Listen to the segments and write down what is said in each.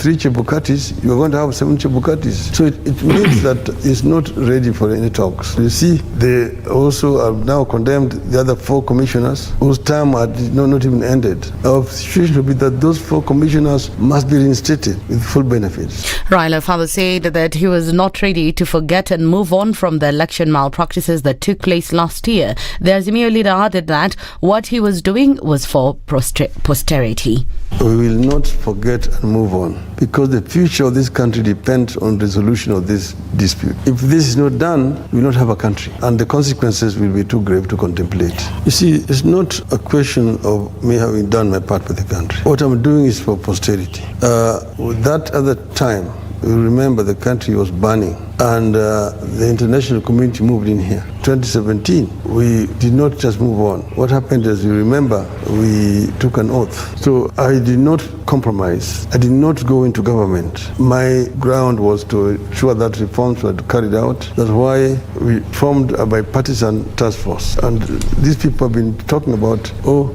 3 Chebukatis, you're going to have 7 Chebukatis. So it means that it's not ready for any talks. You see, they also have now condemned the other 4 commissioners whose term had not even ended. Our situation would be that those 4 commissioners must be reinstated with full benefits. Raila further said that he was not ready to forget and move on from the election malpractices that took place last year. The Azimio leader added that what he was doing was for posterity. We will not forget and move on because the future of this country depends on resolution of this dispute. If this is not done, we will not have a country, and the consequences will be too grave to contemplate. You see, it's not a question of me having done my part for the country. What I'm doing is for posterity. That other time, you remember the country was burning and the international community moved in here. 2017, we did not just move on. What happened, as you remember, we took an oath. So I did not compromise. I did not go into government. My ground was to ensure that reforms were carried out. That's why we formed a bipartisan task force. And these people have been talking about,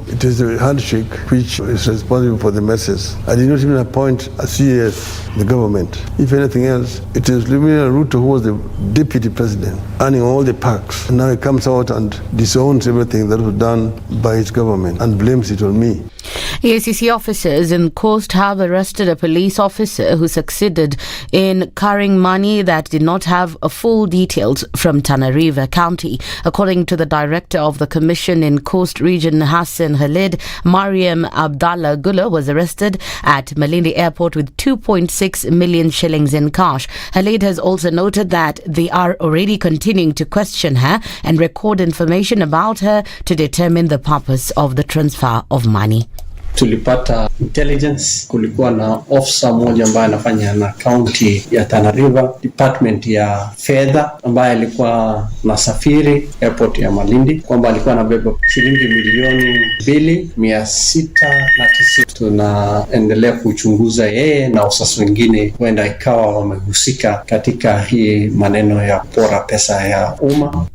it is a handshake which is responsible for the messes. I did not even appoint a CAS in the government. If anything else, it is Lumina Ruto who was the deputy president, earning all the perks. And now he comes out and disowns everything that was done by his government and blames it on me. EACC officers in Coast have arrested a police officer who succeeded in carrying money that did not have full details from Tana River County. According to the director of the commission in Coast Region, Hassan Khalid, Mariam Abdallah Gula was arrested at Malindi Airport with 2.6 million shillings in cash. Khalid has also noted that they are already continuing to question her and record information about her to determine the purpose of the transfer of money. Tulipata intelligence, kulikuwa na officer mmoja ambaye anafanya na county ya Tana River department ya fedha ambaye alikuwa nasafiri airport ya Malindi kwamba alikuwa anabeba shilingi milioni 2,690. Tunaendelea kuchunguza yeye na wasasi wengine huenda ikawa wamehusika katika hii maneno ya pora pesa ya umma.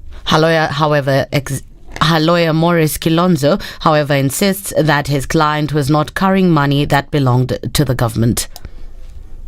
Her lawyer Morris Kilonzo, however, insists that his client was not carrying money that belonged to the government.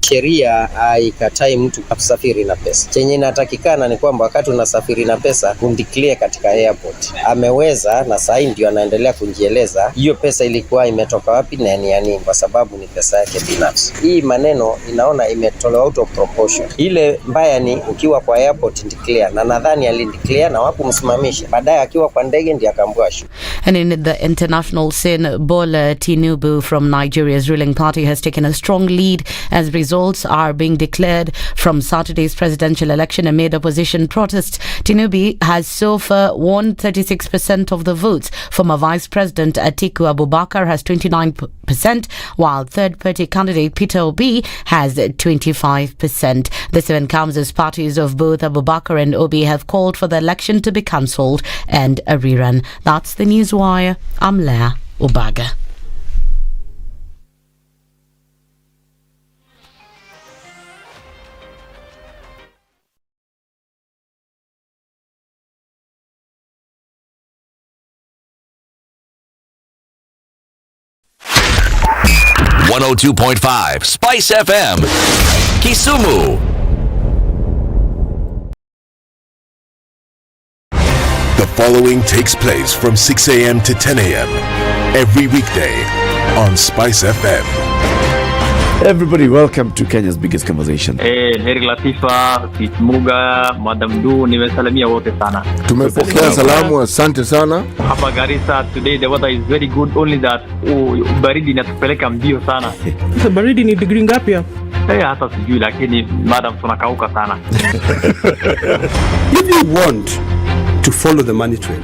Sheria haikatai mtu kusafiri na pesa. Chenye inatakikana ni kwamba wakati unasafiri na pesa undeclare katika airport. Ameweza na sasa ndio anaendelea kujieleza hiyo pesa ilikuwa imetoka wapi na ni ya nini, kwa sababu ni pesa yake binafsi. Hii maneno inaona imetolewa out of proportion. Ile mbaya ni ukiwa kwa airport declare, na nadhani alideclare na wakumsimamisha. Baadaye akiwa kwa ndege ndiye akaambiwa shu. And in the international scene, Bola Tinubu from Nigeria's ruling party has taken a strong lead as results are being declared from Saturday's presidential election amid opposition protests. Tinubu has so far won 36% of the votes. Former Vice President Atiku Abubakar has 29%, while third-party candidate Peter Obi has 25%. This event comes as parties of both Abubakar and Obi have called for the election to be cancelled and a rerun. That's the Newswire. I'm Leah Ubaga. .5 SpiceFM, Kisumu. The following takes place from 6 a.m. to 10 a.m. every weekday on SpiceFM. Everybody, welcome to Kenya's biggest conversation. Heri Latifa, Kitmuga, Madam Du, nimesalamia wote sana. Tumepokea salamu, asante sana. Hapa Garissa today the weather is very good, only that baridi inatupeleka mbio sana. Sasa baridi ni degree ngapi hapa? Hata sijui, lakini madam tunakauka sana. If you want to follow the money trail,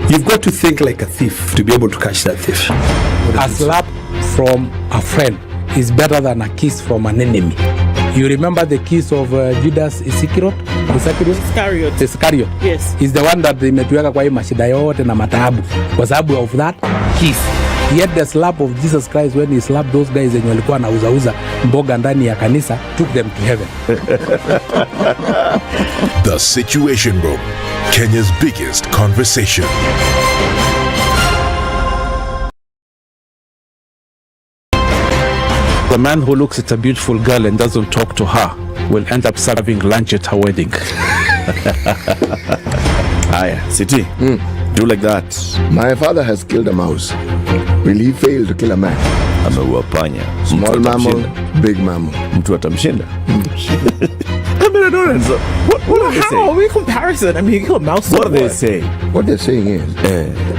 you've got to think like a thief to be able to catch that thief. A slap from a friend is better than a kiss from an enemy. You remember the kiss of Judas Iscariot? Iscariot. Yes. Is the one that imetuweka kwa hii mashida yote na mataabu kwa sababu of that kiss. Yet the slap of Jesus Christ when he slapped those guys wenye walikuwa wanauza mboga ndani ya kanisa took them to heaven. The Situation Room, Kenya's biggest conversation. The man who looks at a beautiful girl and doesn't talk to her will end up serving lunch at her wedding. Aya, City, do like that. My father has killed a mouse. Will he fail to kill a man? Ameua panya. Small mammal, big mammal. Mtu atamshinda. I mean, I don't answer. What are they saying? How are we comparison? I mean, you kill a mouse. What are they saying? What they're saying is,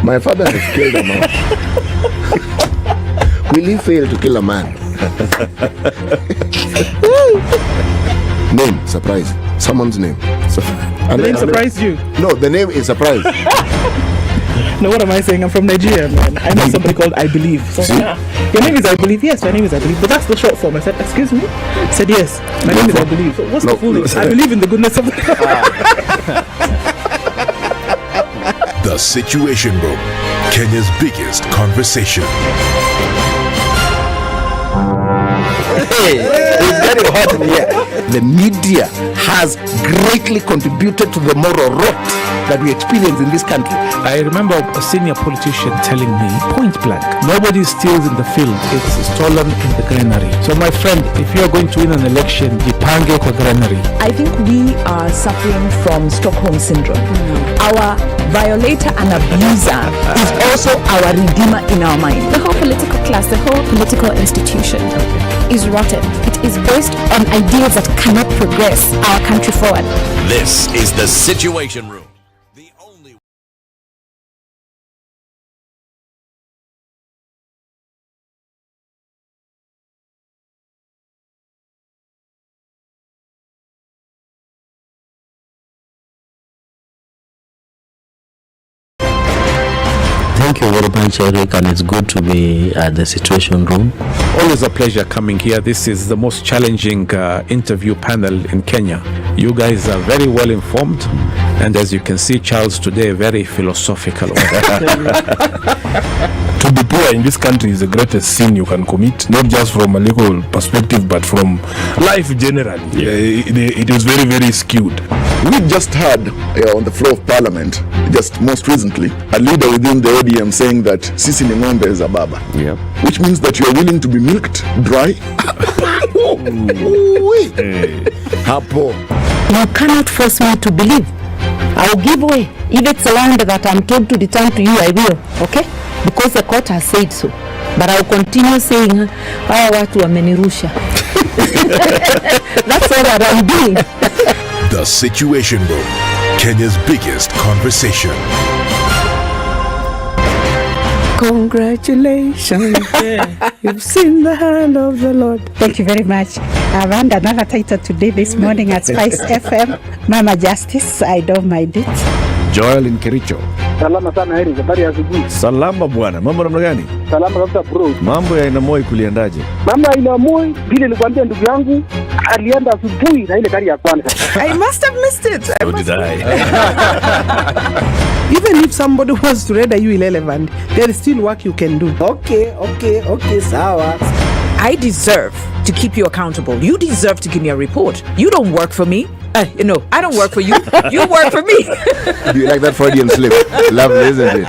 my father has killed a mouse. Will he fail to kill a man? Name, surprise. Someone's name. The name surprised you? No, the name is surprise. No, what am I saying? I'm from Nigeria, man. I know somebody called I Believe. So, your name is I Believe? Yes, my name is I Believe. But that's the short form. I said, excuse me? I said, yes, my name is I Believe. So what's the full name? I believe in the goodness of God. The Situation Room, Kenya's biggest conversation. It's very hot in here. The media has greatly contributed to the moral rot that we experience in this country. I remember a senior politician telling me, point blank, nobody steals in the field, it's stolen in the granary. So my friend, if you are going to win an election, jipange kwa granary. I think we are suffering from Stockholm syndrome. Our violator and abuser is also our redeemer in our mind. The whole political class, the whole political institution is rotten. It is based on ideas that cannot progress our country forward. This is the Situation Room. Thank you very much, Eric, and it's good to be at the Situation Room. Always a pleasure coming here. This is the most challenging interview panel in Kenya. You guys are very well informed, and as you can see, Charles today, very philosophical. To be poor in this country is the greatest sin you can commit, not just from a legal perspective, but from life generally. It is very, very skewed. We just heard on the floor of Parliament, just most recently, a leader within the ODM saying that sisi ni ng'ombe is a baba. Yeah. Which means that you are willing to be milked dry. Hapo. You cannot force me to believe. I'll give way. If it's a land that I'm told to return to you, I will. Okay? Because the court has said so. But I'll continue saying, hawa watu wamenirusha. That's all that I'm doing. The Situation Room, Kenya's biggest conversation. Congratulations. You've seen the hand of the Lord. Thank you very much. I've earned another title today, this morning at SpiceFM. Mama Justice, I don't mind it. Joel in Kericho. Salama sana Heri, habari ya asubuhi. Salama bwana, mambo namna gani? Salama kabisa bro. Mambo ya Aina Moi kuliendaje? Mambo ya Aina Moi, vile nilikwambia ndugu yangu, alienda asubuhi na ile gari ya kwanza. I must have missed it. So did I. Even if somebody wants to render you irrelevant, there is still work you can do. Okay, sawa. I deserve to keep you accountable. You deserve to give me a report. You don't work for me. No, I don't work for you. You work for me. Do you like that Freudian slip? Lovely, isn't it?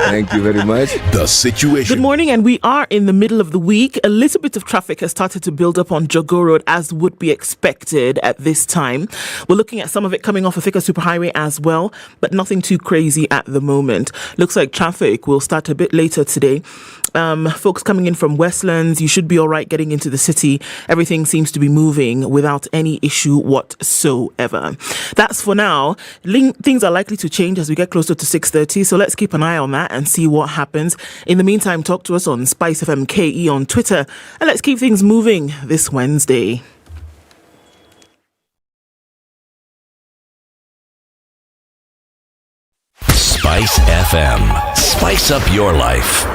Thank you very much. The Situation. Good morning, and we are in the middle of the week. A little bit of traffic has started to build up on Jogo Road, as would be expected at this time. We're looking at some of it coming off of Thika Superhighway as well, but nothing too crazy at the moment. Looks like traffic will start a bit later today. Folks coming in from Westlands, you should be all right getting into the city. Everything seems to be moving without any issue whatsoever. That's for now. Things are likely to change as we get closer to 6:30, so let's keep an eye on that and see what happens. In the meantime, talk to us on SpiceFM KE on Twitter, and let's keep things moving this Wednesday. Spice FM. Spice up your life.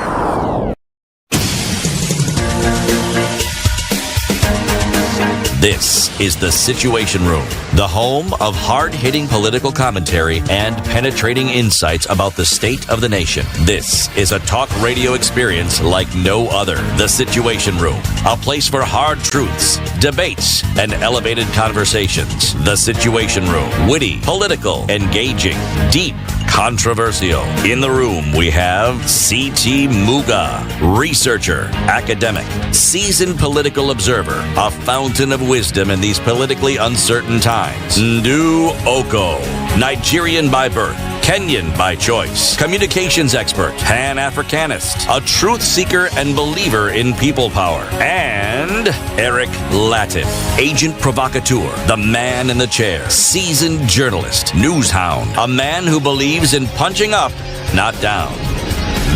This is the Situation Room, the home of hard-hitting political commentary and penetrating insights about the state of the nation. This is a talk radio experience like no other. The Situation Room, a place for hard truths, debates, and elevated conversations. The Situation Room, witty, political, engaging, deep, controversial. In the room, we have C.T. Muga, researcher, academic, seasoned political observer, a fountain of wisdom in these politically uncertain times. Ndu Oko, Nigerian by birth, Kenyan by choice, communications expert, Pan-Africanist, a truth seeker and believer in people power, and Eric Latin, agent provocateur, the man in the chair, seasoned journalist, news hound, a man who believes in punching up, not down.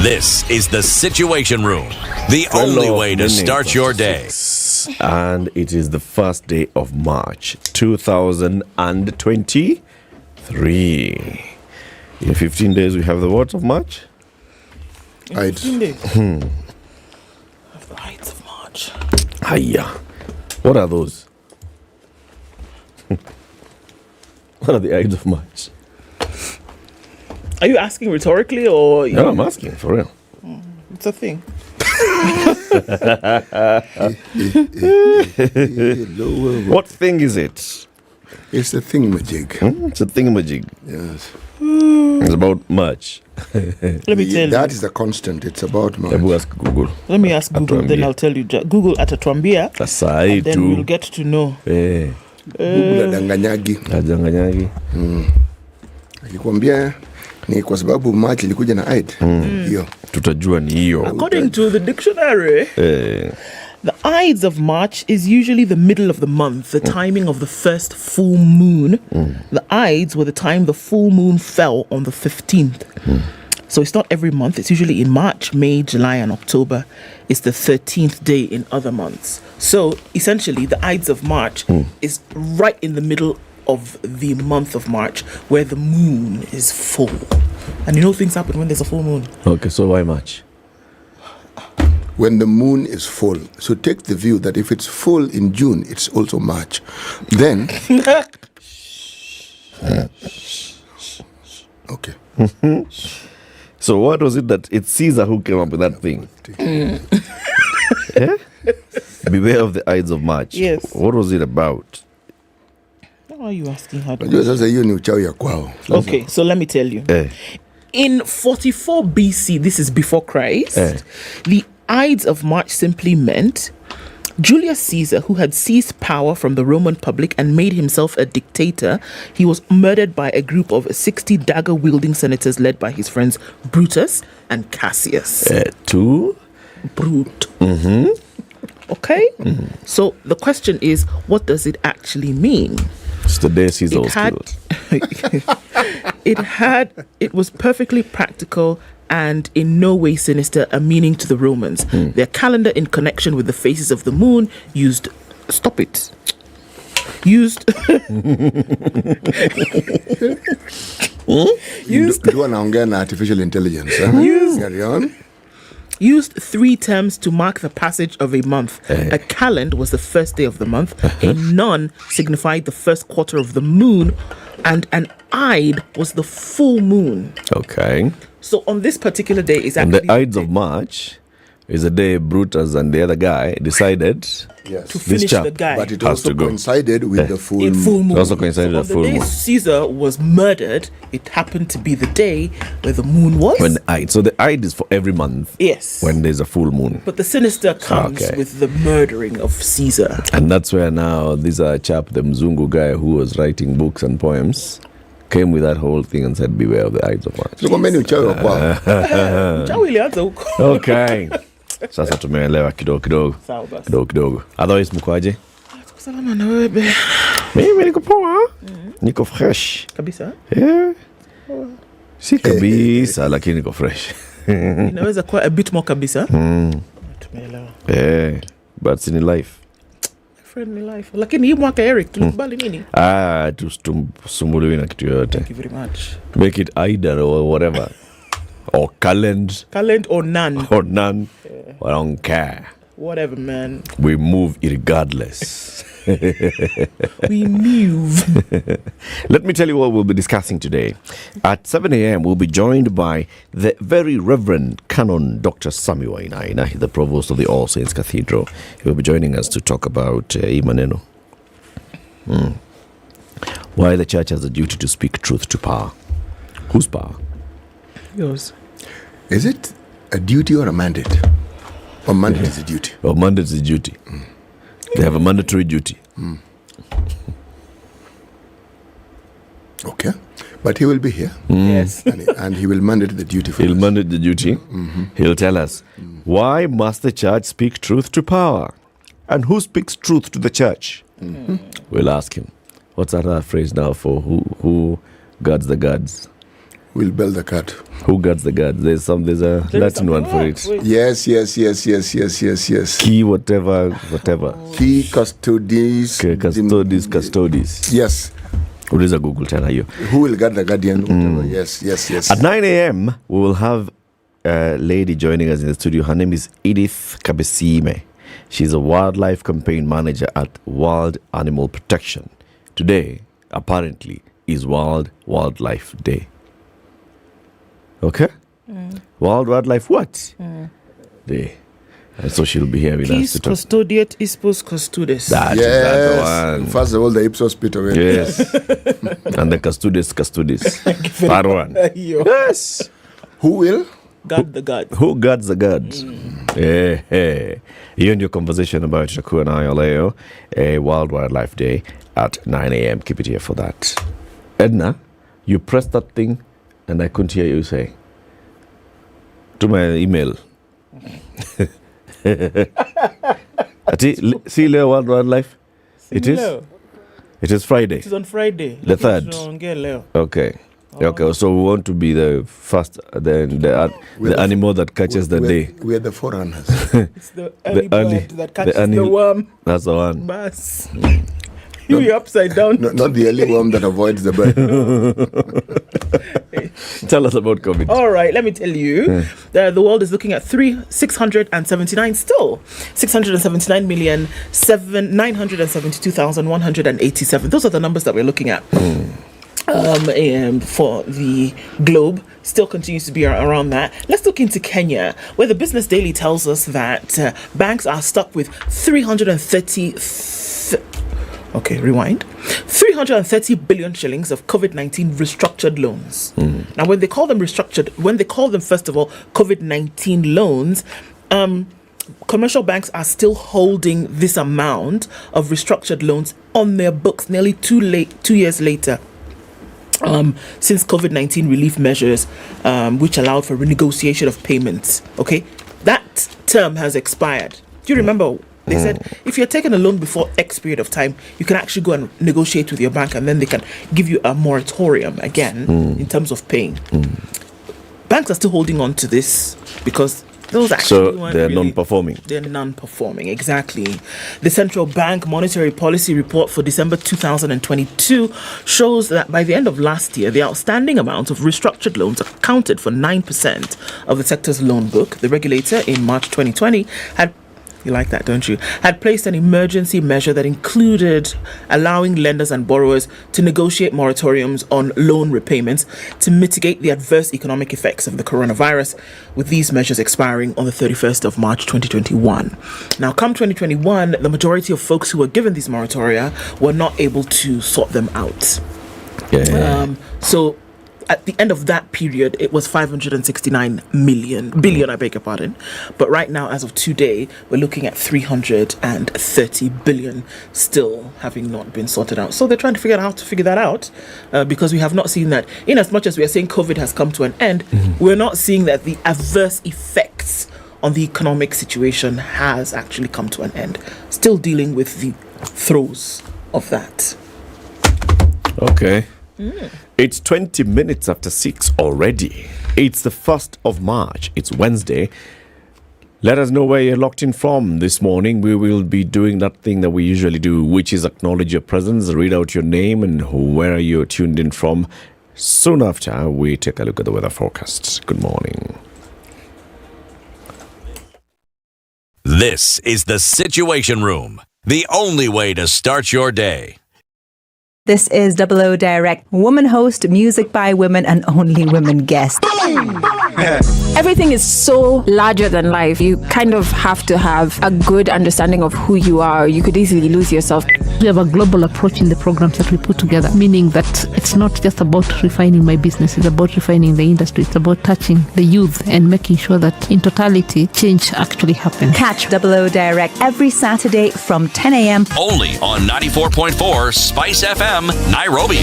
This is the Situation Room, the only way to start your day. And it is the first day of March 2023. In 15 days, we have the what of March? In 15 days. Have the Ides of March. Hiya. What are those? What are the Ides of March? Are you asking rhetorically or? No, I'm asking for real. It's a thing. What thing is it? It's a thingamajig. It's a thingamajig. Yes. It's about March. Let me tell you. That is the constant. It's about March. Ask Google. Let me ask Google, then I'll tell you. Google atatuambia. And then we'll get to know. Google adanganyagi. Adanganyagi. Akikwambia ni kwa sababu March ilikuja na Eid. Hiyo. Tutajua ni hiyo. According to the dictionary, the Ides of March is usually the middle of the month, the timing of the first full moon. The Ides were the time the full moon fell on the 15th. So it's not every month. It's usually in March, May, July, and October. It's the 13th day in other months. So essentially, the Ides of March is right in the middle of the month of March, where the moon is full. And you know things happen when there's a full moon. Okay, so why March? When the moon is full. So take the view that if it's full in June, it's also March. Then... okay. So what was it that it's Caesar who came up with that thing? Beware of the Ides of March. Yes. What was it about? How are you asking her? Okay, so let me tell you. In 44 BC, this is before Christ, the Ides of March simply meant Julius Caesar, who had seized power from the Roman public and made himself a dictator, he was murdered by a group of 60 dagger-wielding senators led by his friends Brutus and Cassius. Two? Brute. Okay? So the question is, what does it actually mean? It's the day Caesar was killed. It was perfectly practical and in no way sinister a meaning to the Romans. Their calendar in connection with the phases of the moon used artificial intelligence. Carry on. Used three terms to mark the passage of a month. A calend was the first day of the month, a nun signified the first quarter of the moon, and an Ide was the full moon. Okay. So on this particular day is and actually... the Ides of March is the day Brutus and the other guy decided to finish the guy. But it also coincided with the full moon. It also coincided with the full moon. On the day Caesar was murdered, it happened to be the day where the moon was. When the Ide. So the Ide is for every month. Yes. When there's a full moon. But the sinister comes with the murdering of Caesar. And that's where now this chap, the Mzungu guy who was writing books and poems, came with that whole thing and said, beware of the Ides of March. Okay. Sasa tumeelewa kidogo. Otherwise mkwaje? Salama na wewe. Mimi niko poa. Niko fresh. Kabisa? Yeah. Si kabisa lakini niko fresh. Inaweza kuwa a bit more kabisa. Tumeelewa. Yeah. But it's in life. Friendly life. Lakini hii mwaka Eric tulikubali nini? Tusumbuliwi na kitu yote. Thank you very much. Make it either or whatever. Or calend or none. Or none. Yeah. I don't care. Whatever, man. We move irregardless. We move. Let me tell you what we'll be discussing today. At 7 a.m., we'll be joined by the very Reverend Canon Dr. Samuel Wainaina, the Provost of the All Saints Cathedral. He will be joining us to talk about Imaneno. Why the church has a duty to speak truth to power. Whose power? Yours. Is it a duty or a mandate? Or mandate is a duty? Or mandate is a duty. They have a mandatory duty. Okay. But he will be here. Yes. And he will mandate the duty for He'll us. mandate the duty. He'll tell us, why must the church speak truth to power? And who speaks truth to the church? We'll ask him. What's that phrase now for who guards the gods? We'll build the cat. Who guards the gods? There's a Latin one for it. Yes. Key whatever. Key custodes. Custodes. Yes. Uliza Google tena hiyo. Who will guard the guardian? Whatever. Yes. At 9 a.m., we will have a lady joining us in the studio. Her name is Edith Kabesime. She's a wildlife campaign manager at Wild Animal Protection. Today, apparently, is World Wildlife Day. Okay? World Wildlife what? Day. And so she'll be here with us to talk. Custodiet Ispos Custodes. That is the one. First of all, the Ipsos Peter. Yes. And the Custodes. That one. Yes. Who will? Guard the gods. Who guards the gods? Hiyo ndio conversation ambayo tutakuwa nayo leo. World Wildlife Day at 9 a.m. Keep it here for that. Ednah, you pressed that thing and I couldn't hear you say. To my email. See leo World Wildlife? It is Friday. It is on Friday. The 3rd. Okay. Okay, so we want to be the first, the animal that catches the day. We are the forerunners. It's the early bird that catches the worm. That's the one. Bas. You're upside down. Not the early worm that avoids the bird. Tell us about COVID. All right, let me tell you. The world is looking at 679,972,187. Those are the numbers that we're looking at. For the globe, still continues to be around that. Let's look into Kenya, where the Business Daily tells us that banks are stuck with 330 billion shillings of COVID-19 restructured loans. Now, when they call them first of all COVID-19 loans, commercial banks are still holding this amount of restructured loans on their books nearly 2 years later. Since COVID-19 relief measures, which allowed for renegotiation of payments. Okay, that term has expired. Do you remember? They said if you're taking a loan before X period of time, you can actually go and negotiate with your bank, and then they can give you a moratorium again in terms of paying. Banks are still holding on to this because those actually they're non-performing. They're non-performing, exactly. The Central Bank Monetary Policy Report for December 2022 shows that by the end of last year, the outstanding amount of restructured loans accounted for 9% of the sector's loan book. The regulator in March 2020 had placed an emergency measure that included allowing lenders and borrowers to negotiate moratoriums on loan repayments to mitigate the adverse economic effects of the coronavirus, with these measures expiring on the 31st of March 2021. Now, come 2021, the majority of folks who were given these moratoria were not able to sort them out. So at the end of that period, it was 569 billion, I beg your pardon. But right now, as of today, we're looking at 330 billion still having not been sorted out. So they're trying to figure out how to figure that out because we have not seen that. In as much as we are saying COVID has come to an end, we're not seeing that the adverse effects on the economic situation has actually come to an end. Still dealing with the throes of that. Okay. It's 20 minutes after 6 already. It's the 1st of March. It's Wednesday. Let us know where you're locked in from this morning. We will be doing that thing that we usually do, which is acknowledge your presence, read out your name and where you're tuned in from. Soon after, we take a look at the weather forecast. Good morning. This is the Situation Room, the only way to start your day. This is 00 Direct, woman host, music by women, and only women guests. Everything is so larger than life. You kind of have to have a good understanding of who you are. You could easily lose yourself. We have a global approach in the programs that we put together, meaning that it's not just about refining my business, it's about refining the industry, it's about touching the youth and making sure that in totality, change actually happens. Catch 00 Direct every Saturday from 10 a.m. Only on 94.4 Spice FM, Nairobi.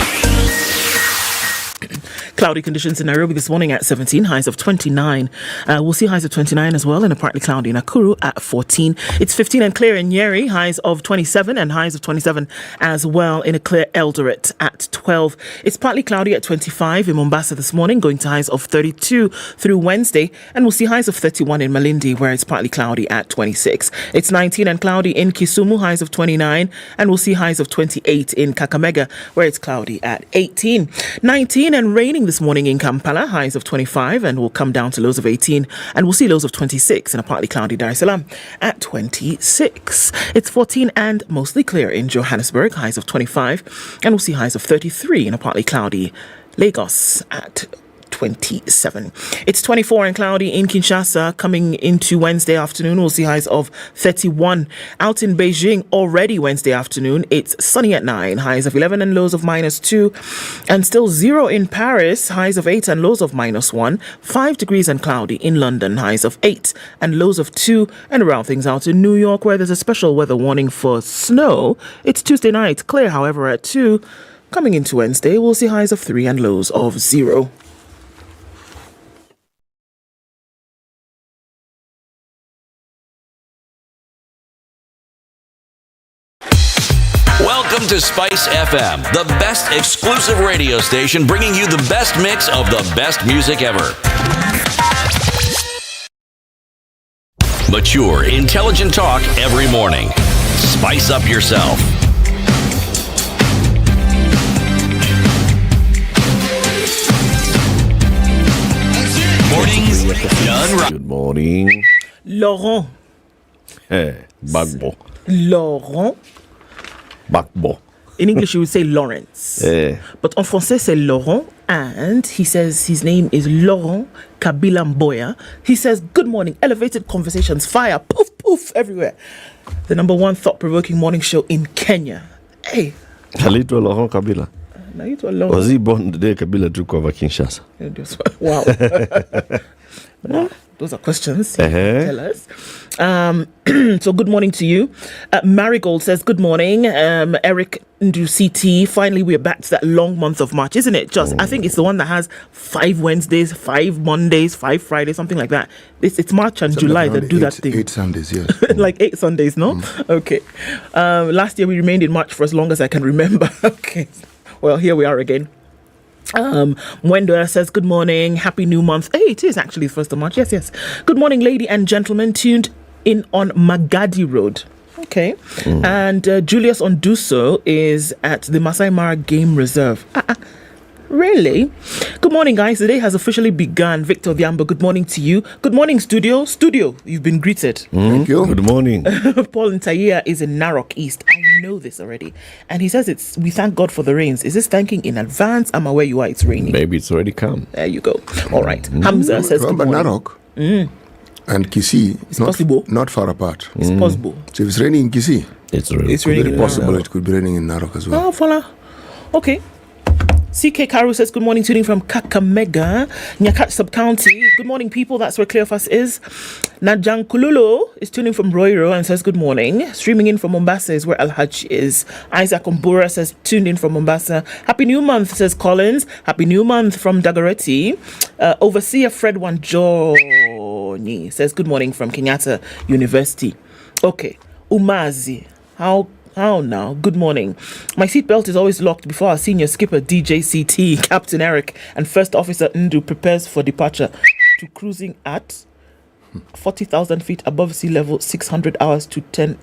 Cloudy conditions in Nairobi this morning at 17, highs of 29. We'll see highs of 29 as well in a partly cloudy Nakuru at 14. It's 15 and clear in Nyeri, highs of 27 and highs of 27 as well in a clear Eldoret at 12. It's partly cloudy at 25 in Mombasa this morning, going to highs of 32 through Wednesday. And we'll see highs of 31 in Malindi, where it's partly cloudy at 26. It's 19 and cloudy in Kisumu, highs of 29. And we'll see highs of 28 in Kakamega, where it's cloudy at 18. 19 and raining this morning in Kampala, highs of 25, and will come down to lows of 18, and we'll see lows of 26 in a partly cloudy Dar es Salaam at 26. It's 14 and mostly clear in Johannesburg, highs of 25, and we'll see highs of 33 in a partly cloudy Lagos at 27. It's 24 and cloudy in Kinshasa. Coming into Wednesday afternoon, we'll see highs of 31. Out in Beijing already Wednesday afternoon, it's sunny at 9, highs of 11 and lows of -2. And still 0 in Paris, highs of 8 and lows of -1. 5 degrees and cloudy in London, highs of 8 and lows of 2. And around things out in New York, where there's a special weather warning for snow, it's Tuesday night, clear however at 2. Coming into Wednesday, we'll see highs of 3 and lows of 0. Welcome to Spice FM, the best exclusive radio station bringing you the best mix of the best music ever. Mature, intelligent talk every morning. Spice up yourself. Mornings done right. Good morning. Laurent. Bagbo. Laurent. Bagbo. In English, you would say Lawrence. But en français, c'est Laurent. And he says his name is Laurent Kabila Mboya. He says, good morning, elevated conversations, fire, poof, poof, everywhere. The number one thought-provoking morning show in Kenya. Hey. Aliitwa Laurent Kabila. Was he born the day Kabila took over Kinshasa? Wow. Well, those are questions. Tell us. So good morning to you. Marigold says, good morning. Eric Nduciti. Finally, we're back to that long month of March, isn't it? I think it's the one that has 5 Wednesdays, 5 Mondays, 5 Fridays, something like that. It's March and July that do that thing. 8 Sundays, yes. Like 8 Sundays, no? Okay. Last year we remained in March for as long as I can remember. Okay. Well, here we are again. Mwendo says, good morning, happy new month. Hey, it is actually the 1st of March. Yes. Good morning, lady and gentlemen, tuned in on Magadi Road. Okay. And Julius Onduso is at the Masai Mara Game Reserve. Really? Good morning, guys. The day has officially begun. Victor Diambo, good morning to you. Good morning, studio. Studio, you've been greeted. Thank you. Good morning. Paul Ntaia is in Narok East. I know this already. And he says we thank God for the rains. Is this thanking in advance? I'm aware you are. It's raining. Maybe it's already come. There you go. All right. Hamza says good morning. Narok and Kisii, it's possible. Not far apart. It's possible. So if it's raining in Kisii, it's raining. It's very possible it could be raining in Narok as well. Oh, voila. Okay. CK Karu says, good morning, tuning from Kakamega, Nyakach Sub-County. Good morning, people. That's where Cleophas is. Najang Kululo is tuning from Roiro and says, good morning. Streaming in from Mombasa is where Al-Hajj is. Isaac Ombura says, tuned in from Mombasa. Happy New Month, says Collins. Happy New Month from Dagoretti. Overseer Fred Wanjoni says, good morning from Kenyatta University. Okay. Umazi. How now? Good morning. My seatbelt is always locked before our senior skipper DJCT, Captain Eric, and First Officer Ndu prepares for departure to cruising at 40,000 feet above sea level, 600 hours to 10.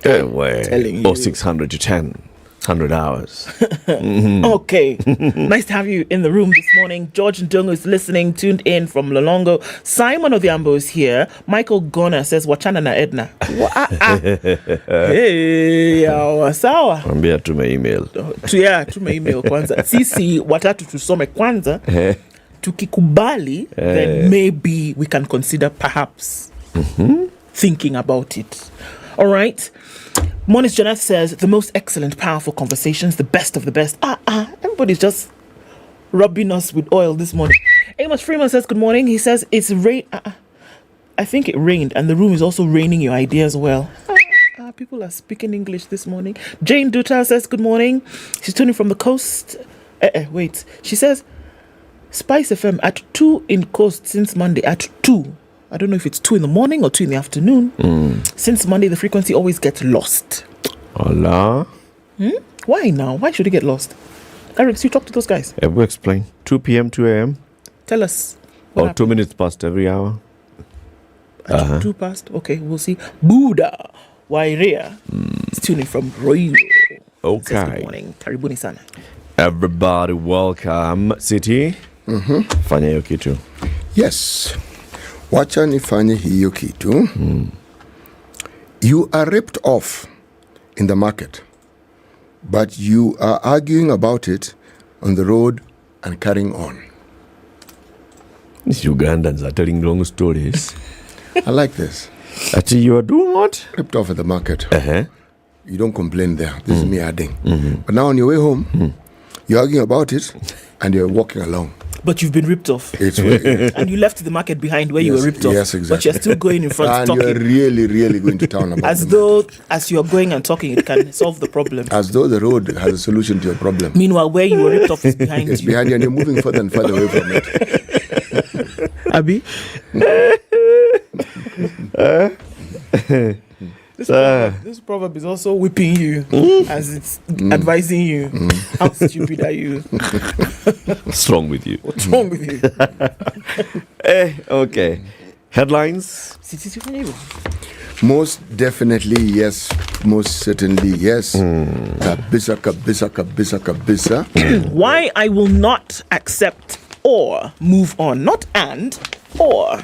Telling you. 600 to 10. 100 hours. Okay. Nice to have you in the room this morning. George Ndungu is listening, tuned in from Lolongo. Simon Odhiambo is here. Michael Gona says, wachana na Ednah. Hey, sawa. Mwambia tume email. Tume email kwanza. Sisi watatu tusome kwanza. Tukikubali, then maybe we can consider perhaps thinking about it. All right. Monis Janeth says, the most excellent, powerful conversations, the best of the best. Everybody's just rubbing us with oil this morning. Amos Freeman says, good morning. He says, it's rain. I think it rained, and the room is also raining your ideas well. People are speaking English this morning. Jane Dutal says, good morning. She's tuning from the coast. Wait. She says, SpiceFM at 2 in coast since Monday at 2. I don't know if it's 2 in the morning or 2 in the afternoon. Since Monday, the frequency always gets lost. Allah. Why now? Why should it get lost? Eric, so you talk to those guys. Have we explained? 2 p.m., 2 a.m.? Tell us. Or 2 minutes past every hour? 2 past? Okay, we'll see. Buddha Wairea is tuning from Royo. Okay. Says, good morning. Karibuni sana. Everybody welcome. City? Fanya hiyo kitu. Yes. Wacha nifanye hiyo kitu. You are ripped off in the market, but you are arguing about it on the road and carrying on. These Ugandans are telling long stories. I like this. Actually, you are doing what? Ripped off at the market. You don't complain there. This is me adding. But now on your way home, you're arguing about it and you're walking along. But you've been ripped off. It's and you left the market behind where you were ripped off. Yes, exactly. But you're still going in front and talking. you're really going to town about as though, as you're going and talking, it can solve the problem. As though the road has a solution to your problem. Meanwhile, where you were ripped off is behind it's you. behind you and you're moving further and further away from it. Abi? This proverb is also whipping you as it's advising you. How stupid are you? What's wrong with you? What's wrong with you? Okay. Headlines? Most definitely yes. Most certainly yes. Kabisa. Why I will not accept or move on. Not and. Or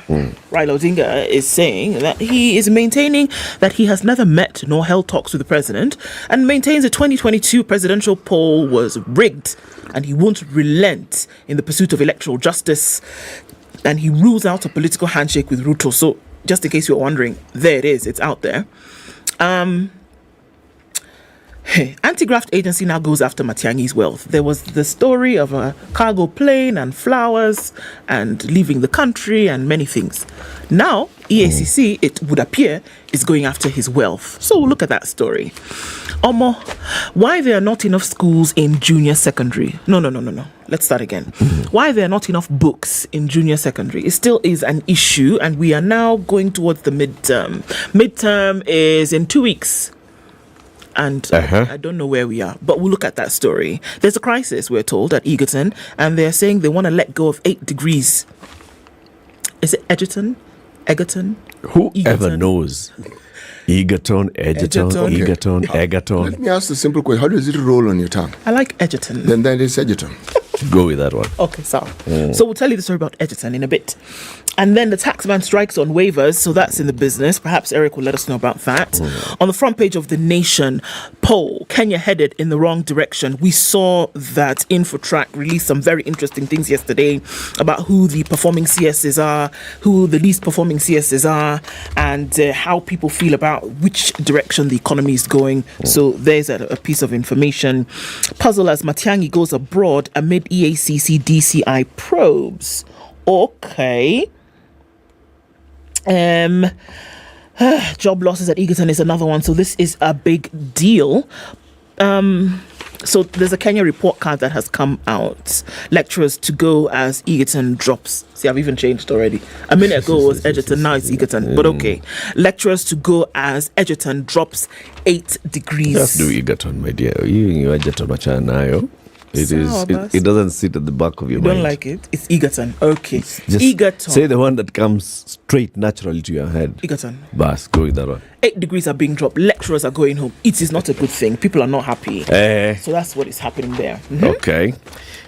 Raila Odinga is saying that he is maintaining that he has never met nor held talks with the president, and maintains the 2022 presidential poll was rigged, and he won't relent in the pursuit of electoral justice, and he rules out a political handshake with Ruto. So just in case you're wondering, there it is, it's out there. Anti-graft agency now goes after Matiang'i's wealth. There was the story of a cargo plane and flowers and leaving the country and many things. Now, EACC, it would appear, is going after his wealth. So we'll look at that story. Omo, why there are not enough schools in junior secondary? No. Let's start again. Why there are not enough books in junior secondary? It still is an issue, and we are now going towards the midterm. Midterm is in 2 weeks. And I don't know where we are, but we'll look at that story. There's a crisis, we're told, at Egerton, and they're saying they want to let go of 8 degrees. Is it Egerton? Whoever knows. Egerton, Egerton. Let me ask the simple question. How does it roll on your tongue? I like Egerton. Then it's Egerton. Go with that one. Okay, so we'll tell you the story about Egerton in a bit. And then the taxman strikes on waivers, so that's in the business. Perhaps Eric will let us know about that. On the front page of The Nation poll, Kenya headed in the wrong direction. We saw that Infotrack released some very interesting things yesterday about who the performing CSs are, who the least performing CSs are, and how people feel about which direction the economy is going. So there's a piece of information. Puzzle as Matiang'i goes abroad amid EACC DCI probes. Okay. Job losses at Egerton is another one. So this is a big deal. So there's a Kenya report card that has come out. Lecturers to go as Egerton drops. See, I've even changed already. A minute ago it was Egerton, now it's Egerton. But okay. Lecturers to go as Egerton drops 8 degrees. Just do Egerton, my dear. You Egerton wachana nayo. It doesn't sit at the back of your You mind. don't like it? It's Egerton. Okay. Just Egerton. say the one that comes straight naturally to your head. Egerton. Bas, go with that one. 8 degrees are being dropped. Lecturers are going home. It is not a good thing. People are not happy. So that's what is happening there. Okay.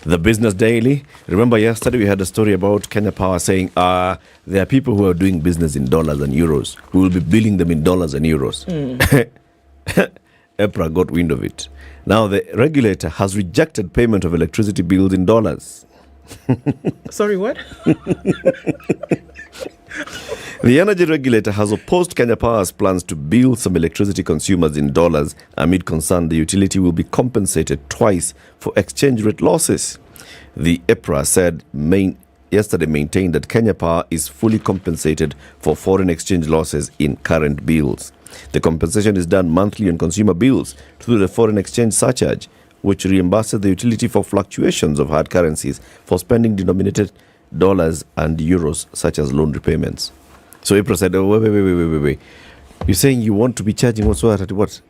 The Business Daily. Remember yesterday we had a story about Kenya Power saying there are people who are doing business in dollars and euros who will be billing them in dollars and euros. EPRA got wind of it. Now the regulator has rejected payment of electricity bills in dollars. Sorry, what? The energy regulator has opposed Kenya Power's plans to bill some electricity consumers in dollars amid concern the utility will be compensated twice for exchange rate losses. The EPRA said yesterday maintained that Kenya Power is fully compensated for foreign exchange losses in current bills. The compensation is done monthly on consumer bills through the foreign exchange surcharge, which reimburses the utility for fluctuations of hard currencies for spending denominated dollars and euros, such as loan repayments. So April said, wait. You're saying you want to be charging what?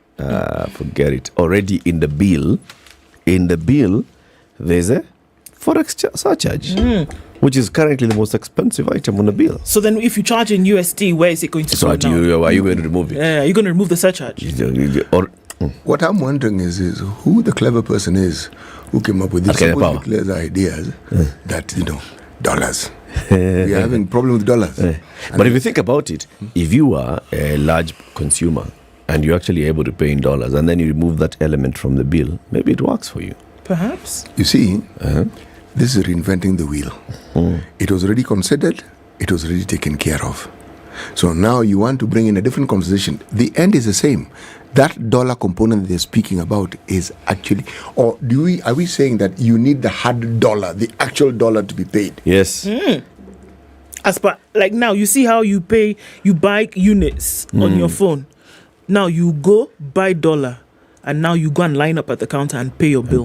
Forget it. Already in the bill, there's a forex surcharge, which is currently the most expensive item on the bill. So then if you charge in USD, where is it going to go now? Are you going to remove it? Are you going to remove the surcharge? What I'm wondering is who the clever person is who came up with these declares ideas that, dollars. We are having a problem with dollars. But if you think about it, if you are a large consumer and you're actually able to pay in dollars and then you remove that element from the bill, maybe it works for you. Perhaps. You see, this is reinventing the wheel. It was already considered, it was already taken care of. So now you want to bring in a different conversation. The end is the same. That dollar component they're speaking about is actually, or are we saying that you need the hard dollar, the actual dollar to be paid? Yes. As per, like now, you see how you buy units on your phone. Now you go buy dollar, and now you go and line up at the counter and pay your bill.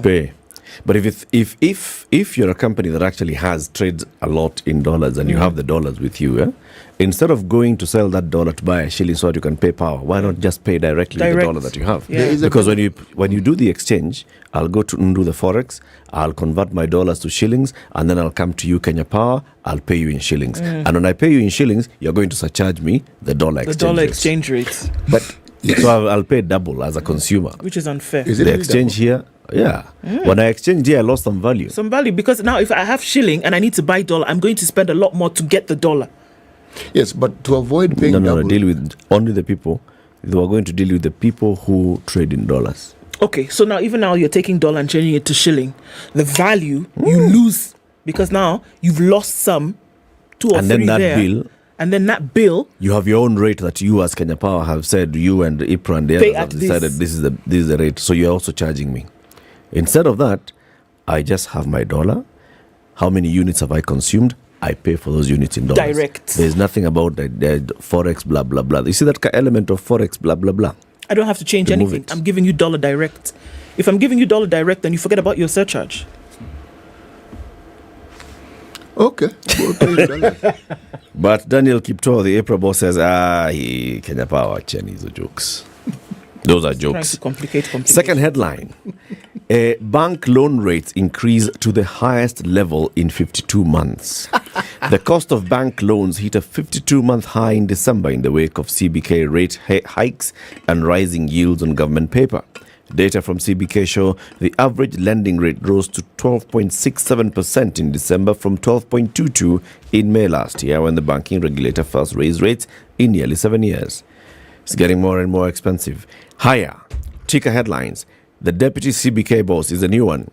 But if you're a company that actually has trades a lot in dollars and you have the dollars with you, instead of going to sell that dollar to buy a shilling so that you can pay power, why not just pay directly the dollar that you have? Because when you do the exchange, I'll go to do the forex, I'll convert my dollars to shillings, and then I'll come to you, Kenya Power, I'll pay you in shillings. And when I pay you in shillings, you're going to surcharge me the dollar exchange rate. But so I'll pay double as a consumer. Which is unfair. Is it the exchange here? Yeah. When I exchange here, I lost some value. Because now if I have shilling and I need to buy dollar, I'm going to spend a lot more to get the dollar. Yes, but to avoid paying double. Deal with only the people. They were going to deal with the people who trade in dollars. Okay, so now even now you're taking dollar and changing it to shilling. The value you lose because now you've lost some 2 or 3 and then that there. bill. And then that bill, you have your own rate that you as Kenya Power have said, you and IPRA and the others have decided this is the rate. So you're also charging me. Instead of that, I just have my dollar. How many units have I consumed? I pay for those units in dollars. Direct. There's nothing about the forex, blah, blah, blah. You see that element of forex, blah, blah, blah. I don't have to change anything. I'm giving you dollar direct. If I'm giving you dollar direct, then you forget about your surcharge. Okay. But Daniel Kipto, the April boss, says, Kenya Power, Chinese jokes. Those are jokes. Trying to complicate. Second headline. Bank loan rates increase to the highest level in 52 months. The cost of bank loans hit a 52-month high in December in the wake of CBK rate hikes and rising yields on government paper. Data from CBK show the average lending rate rose to 12.67% in December from 12.22% in May last year, when the banking regulator first raised rates in nearly 7 years. It's getting more and more expensive. Higher. Ticker headlines. The deputy CBK boss is a new one.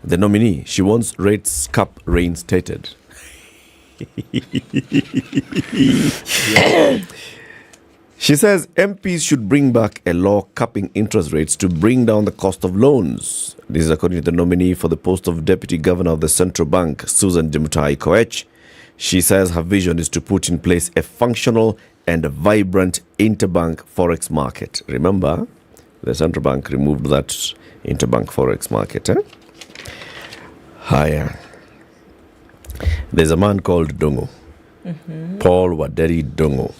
The nominee, she wants rates cap reinstated. She says MPs should bring back a law capping interest rates to bring down the cost of loans. This is according to the nominee for the post of Deputy Governor of the Central Bank, Susan Jemutai Koech. She says her vision is to put in place a functional and a vibrant interbank forex market. Remember, the Central Bank removed that interbank forex market. Higher. There's a man called Dongo. Paul Waderi Dongo.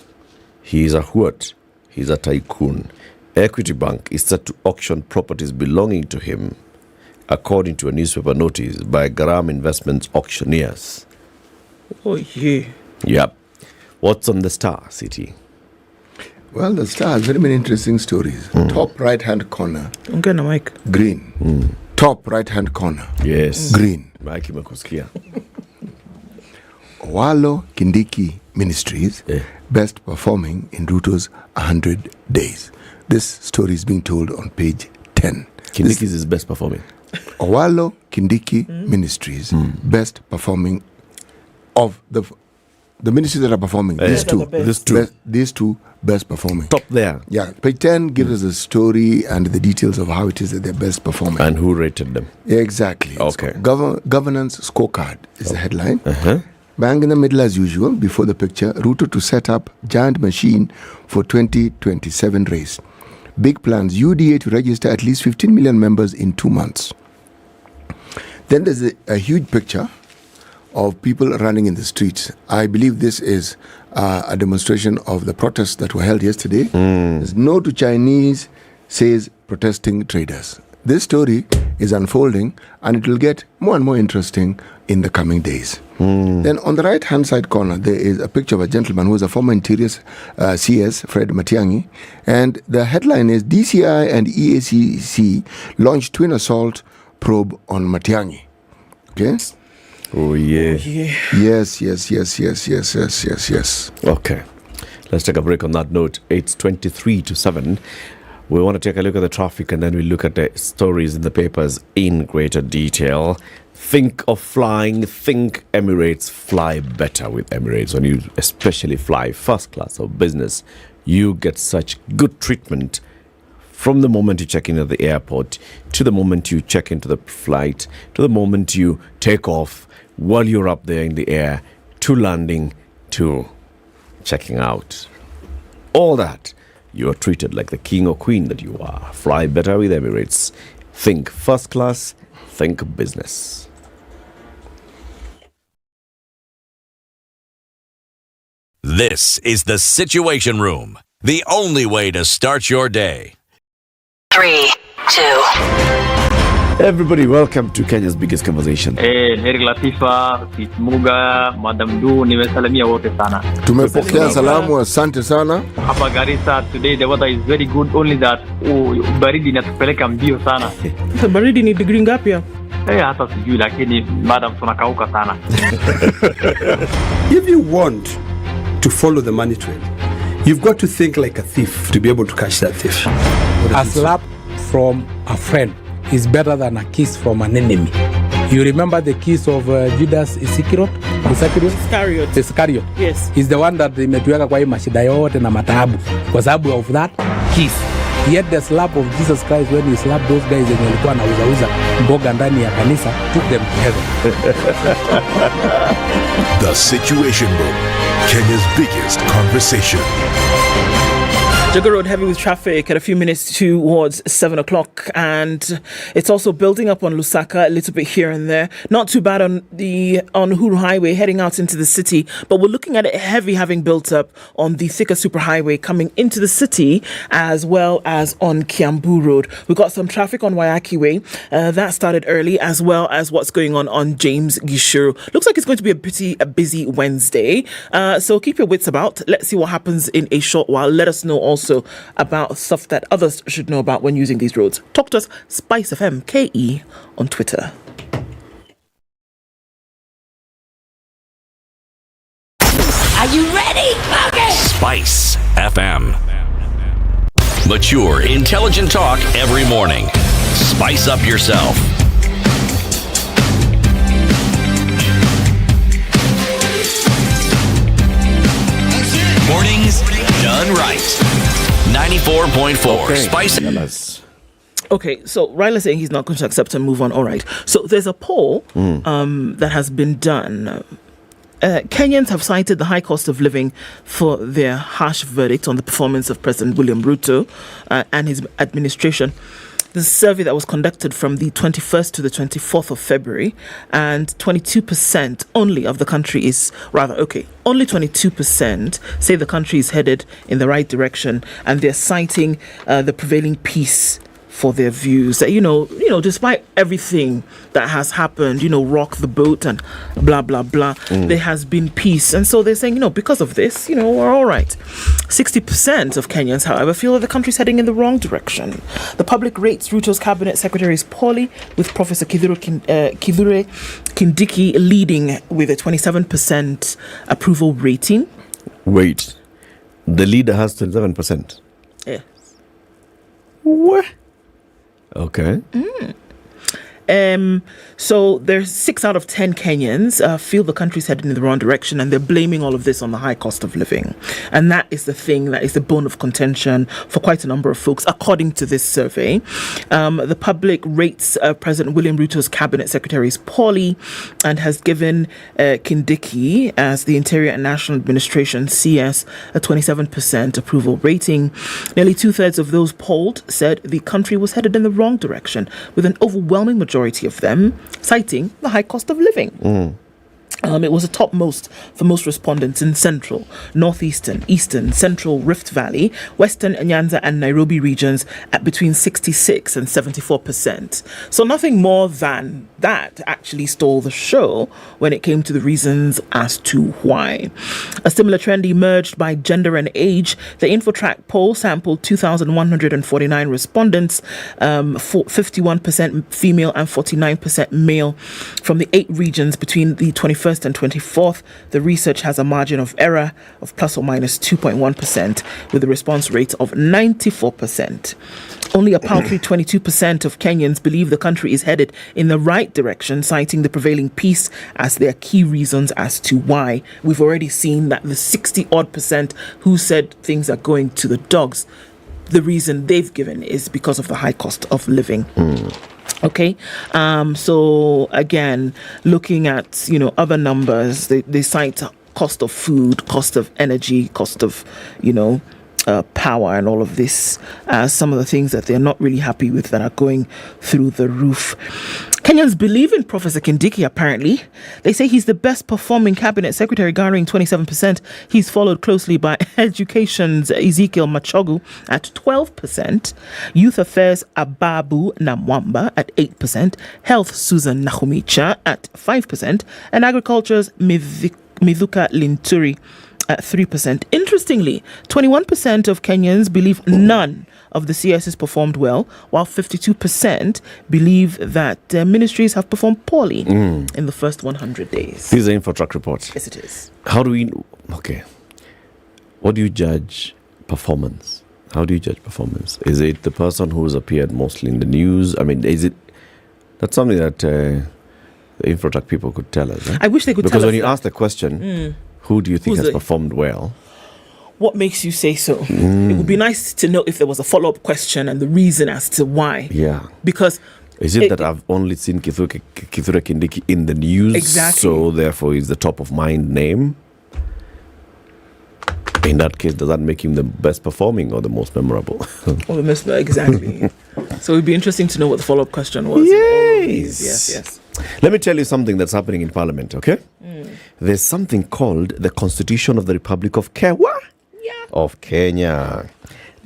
He is a what? He's a tycoon. Equity Bank is set to auction properties belonging to him according to a newspaper notice by Garam Investments auctioneers. Oh, yeah. Yep. What's on the Star, City? Well, the Star has very many interesting stories. Top right-hand corner. I'm gonna Mike. Green. Top right-hand corner. Yes. Green. Mike Makuskia. Owalo Kindiki Ministries, best performing in Ruto's 100 days. This story is being told on page 10. Kindiki is best performing. Owalo Kindiki Ministries, best performing of the ministries that are performing. These two best performing. Top there. Yeah. Page 10 gives us the story and the details of how it is that they're best performing. And who rated them. Yeah, exactly. Okay. Governance scorecard is the headline. Bang in the middle as usual, before the picture, Ruto to set up giant machine for 2027 race. Big plans, UDA to register at least 15 million members in 2 months. Then there's a huge picture of people running in the streets. I believe this is a demonstration of the protests that were held yesterday. There's no to Chinese, says protesting traders. This story is unfolding and it will get more and more interesting in the coming days. Then on the right-hand side corner, there is a picture of a gentleman who is a former Interior CS, Fred Matiang'i. And the headline is DCI and EACC launched twin assault probe on Matiang'i. Okay? Oh, yeah. Yes. Okay. Let's take a break on that note. It's 23 to 7. We want to take a look at the traffic and then we look at the stories in the papers in greater detail. Think of flying, think Emirates. Fly better with Emirates. When you especially fly first class or business, you get such good treatment from the moment you check in at the airport, to the moment you check into the flight, to the moment you take off, while you're up there in the air, to landing, to checking out. All that, you are treated like the king or queen that you are. Fly better with Emirates. Think first class, think business. This is the Situation Room, the only way to start your day. 3, 2. Everybody, welcome to Kenya's biggest conversation. Heri Latifa, Muga, Madam Du, nimesalamia wote sana. Tumepokea salamu, asante sana. Hapa Garissa today the weather is very good, only that baridi inatupeleka mbio sana. Baridi ni degree ngapi hapo? Hata sijui lakini madam tunakauka sana. If you want to follow the money trail, you've got to think like a thief to be able to catch that thief. A slap from a friend is better than a kiss from an enemy. You remember the kiss of Judas Iscariot? Iscariot. Yes. Is the one that imetuweka kwa hii mashida yote na mataabu kwa sababu of that kiss. Yet the slap of Jesus Christ when he slapped those guys wenye walikuwa wanauza mboga ndani ya kanisa took them to heaven. The Situation Room, Kenya's biggest conversation. Jogger Road heavy with traffic at a few minutes towards 7 o'clock, and it's also building up on Lusaka a little bit here and there. Not too bad on the Uhuru Highway heading out into the city, but we're looking at it heavy having built up on the Thika Superhighway coming into the city as well as on Kiambu Road. We've got some traffic on Wayaki Way that started early, as well as what's going on James Gishuru. Looks like it's going to be a busy Wednesday, so keep your wits about. Let's see what happens in a short while. Let us know also about stuff that others should know about when using these roads. Talk to us, SpiceFM KE on Twitter. Are you ready? Okay. Spice FM. Mature, intelligent talk every morning. Spice up yourself. Mornings done right. 94.4 Spice. Okay, so Ryla's saying he's not going to accept and move on. All right. So there's a poll that has been done. Kenyans have cited the high cost of living for their harsh verdict on the performance of President William Ruto and his administration. This survey that was conducted from the 21st to the 24th of February, and 22% only of the country only 22% say the country is headed in the right direction, and they're citing the prevailing peace for their views. That, despite everything that has happened, rock the boat and blah, blah, blah, there has been peace. And so they're saying, because of this, we're all right. 60% of Kenyans, however, feel that the country's heading in the wrong direction. The public rates Ruto's cabinet secretaries poorly, with Professor Kithure Kindiki leading with a 27% approval rating. Wait, the leader has 27%? Yes. What? Okay. So there's 6 out of 10 Kenyans feel the country's headed in the wrong direction, and they're blaming all of this on the high cost of living. And that is the thing that is the bone of contention for quite a number of folks, according to this survey. The public rates President William Ruto's cabinet secretaries poorly and has given Kindiki, as the Interior and National Administration CS, a 27% approval rating. Nearly 2/3 of those polled said the country was headed in the wrong direction, with an overwhelming majority of them citing the high cost of living. It was a topmost for most respondents in Central, Northeastern, Eastern, Central Rift Valley, Western Nyanza and Nairobi regions at between 66 and 74%. So nothing more than that actually stole the show when it came to the reasons as to why. A similar trend emerged by gender and age. The Infotrack poll sampled 2,149 respondents, 51% female and 49% male, from the 8 regions between the 21st and 24th. The research has a margin of error of plus or minus 2.1%, with a response rate of 94%. Only a paltry 22% of Kenyans believe the country is headed in the right direction, citing the prevailing peace as their key reasons as to why. We've already seen that the 60-odd% who said things are going to the dogs, the reason they've given is because of the high cost of living. Okay, so again, looking at other numbers, they cite cost of food, cost of energy, cost of power, and all of this as some of the things that they're not really happy with that are going through the roof. Kenyans believe in Professor Kindiki, apparently. They say he's the best performing cabinet secretary, garnering 27%. He's followed closely by Education's Ezekiel Machogu at 12%, Youth Affairs Ababu Namwamba at 8%, Health Susan Nahumicha at 5%, and Agriculture's Mithuka Linturi at 3%. Interestingly, 21% of Kenyans believe none of the CSs performed well, while 52% believe that ministries have performed poorly in the first 100 days. This is an Infotrack report. Yes, it is. How do we... Okay. What do you judge performance? How do you judge performance? Is it the person who has appeared mostly in the news? I mean, is it... That's something that the Infotrack people could tell us. Eh? I wish they could because tell us. Because when you ask the question... Who do you think has performed well? What makes you say so? It would be nice to know if there was a follow-up question and the reason as to why. Yeah. Because... Is it that I've only seen Kithure Kindiki in the news? Exactly. So therefore he's the top of mind name? In that case, does that make him the best performing or the most memorable? Or the most, exactly. So it would be interesting to know what the follow-up question was. Yes. Let me tell you something that's happening in Parliament, okay? There's something called the Constitution of the Republic of Kenya.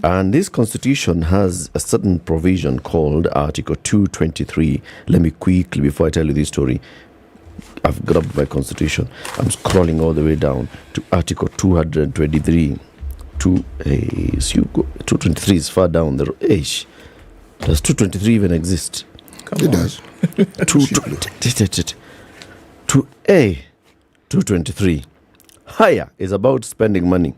And this constitution has a certain provision called Article 223. Let me quickly, before I tell you this story, I've grabbed my constitution. I'm scrolling all the way down to Article 223. 223 is far down the road. Does 223 even exist? It does. 223. Higher is about spending money.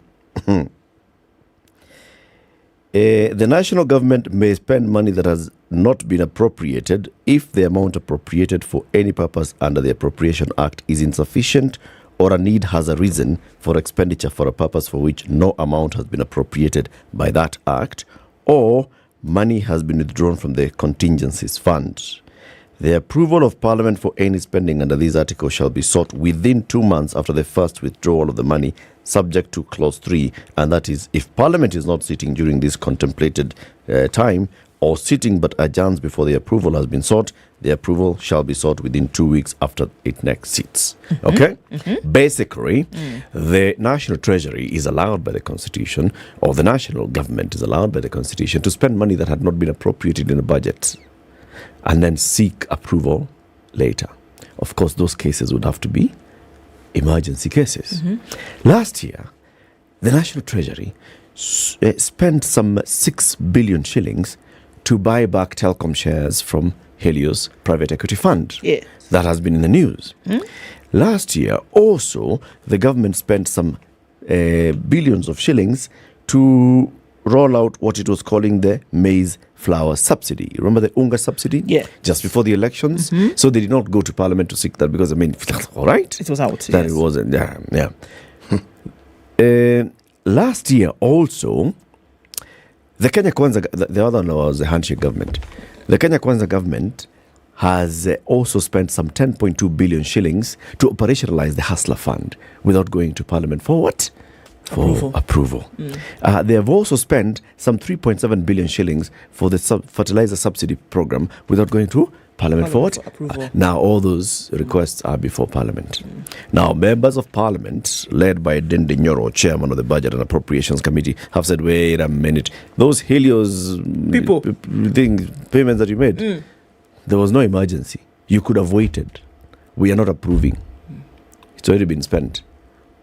The national government may spend money that has not been appropriated if the amount appropriated for any purpose under the Appropriation Act is insufficient, or a need has arisen for expenditure for a purpose for which no amount has been appropriated by that act, or money has been withdrawn from the contingencies fund. The approval of Parliament for any spending under these articles shall be sought within 2 months after the first withdrawal of the money, subject to Clause 3, and that is if Parliament is not sitting during this contemplated time, or sitting but adjourns before the approval has been sought, the approval shall be sought within 2 weeks after it next sits. Okay? Basically, the National Treasury is allowed by the Constitution, or the national government is allowed by the Constitution, to spend money that had not been appropriated in the budget and then seek approval later. Of course, those cases would have to be emergency cases. Last year, the National Treasury spent some 6 billion shillings to buy back telecom shares from Helios Private Equity Fund. Yes. That has been in the news. Last year, also, the government spent some billions of shillings to roll out what it was calling the maize flour subsidy. You remember the Unga subsidy? Yeah. Just before the elections. So they did not go to Parliament to seek that because, I mean, all right. It was out. That yes. it wasn't. Yeah. Last year also, the Kenya Kwanza, the other one was the handshake government. The Kenya Kwanza government has also spent some 10.2 billion shillings to operationalize the Hustler Fund without going to Parliament for what? For approval. They have also spent some 3.7 billion shillings for the fertilizer subsidy program without going to Parliament for what? For approval. Now all those requests are before Parliament. Now members of Parliament, led by Dende Nyoro, chairman of the Budget and Appropriations Committee, have said, wait a minute, those Helios payments that you made, there was no emergency. You could have waited. We are not approving. It's already been spent.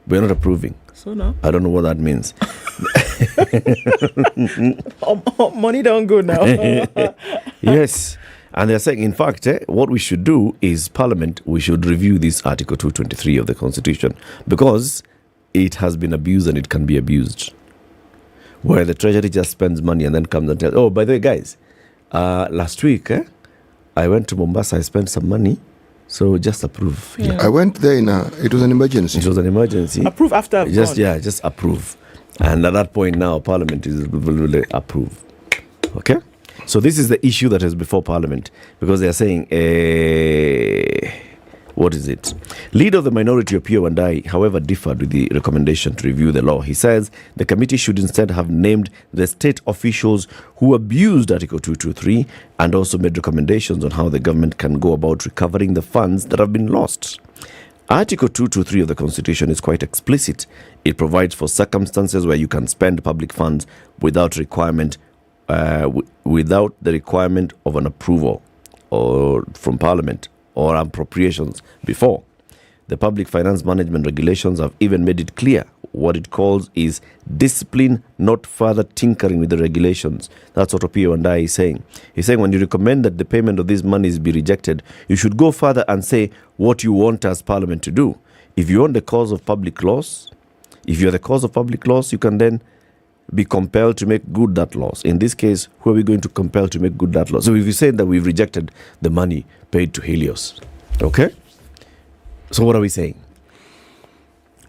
We are not approving. So now? I don't know what that means. Money don't go now. Yes. And they're saying, in fact, what we should do is Parliament, we should review this Article 223 of the Constitution because it has been abused and it can be abused. Where the Treasury just spends money and then comes and tells, oh, by the way, guys, last week, I went to Mombasa, I spent some money, so just approve. Yeah. I went there it was an emergency. It was an emergency. Approve after I've gone. Just approve. And at that point now, Parliament will approve. Okay? So this is the issue that is before Parliament because they are saying, what is it? Leader of the minority, Opiyo Wandayi, however, differed with the recommendation to review the law. He says the committee should instead have named the state officials who abused Article 223 and also made recommendations on how the government can go about recovering the funds that have been lost. Article 223 of the Constitution is quite explicit. It provides for circumstances where you can spend public funds without the requirement of an approval or from Parliament or appropriations before. The public finance management regulations have even made it clear what it calls is discipline, not further tinkering with the regulations. That's what Opiyo Wandayi is saying. He's saying when you recommend that the payment of these monies be rejected, you should go further and say what you want as Parliament to do. If you want the cause of public loss, if you're the cause of public loss, you can then be compelled to make good that loss. In this case, who are we going to compel to make good that loss? So if you say that we've rejected the money paid to Helios, okay? So what are we saying?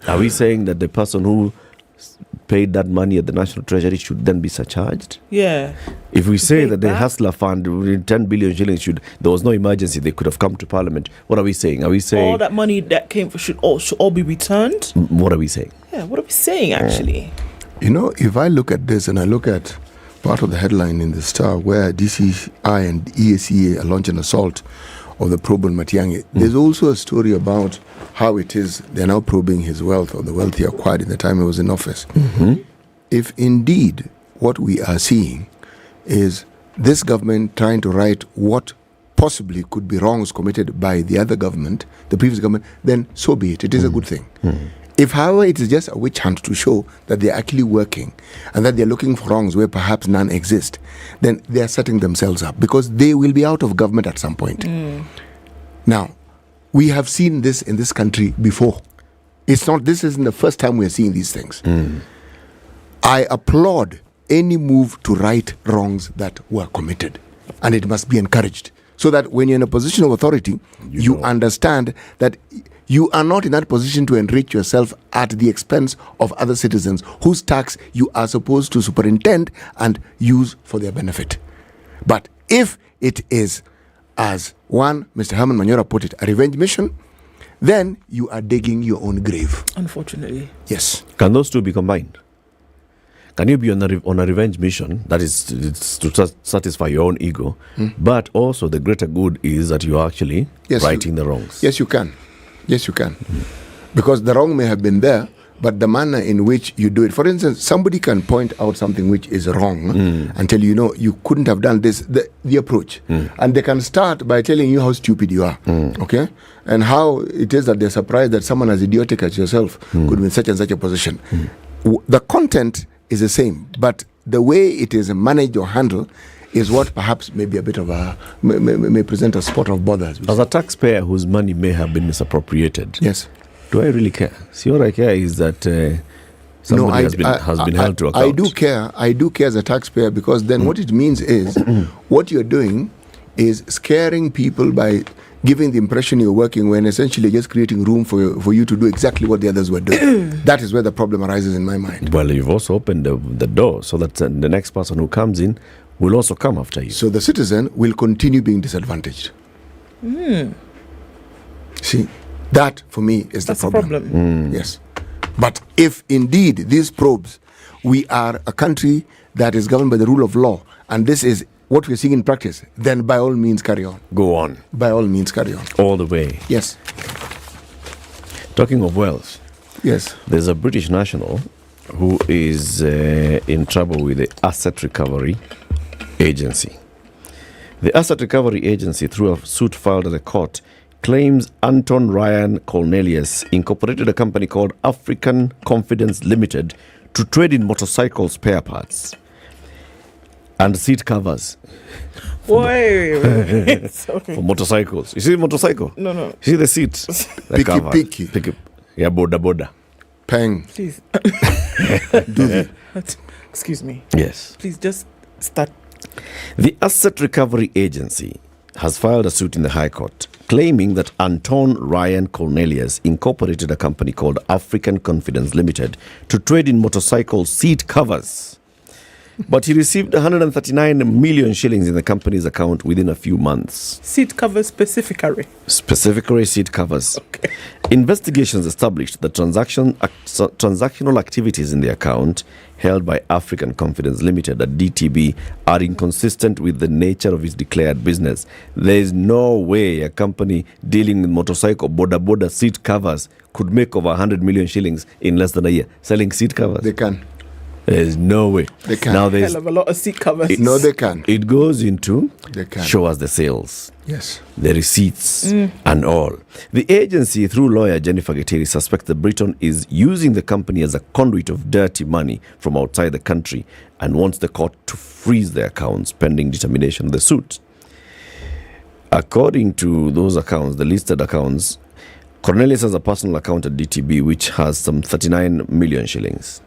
Are we saying that the person who paid that money at the National Treasury should then be surcharged? Yeah. If we say that the Hustler Fund, 10 billion shillings, there was no emergency, they could have come to Parliament, what are we saying? Are we saying all that money that came for should all be returned? What are we saying? Yeah, what are we saying actually? You know, if I look at this and I look at part of the headline in the Star where DCI and EACA are launching an assault of the probe on Matiang'i, there's also a story about how it is they're now probing his wealth or the wealth he acquired in the time he was in office. If indeed what we are seeing is this government trying to right what possibly could be wrongs committed by the other government, the previous government, then so be it. It is a good thing. If, however, it is just a witch hunt to show that they're actually working and that they're looking for wrongs where perhaps none exist, then they're setting themselves up because they will be out of government at some point. Now, we have seen this in this country before. This isn't the first time we're seeing these things. I applaud any move to right wrongs that were committed, and it must be encouraged so that when you're in a position of authority, you understand that you are not in that position to enrich yourself at the expense of other citizens whose tax you are supposed to superintend and use for their benefit. But if it is, as Mr. Herman Manyora put it, a revenge mission, then you are digging your own grave. Unfortunately. Yes. Can those two be combined? Can you be on a revenge mission? That is it's to satisfy your own ego, but also the greater good is that you are actually righting the wrongs. Yes, you can. Yes, you can. Because the wrong may have been there, but the manner in which you do it. For instance, somebody can point out something which is wrong and tell you, you couldn't have done this, the approach. And they can start by telling you how stupid you are, okay? And how it is that they're surprised that someone as idiotic as yourself could be in such and such a position. The content is the same, but the way it is managed or handled is what perhaps may be a bit of may present a spot of bother. As a taxpayer whose money may have been misappropriated, yes. Do I really care? See, what I care is that somebody has been held to account. I do care as a taxpayer, because then what it means is what you're doing is scaring people by giving the impression you're working when essentially just creating room for you to do exactly what the others were doing. That is where the problem arises in my mind. Well, you've also opened the door so that the next person who comes in will also come after you. So the citizen will continue being disadvantaged. See, that for me is the problem. Yes. But if indeed these probes, we are a country that is governed by the rule of law, and this is what we're seeing in practice, then by all means carry on. Go on. By all means carry on. All the way. Yes. Talking of wealth. Yes. There's a British national who is in trouble with the Asset Recovery Agency. The Asset Recovery Agency, through a suit filed at the court, claims Anton Ryan Cornelius incorporated a company called African Confidence Limited to trade in motorcycle spare parts and seat covers. Okay. For motorcycles. You see the motorcycle? No. You see the seat? The cover. Picky. Yeah, boda. Pang. Please. Excuse me. Yes. Please just start. The Asset Recovery Agency has filed a suit in the High Court claiming that Anton Ryan Cornelius incorporated a company called African Confidence Limited to trade in motorcycle seat covers. But he received 139 million shillings in the company's account within a few months. Seat covers specifically? Specifically seat covers. Okay. Investigations established that transactional activities in the account held by African Confidence Limited at DTB are inconsistent with the nature of its declared business. There is no way a company dealing with motorcycle boda seat covers could make over 100 million shillings in less than a year selling seat covers. They can. There's no way. They can. Now hell of a lot of seat covers. No, they can. It goes into they can. Show us the sales. Yes. The receipts and all. The agency, through lawyer Jennifer Geteri, suspects that Britain is using the company as a conduit of dirty money from outside the country and wants the court to freeze the accounts pending determination of the suit. According to those accounts, the listed accounts, Cornelius has a personal account at DTB which has some 39 million shillings.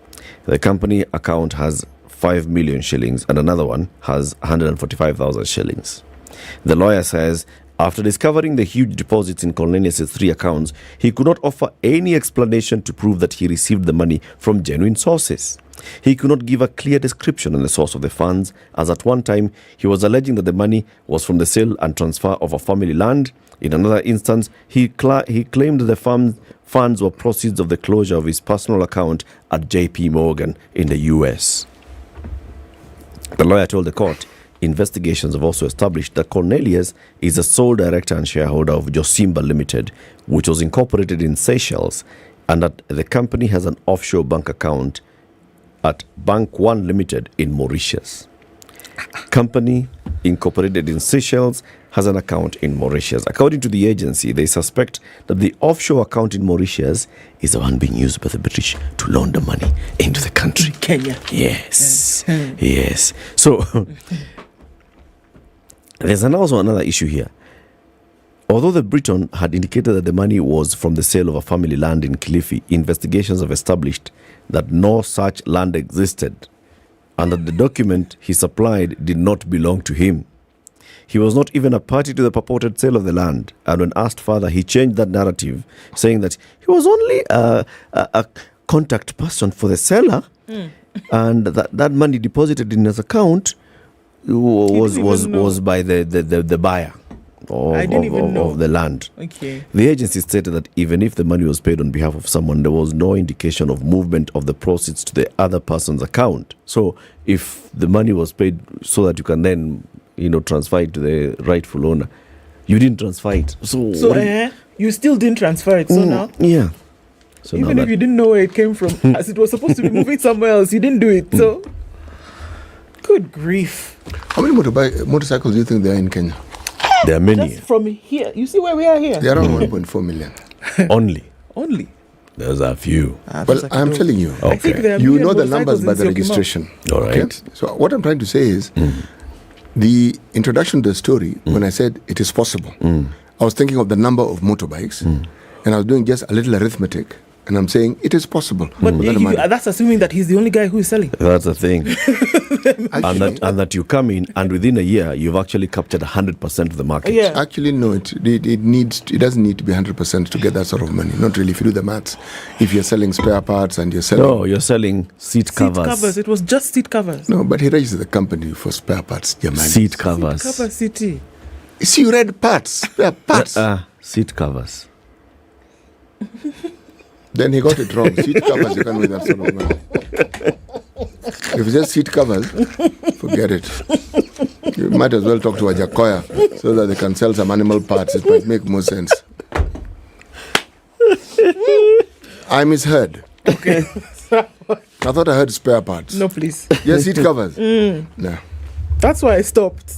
The company account has 5 million shillings and another one has 145,000 shillings. The lawyer says after discovering the huge deposits in Cornelius' 3 accounts, he could not offer any explanation to prove that he received the money from genuine sources. He could not give a clear description on the source of the funds, as at one time he was alleging that the money was from the sale and transfer of a family land. In another instance, he claimed that the funds were proceeds of the closure of his personal account at JP Morgan in the US. The lawyer told the court investigations have also established that Cornelius is a sole director and shareholder of Josimba Limited, which was incorporated in Seychelles, and that the company has an offshore bank account at Bank One Limited in Mauritius. Company incorporated in Seychelles has an account in Mauritius. According to the agency, they suspect that the offshore account in Mauritius is the one being used by the British to launder money into the country. Kenya. Yes. Yes. So, there's also another issue here. Although the Briton had indicated that the money was from the sale of a family land in Kilifi, investigations have established that no such land existed and that the document he supplied did not belong to him. He was not even a party to the purported sale of the land, and when asked further, he changed that narrative, saying that he was only a contact person for the seller, and that money deposited in his account was by the buyer. I didn't even know. of the land. Okay. The agency stated that even if the money was paid on behalf of someone, there was no indication of movement of the proceeds to the other person's account. So if the money was paid so that you can then, transfer it to the rightful owner, you didn't transfer it. So you still didn't transfer it. So now? Yeah. So even now if you didn't know where it came from, as it was supposed to be moving somewhere else, you didn't do it. So, good grief. How many motorcycles do you think there are in Kenya? There are many. Just from here. You see where we are here? There are around 1.4 million. Only. There's a few. Well, I'm telling you. I think there are You million know the motorcycles numbers by in the Syokimau. registration. All right. So what I'm trying to say is, the introduction to the story, when I said it is possible, I was thinking of the number of motorbikes, and I was doing just a little arithmetic, and I'm saying it is possible. But that's assuming that he's the only guy who is selling. That's the thing. and that you come in, and within a year, you've actually captured 100% of the market. Yeah. Actually, no, it doesn't need to be 100% to get that sort of money. Not really if you do the maths. If you're selling spare parts and you're selling... No, you're selling seat covers. Seat covers. It was just seat covers. No, but he registered the company for spare parts. Seat covers. Seat cover city. See, you read parts. Spare parts. Seat covers. Then he got it wrong. Seat covers, you can't win that sort of money. If it's just seat covers, forget it. You might as well talk to a Jacoya so that they can sell some animal parts. It might make more sense. I misheard. Okay. I thought I heard spare parts. No, please. Yes, seat covers. No. That's why I stopped.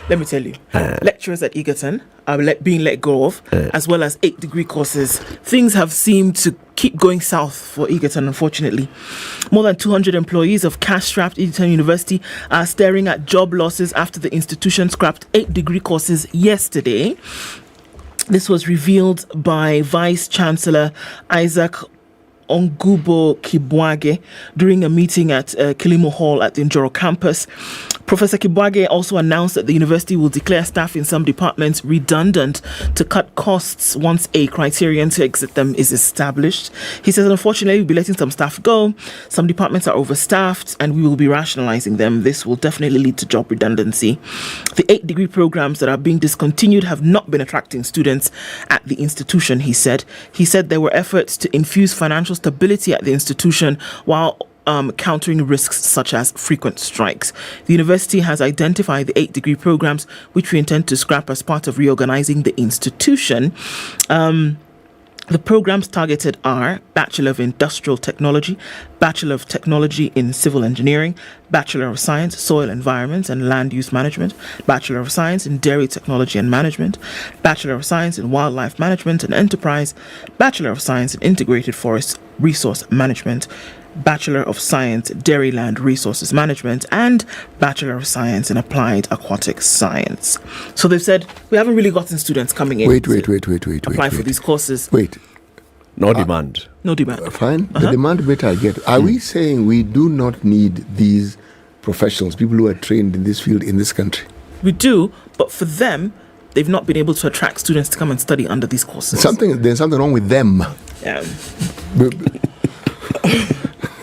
Let me tell you, lecturers at Egerton are being let go of, as well as 8-degree courses. Things have seemed to keep going south for Egerton, unfortunately. More than 200 employees of cash-strapped Egerton University are staring at job losses after the institution scrapped 8-degree courses yesterday. This was revealed by Vice-Chancellor Isaac Ongubo Kibwage during a meeting at Kilimo Hall at the Njoro campus. Professor Kibwage also announced that the university will declare staff in some departments redundant to cut costs once a criterion to exit them is established. He says, unfortunately, we'll be letting some staff go. Some departments are overstaffed and we will be rationalizing them. This will definitely lead to job redundancy. The 8-degree programs that are being discontinued have not been attracting students at the institution, he said. He said there were efforts to infuse financial stability at the institution while countering risks such as frequent strikes. The university has identified the 8-degree programs which we intend to scrap as part of reorganizing the institution. The programs targeted are Bachelor of Industrial Technology, Bachelor of Technology in Civil Engineering, Bachelor of Science, Soil Environment and Land Use Management, Bachelor of Science in Dairy Technology and Management, Bachelor of Science in Wildlife Management and Enterprise, Bachelor of Science in Integrated Forest Resource Management, Bachelor of Science Dairyland Resources Management, and Bachelor of Science in Applied Aquatic Science. So they've said, we haven't really gotten students coming in Wait. apply for these courses. Wait. No demand. No demand. Fine. The demand bit I get. Are we saying we do not need these professionals, people who are trained in this field in this country? We do, but for them, they've not been able to attract students to come and study under these courses. There's something wrong with them. Yeah.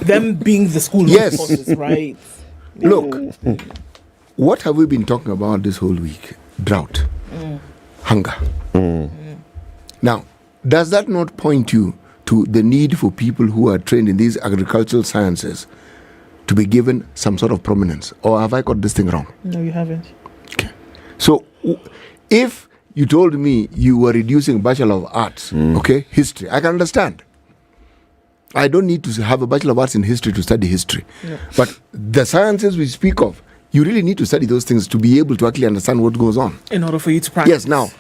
Them being the school Yes. courses, right? Look, what have we been talking about this whole week? Drought, hunger. Now, does that not point you to the need for people who are trained in these agricultural sciences to be given some sort of prominence? Or have I got this thing wrong? No, you haven't. Okay. So, if you told me you were reducing Bachelor of Arts, history, I can understand. I don't need to have a Bachelor of Arts in history to study history. No. But the sciences we speak of, you really need to study those things to be able to actually understand what goes on. In order for you to practice. Yes, now.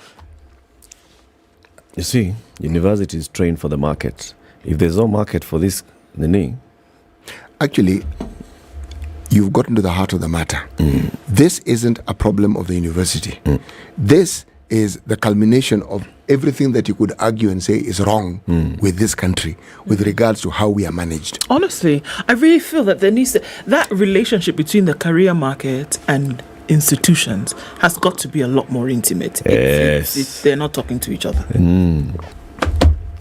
You see, universities train for the market. If there's no market for this, Actually, you've gotten to the heart of the matter. This isn't a problem of the university. This is the culmination of everything that you could argue and say is wrong with this country with regards to how we are managed. Honestly, I really feel that there needs to, that relationship between the career market and institutions has got to be a lot more intimate. Yes. They're not talking to each other. You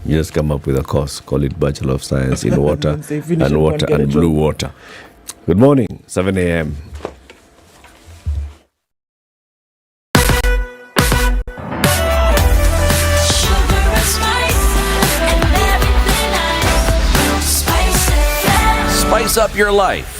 just come up with a course, call it Bachelor of Science in Water and Blue Water. Good morning, 7 a.m. up your life.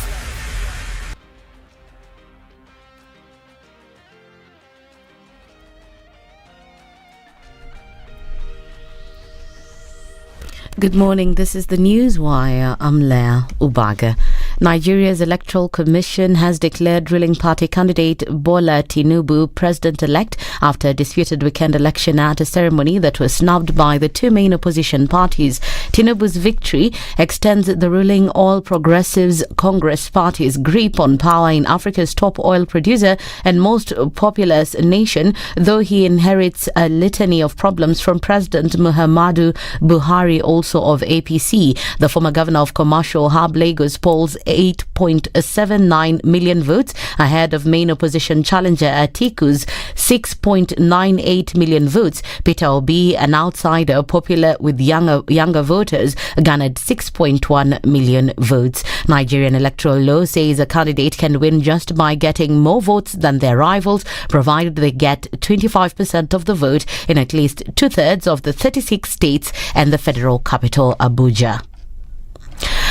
Good morning. This is the News Wire. I'm Leah Ubaga. Nigeria's Electoral Commission has declared ruling party candidate Bola Tinubu president-elect after a disputed weekend election at a ceremony that was snubbed by the two main opposition parties. Tinubu's victory extends the ruling All Progressives Congress Party's grip on power in Africa's top oil producer and most populous nation, though he inherits a litany of problems from President Muhammadu Buhari, also of APC. The former governor of commercial hub Lagos polls 8.79 million votes ahead of main opposition challenger Atiku's 6.98 million votes. Peter Obi, an outsider popular with younger voters, garnered 6.1 million votes. Nigerian electoral law says a candidate can win just by getting more votes than their rivals, provided they get 25% of the vote in at least 2/3 of the 36 states and the federal capital, Abuja.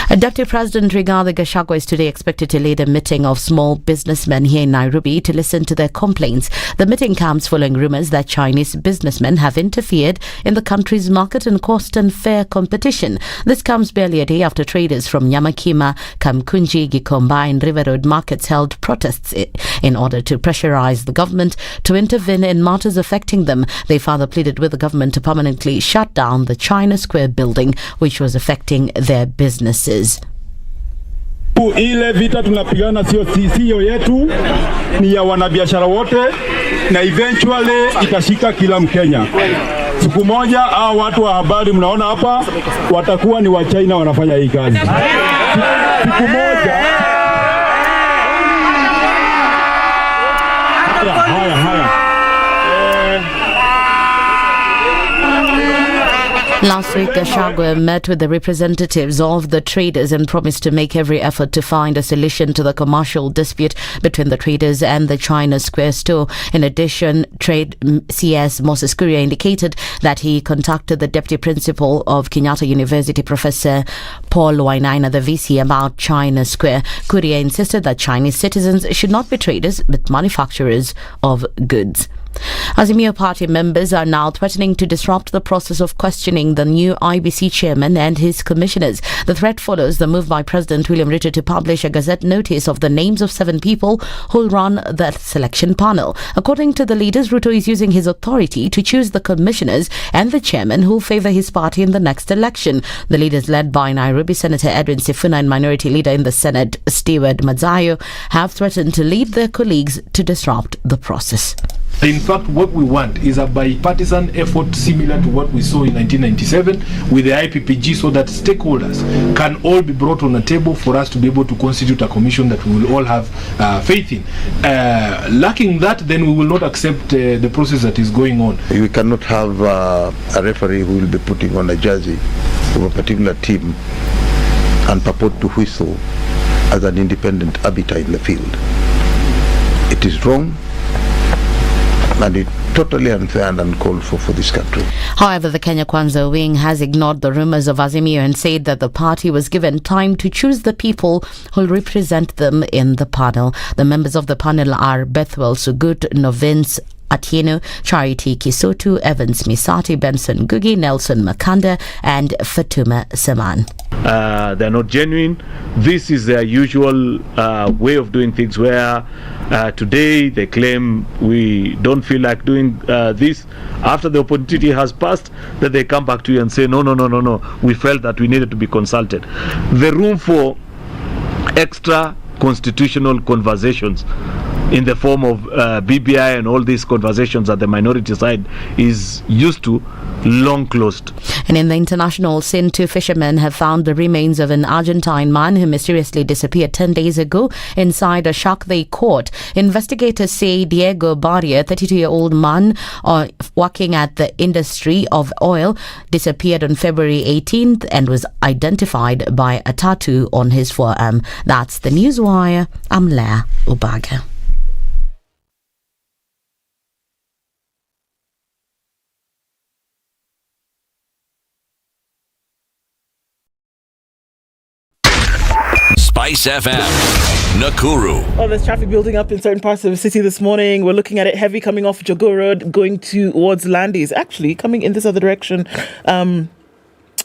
Deputy President Rigathi Gachagua is today expected to lead a meeting of small businessmen here in Nairobi to listen to their complaints. The meeting comes following rumours that Chinese businessmen have interfered in the country's market and caused unfair competition. This comes barely a day after traders from Nyamakima, Kamkunji, Gikomba and River Road markets held protests in order to pressurise the government to intervene in matters affecting them. They further pleaded with the government to permanently shut down the China Square building, which was affecting their businesses. Ile vita tunapigana sio yetu, ni ya wanabiashara wote, na eventually itashika kila Mkenya. Siku moja hao watu wa habari mnaona hapa watakuwa ni wa China wanafanya hii kazi. Siku moja haya. Last week, Gachagua met with the representatives of the traders and promised to make every effort to find a solution to the commercial dispute between the traders and the China Square store. In addition, Trade CS Moses Kuria indicated that he contacted the Deputy Principal of Kenyatta University, Professor Paul Wainaina, the VC, about China Square. Kuria insisted that Chinese citizens should not be traders but manufacturers of goods. Azimio Party members are now threatening to disrupt the process of questioning the new IBC chairman and his commissioners. The threat follows the move by President William Ruto to publish a gazette notice of the names of 7 people who will run the selection panel. According to the leaders, Ruto is using his authority to choose the commissioners and the chairman who will favour his party in the next election. The leaders, led by Nairobi Senator Edwin Sifuna and Minority Leader in the Senate Stewart Madzayo, have threatened to lead their colleagues to disrupt the process. In fact, what we want is a bipartisan effort similar to what we saw in 1997 with the IPPG, so that stakeholders can all be brought on a table for us to be able to constitute a commission that we will all have faith in. Lacking that, then we will not accept the process that is going on. We cannot have a referee who will be putting on a jersey of a particular team and purport to whistle as an independent arbiter in the field. It is wrong, and it's totally unfair and uncalled for this country. However, the Kenya Kwanza wing has ignored the rumours of Azimio and said that the party was given time to choose the people who will represent them in the panel. The members of the panel are Bethwell Sugut, Novins Atieno, Charity Kisotu, Evans Misati, Benson Gugi, Nelson Makanda and Fatuma Saman. They're not genuine. This is their usual way of doing things, where today they claim we don't feel like doing this. After the opportunity has passed, then they come back to you and say, no, we felt that we needed to be consulted. The room for extra constitutional conversations in the form of BBI and all these conversations at the minority side is used to long closed. And in the international scene, 2 fishermen have found the remains of an Argentine man who mysteriously disappeared 10 days ago inside a shark they caught. Investigators say Diego Barria, a 32-year-old man working at the industry of oil, disappeared on February 18th and was identified by a tattoo on his forearm. That's the Newswire. I'm Leah Ubaga. SpiceFM, Nakuru. Well, there's traffic building up in certain parts of the city this morning. We're looking at it heavy coming off Jogoo Road, going towards Landis. Actually, coming in this other direction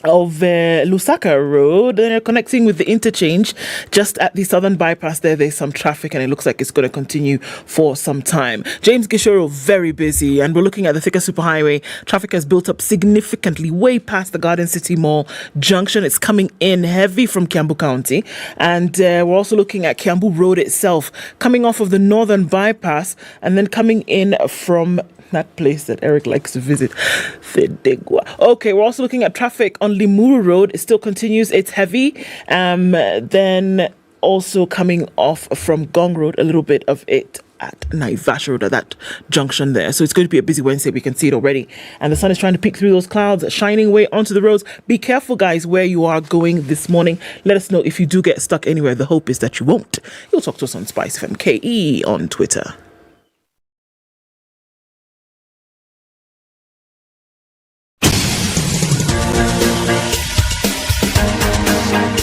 of Lusaka Road, connecting with the interchange just at the southern bypass there. There's some traffic and it looks like it's going to continue for some time. James Gishoro, very busy, and we're looking at the Thika Superhighway. Traffic has built up significantly way past the Garden City Mall junction. It's coming in heavy from Kiambu County, and we're also looking at Kiambu Road itself, coming off of the northern bypass and then coming in from that place that Eric likes to visit, Fedegwa. Okay, we're also looking at traffic on Limuru Road. It still continues. It's heavy. Then also coming off from Gong Road, a little bit of it at Naivasha Road, at that junction there. So it's going to be a busy Wednesday. We can see it already. And the sun is trying to peek through those clouds, shining way onto the roads. Be careful, guys, where you are going this morning. Let us know if you do get stuck anywhere. The hope is that you won't. You'll talk to us on SpiceFM KE on Twitter.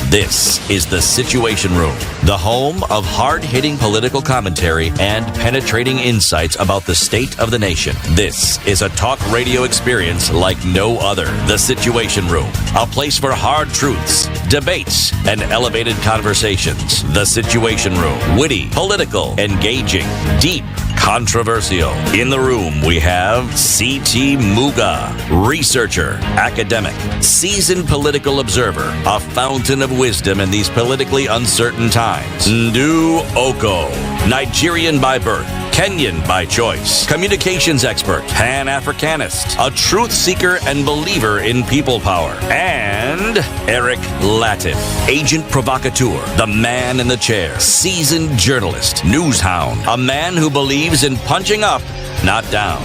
This is the Situation Room, the home of hard-hitting political commentary and penetrating insights about the state of the nation. This is a talk radio experience like no other. The Situation Room, a place for hard truths, debates, and elevated conversations. The Situation Room, witty, political, engaging, deep, controversial. In the room, we have C.T. Muga, researcher, academic, seasoned political observer, a fountain of wisdom in these politically uncertain times. Ndu Oko, Nigerian by birth, Kenyan by choice, communications expert, Pan-Africanist, a truth seeker and believer in people power, and Eric Latin, agent provocateur, the man in the chair, seasoned journalist, news hound, a man who believes in punching up, not down.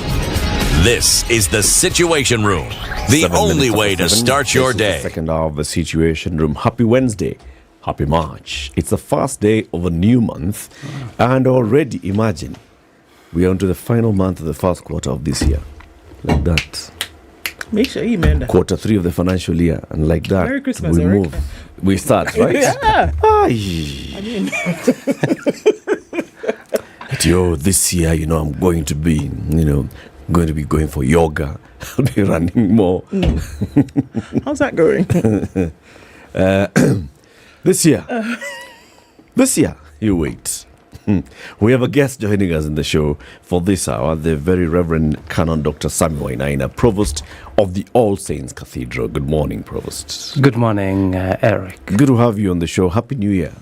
This is the Situation Room, the only way to start your day. Second hour of the Situation Room. Happy Wednesday. Happy March. It's the first day of a new month, and already imagine we are into the final month of the first quarter of this year. Like that. Make sure you remember. Quarter 3 of the financial year, and like that, Merry Christmas, we Eric. move. We start, right? Yeah. Ay. I mean, Yo, this year, I'm going to be, going for yoga. I'll be running more. how's that going? This year, you wait. We have a guest joining us in the show for this hour, the very Reverend Canon Dr. Samuel Wainaina, Provost of the All Saints Cathedral. Good morning, Provost. Good morning, Eric. Good to have you on the show. Happy New Year.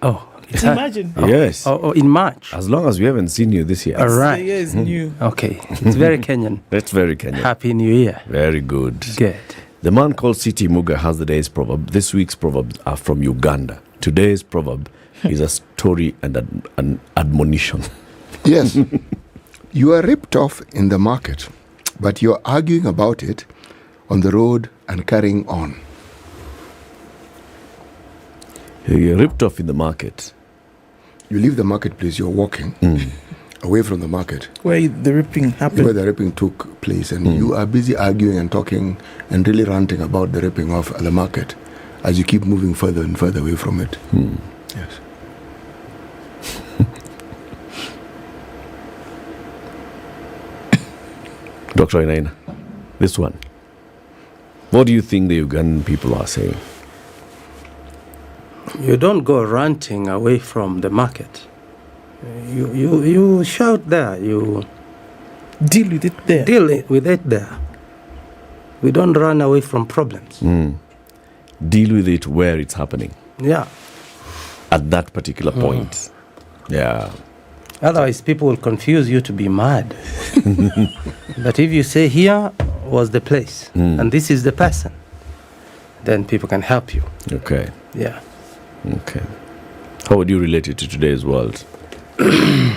Oh, imagine. Yes. Oh, in March. As long as we haven't seen you this year. All right. The year is new. Okay. It's very Kenyan. That's very Kenyan. Happy New Year. Very good. Good. The man called C.T. Muga has the day's proverb. This week's proverbs are from Uganda. Today's proverb is a story and an admonition. Yes. You are ripped off in the market, but you're arguing about it on the road and carrying on. You're ripped off in the market. You leave the marketplace, you're walking away from the market. Where the ripping happened. Where the ripping took place. And you are busy arguing and talking and really ranting about the ripping off at the market as you keep moving further and further away from it. Yes. Dr. Wainaina, this one. What do you think the Ugandan people are saying? You don't go ranting away from the market. You shout there. You deal with it there. Deal with it there. We don't run away from problems. Deal with it where it's happening. Yeah. At that particular point. Yeah. Otherwise, people will confuse you to be mad. But if you say here was the place and this is the person, then people can help you. Okay. Yeah. Okay. How would you relate it to today's world? The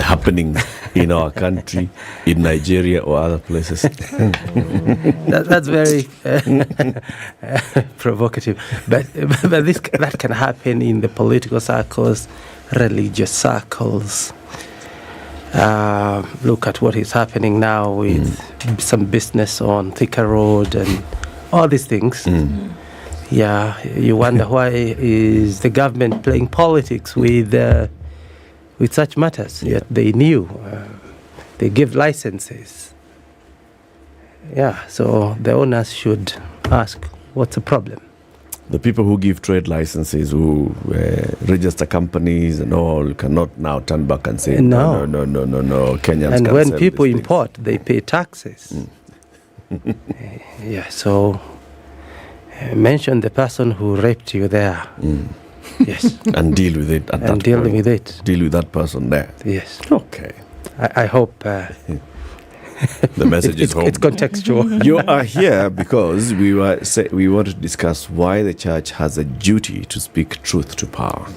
happenings in our country, in Nigeria or other places. That's very provocative. But that can happen in the political circles, religious circles. Look at what is happening now with some business on Thika Road and all these things. Yeah, you wonder why is the government playing politics with such matters. Yet they knew. They give licenses. Yeah, so the owners should ask, what's the problem? The people who give trade licenses, who register companies and all, cannot now turn back and say, no, Kenyans and can't when sell people these import, they pay taxes. Yeah, so mention the person who raped you there. Yes. And deal with it at and that deal point. with it. Deal with that person there. Yes. Okay. I hope the message is home. It's contextual. You are here because we want to discuss why the church has a duty to speak truth to power.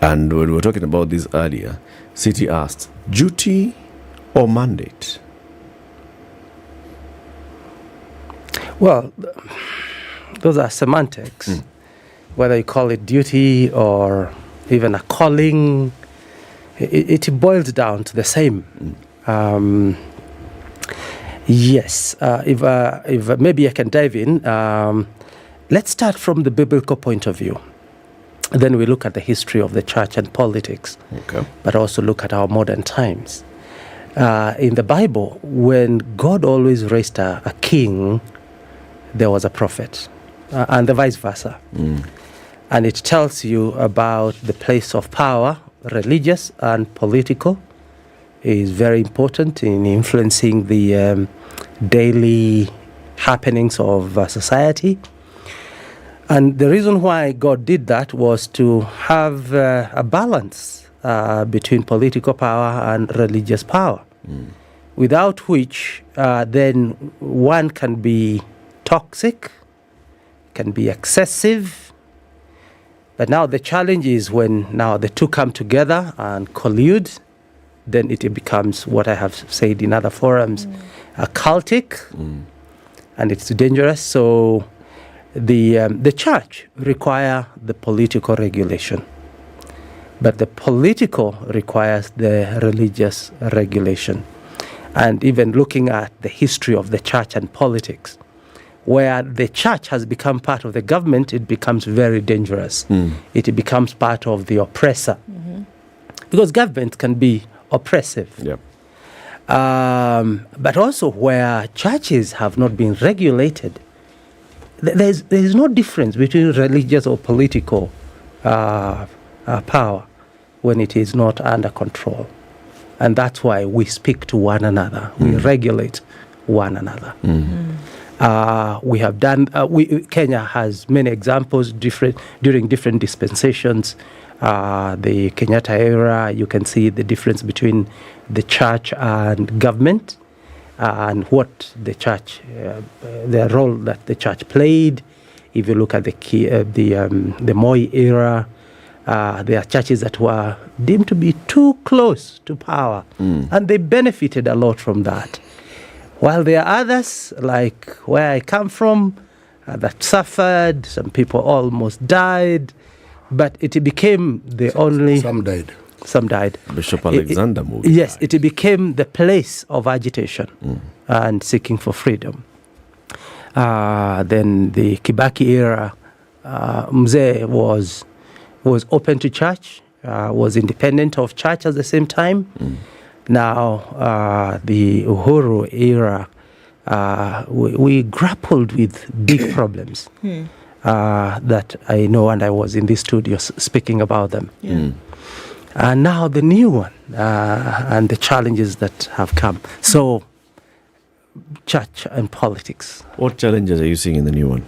And when we were talking about this earlier, City asked, duty or mandate? Well, those are semantics. Whether you call it duty or even a calling, it boils down to the same. Yes, if maybe I can dive in. Let's start from the biblical point of view. Then we look at the history of the church and politics, but also look at our modern times. In the Bible, when God always raised a king, there was a prophet, and the vice versa. And it tells you about the place of power, religious and political, is very important in influencing the daily happenings of society. And the reason why God did that was to have a balance between political power and religious power, without which then one can be toxic, can be excessive. But now the challenge is when now the two come together and collude, then it becomes what I have said in other forums, cultic, and it's dangerous. So the church requires the political regulation, but the political requires the religious regulation. And even looking at the history of the church and politics, where the church has become part of the government, it becomes very dangerous. It becomes part of the oppressor. Because government can be oppressive. But also where churches have not been regulated, there is no difference between religious or political power when it is not under control. And that's why we speak to one another. We regulate one another. We have done, Kenya has many examples during different dispensations. The Kenyatta era, you can see the difference between the church and government, and what the church, the role that the church played. If you look at the Moi era, there are churches that were deemed to be too close to power, and they benefited a lot from that. While there are others, like where I come from, that suffered, some people almost died, but it became the only... Some died. Some died. Bishop Alexander moved. Yes, it became the place of agitation and seeking for freedom. Then the Kibaki era, Mzee was open to church, was independent of church at the same time. Now, the Uhuru era, we grappled with big problems that I know, and I was in this studio speaking about them. And now the new one, and the challenges that have come. So, church and politics. What challenges are you seeing in the new one?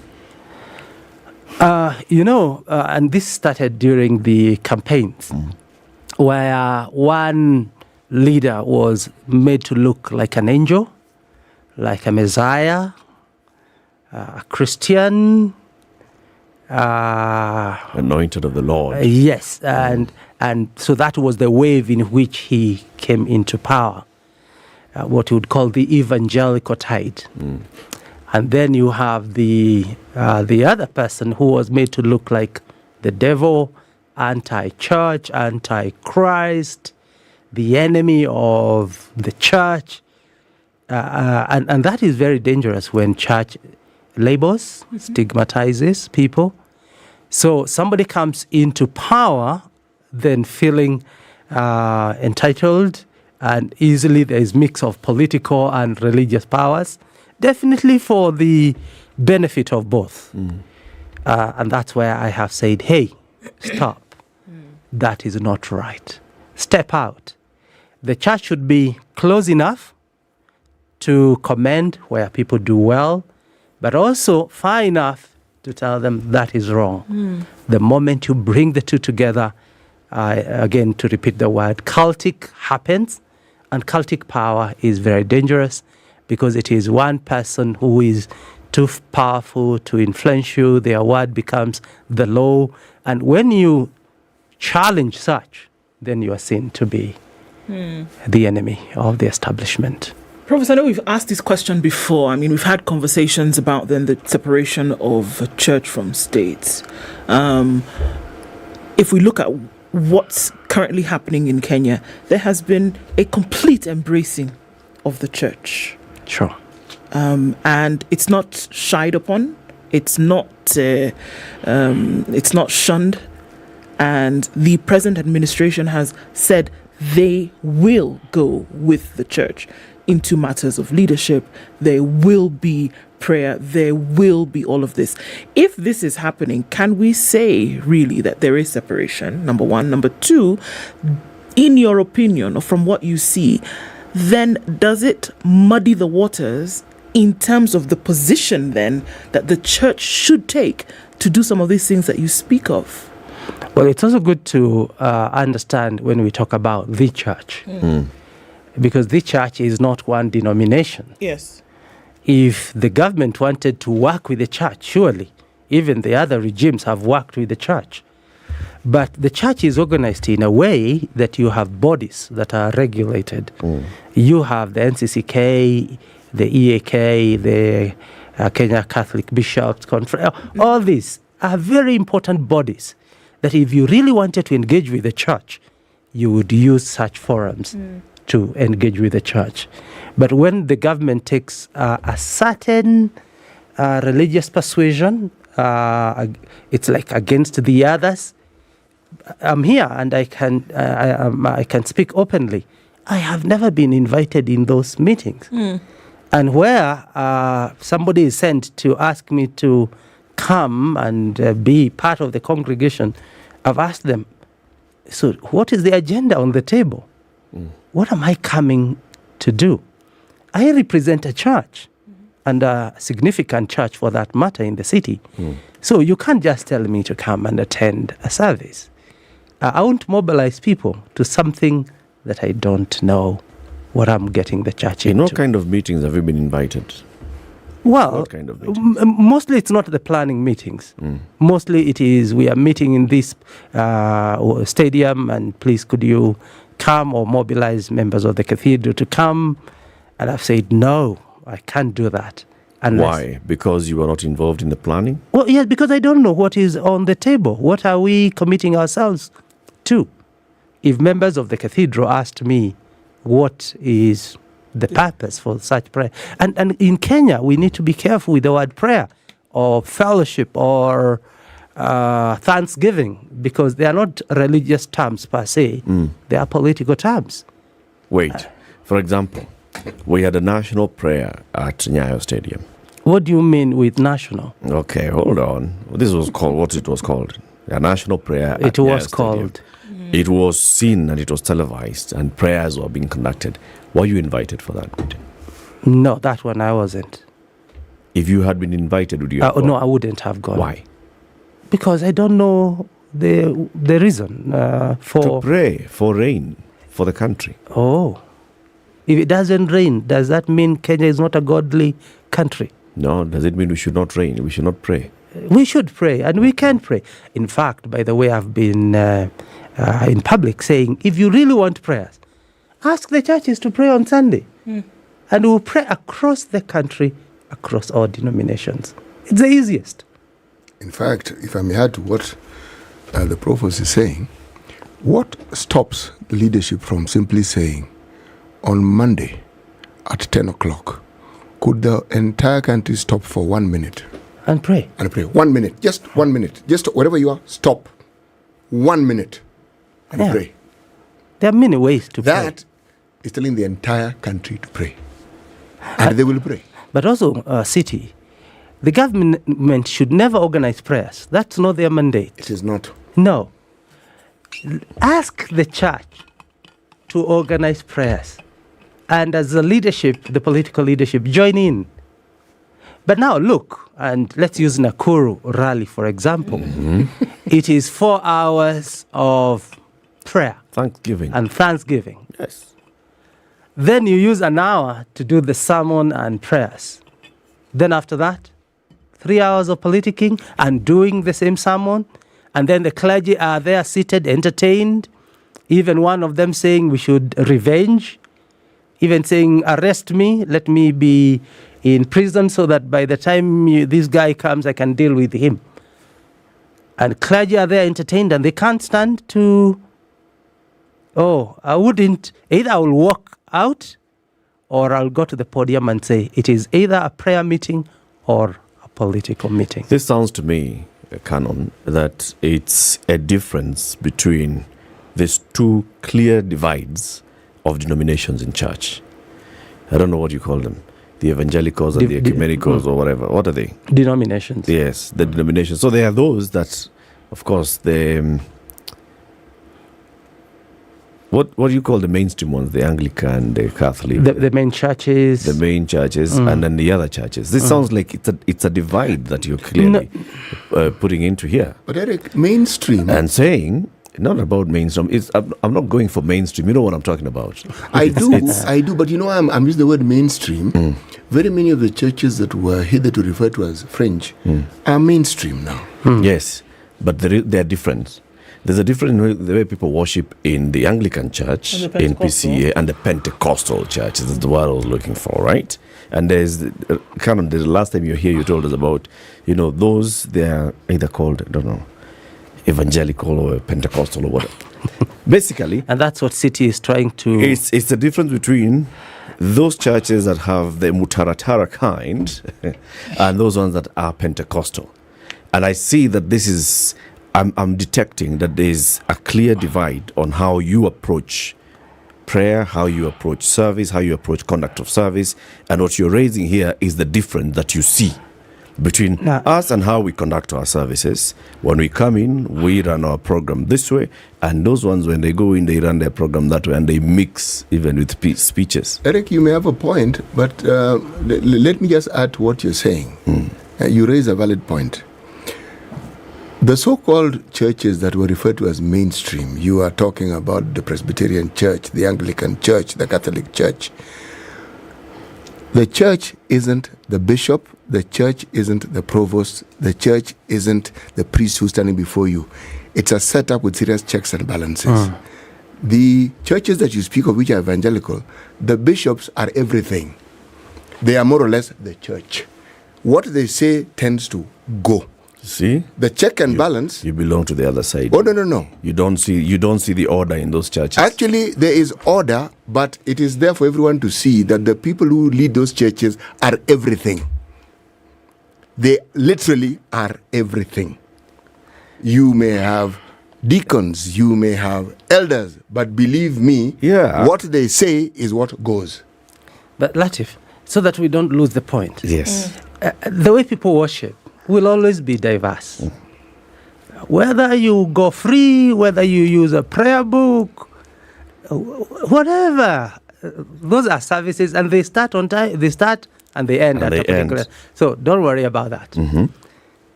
And this started during the campaigns, where one leader was made to look like an angel, like a Messiah, a Christian, anointed of the Lord. Yes, and so that was the wave in which he came into power, what you would call the evangelical tide. And then you have the other person who was made to look like the devil, anti-church, anti-Christ, the enemy of the church. And that is very dangerous when church labels, stigmatizes people. So somebody comes into power, then feeling entitled, and easily there is mix of political and religious powers, definitely for the benefit of both. And that's where I have said, hey, stop. That is not right. Step out. The church should be close enough to commend where people do well, but also far enough to tell them that is wrong. The moment you bring the two together, again, to repeat the word, cultic happens, and cultic power is very dangerous because it is one person who is too powerful to influence you. Their word becomes the law. And when you challenge such, then you are seen to be the enemy of the establishment. Professor, I know we've asked this question before. I mean, we've had conversations about then the separation of church from state. If we look at what's currently happening in Kenya, there has been a complete embracing of the church. Sure. And it's not shied upon. It's not shunned. And the present administration has said they will go with the church into matters of leadership. There will be prayer. There will be all of this. If this is happening, can we say really that there is separation? Number one. Number two, in your opinion, or from what you see, then does it muddy the waters in terms of the position then that the church should take to do some of these things that you speak of? Well, it's also good to understand when we talk about the church. Because the church is not one denomination. Yes. If the government wanted to work with the church, surely even the other regimes have worked with the church. But the church is organized in a way that you have bodies that are regulated. You have the NCCK, the EAK, the Kenya Catholic Bishops Conference. All these are very important bodies that if you really wanted to engage with the church, you would use such forums to engage with the church. But when the government takes a certain religious persuasion, it's like against the others. I'm here and I can speak openly. I have never been invited in those meetings. And where somebody is sent to ask me to come and be part of the congregation, I've asked them, so what is the agenda on the table? What am I coming to do? I represent a church, and a significant church for that matter in the city. So you can't just tell me to come and attend a service. I won't mobilize people to something that I don't know what I'm getting the church into. In what kind of meetings have you been invited? Well, what kind of meetings? Mostly it's not the planning meetings. Mostly it is, we are meeting in this stadium and please could you come, or mobilize members of the cathedral to come. And I've said, no, I can't do that. Why? Because you are not involved in the planning? Well, yes, because I don't know what is on the table. What are we committing ourselves to? If members of the cathedral asked me what is the purpose for such prayer. And in Kenya, we need to be careful with the word prayer or fellowship or thanksgiving, because they are not religious terms per se. They are political terms. Wait, for example, we had a national prayer at Nyayo Stadium. What do you mean with national? Okay, hold on. This was called what it was called. A national prayer. It was called. It was seen and it was televised and prayers were being conducted. Were you invited for that meeting? No, that one I wasn't. If you had been invited, would you have gone? No, I wouldn't have gone. Why? Because I don't know the reason for... To pray for rain for the country. Oh. If it doesn't rain, does that mean Kenya is not a godly country? No, does it mean we should not rain? We should not pray? We should pray, and we can pray. In fact, by the way, I've been in public saying, if you really want prayers, ask the churches to pray on Sunday. And we'll pray across the country, across all denominations. It's the easiest. In fact, if I may add to what the Provost is saying, what stops the leadership from simply saying, on Monday at 10 o'clock, Could the entire country stop for 1 minute? And pray. And pray. 1 minute. Just 1 minute. Just wherever you are, stop. 1 minute. And pray. There are many ways to pray. That is telling the entire country to pray. And they will pray. But also, City, the government should never organize prayers. That's not their mandate. It is not. No. Ask the church to organize prayers. And as the leadership, the political leadership, join in. But now look, and let's use Nakuru rally, for example. It is 4 hours of prayer. Thanksgiving. And Thanksgiving. Yes. Then you use an hour to do the sermon and prayers. Then after that, 3 hours of politicking and doing the same sermon. And then the clergy are there seated, entertained. Even one of them saying we should revenge. Even saying, arrest me, let me be in prison so that by the time this guy comes, I can deal with him. And clergy are there entertained and they can't stand to, I wouldn't, either I will walk out or I'll go to the podium and say, it is either a prayer meeting or a political meeting. This sounds to me, Canon, that it's a difference between these two clear divides of denominations in church. I don't know what you call them. The evangelicals and the ecumenicals or whatever. What are they? Denominations. Yes, the denominations. So there are those that, of course, what do you call the mainstream ones? The Anglican, the Catholic. The main churches. The main churches and then the other churches. This sounds like it's a divide that you're clearly putting into here. But Eric, mainstream. And saying, not about mainstream. I'm not going for mainstream. You know what I'm talking about. I do. But you know, I'm using the word mainstream. Very many of the churches that were hitherto referred to as French are mainstream now. Yes, but they're different. There's a difference in the way people worship in the Anglican Church, in PCA, and the Pentecostal Church. That's the word I was looking for, right? And there's, Canon, the last time you were here, you told us about, those, they're either called, I don't know, evangelical or Pentecostal or whatever. Basically. And that's what City is trying to... It's the difference between those churches that have the mutaratara kind and those ones that are Pentecostal. And I see that this is... I'm detecting that there's a clear divide on how you approach prayer, how you approach service, how you approach conduct of service. And what you're raising here is the difference that you see between us and how we conduct our services. When we come in, we run our program this way, and those ones, when they go in, they run their program that way, and they mix even with speeches. Eric, you may have a point, but let me just add to what you're saying. You raise a valid point. The so-called churches that were referred to as mainstream, you are talking about the Presbyterian Church, the Anglican Church, the Catholic Church. The church isn't the bishop, the church isn't the provost, the church isn't the priest who's standing before you. It's a setup with serious checks and balances. The churches that you speak of, which are evangelical, the bishops are everything. They are more or less the church. What they say tends to go. See, the check and balance. You belong to the other side. Oh no. You don't see the order in those churches. Actually, there is order, but it is there for everyone to see that the people who lead those churches are everything. They literally are everything. You may have deacons, you may have elders, but believe me, what they say is what goes. But Latif, so that we don't lose the point. Yes. The way people worship will always be diverse. Whether you go free, whether you use a prayer book, whatever. Those are services, and they start on time. They start and they end at a particular. So don't worry about that.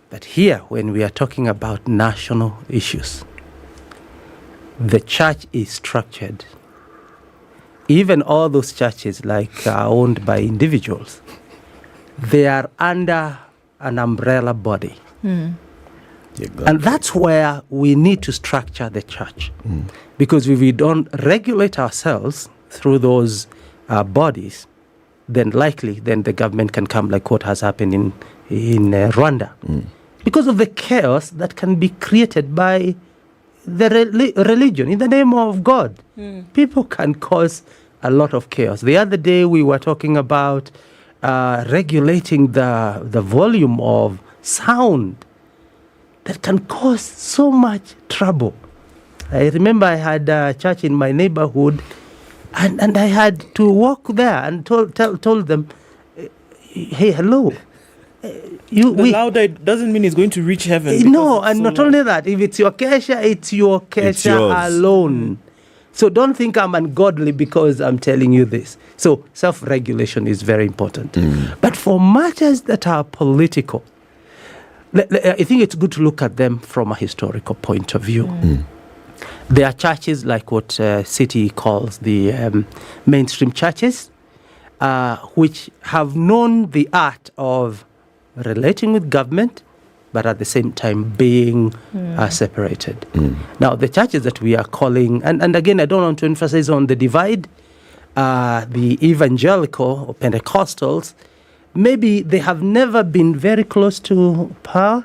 But here, when we are talking about national issues, the church is structured. Even all those churches, like are owned by individuals, they are under an umbrella body. And that's where we need to structure the church. Because if we don't regulate ourselves through those bodies, then likely the government can come like what has happened in Rwanda. Because of the chaos that can be created by the religion in the name of God. People can cause a lot of chaos. The other day we were talking about regulating the volume of sound that can cause so much trouble. I remember I had a church in my neighborhood, and I had to walk there and told them, hey, hello. Louder doesn't mean it's going to reach heaven. No, and not only that, if it's your kesha, it's your kesha alone. So don't think I'm ungodly because I'm telling you this. So self-regulation is very important. But for matters that are political, I think it's good to look at them from a historical point of view. There are churches like what City calls the mainstream churches, which have known the art of relating with government, but at the same time being separated. Now, the churches that we are calling, and again, I don't want to emphasize on the divide, the evangelical or Pentecostals, maybe they have never been very close to power,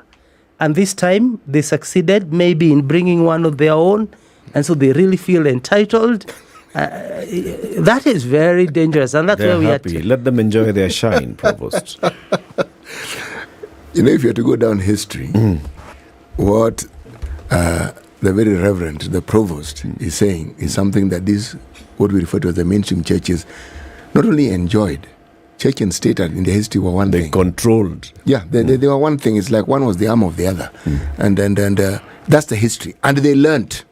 and this time they succeeded maybe in bringing one of their own, and so they really feel entitled. That is very dangerous, and that's They're where we happy. Let them enjoy their shine, Provost. You know, if you have to go down history, what the very reverend, the provost, is saying is something that is what we refer to as the mainstream churches not only enjoyed. Church and state in the history were one thing. They controlled. Yeah, they were one thing. It's like one was the arm of the other. And that's the history. And they learnt.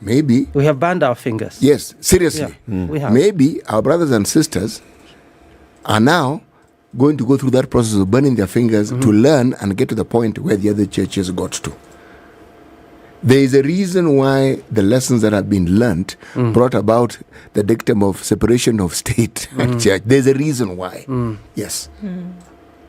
Maybe. We have burned our fingers. Yes, seriously. Yeah, we have. Maybe our brothers and sisters are now going to go through that process of burning their fingers to learn and get to the point where the other churches got to. There is a reason why the lessons that have been learnt brought about the dictum of separation of state and church. There's a reason why. Yes.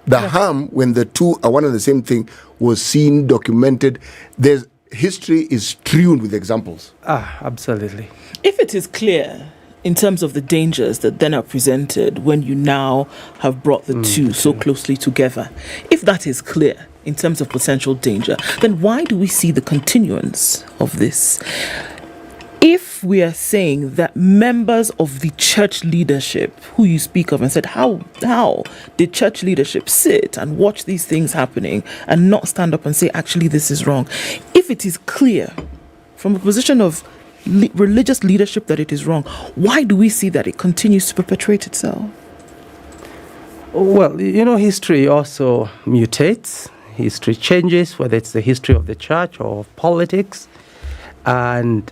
The harm when the two are one and the same thing was seen, documented. There's history is strewn with examples. Absolutely. If it is clear in terms of the dangers that then are presented when you now have brought the two so closely together, if that is clear in terms of potential danger, then why do we see the continuance of this? If we are saying that members of the church leadership, who you speak of and said, how did church leadership sit and watch these things happening and not stand up and say, actually, this is wrong? If it is clear from a position of religious leadership that it is wrong, why do we see that it continues to perpetuate itself? Well, you know, history also mutates. History changes, whether it's the history of the church or of politics. And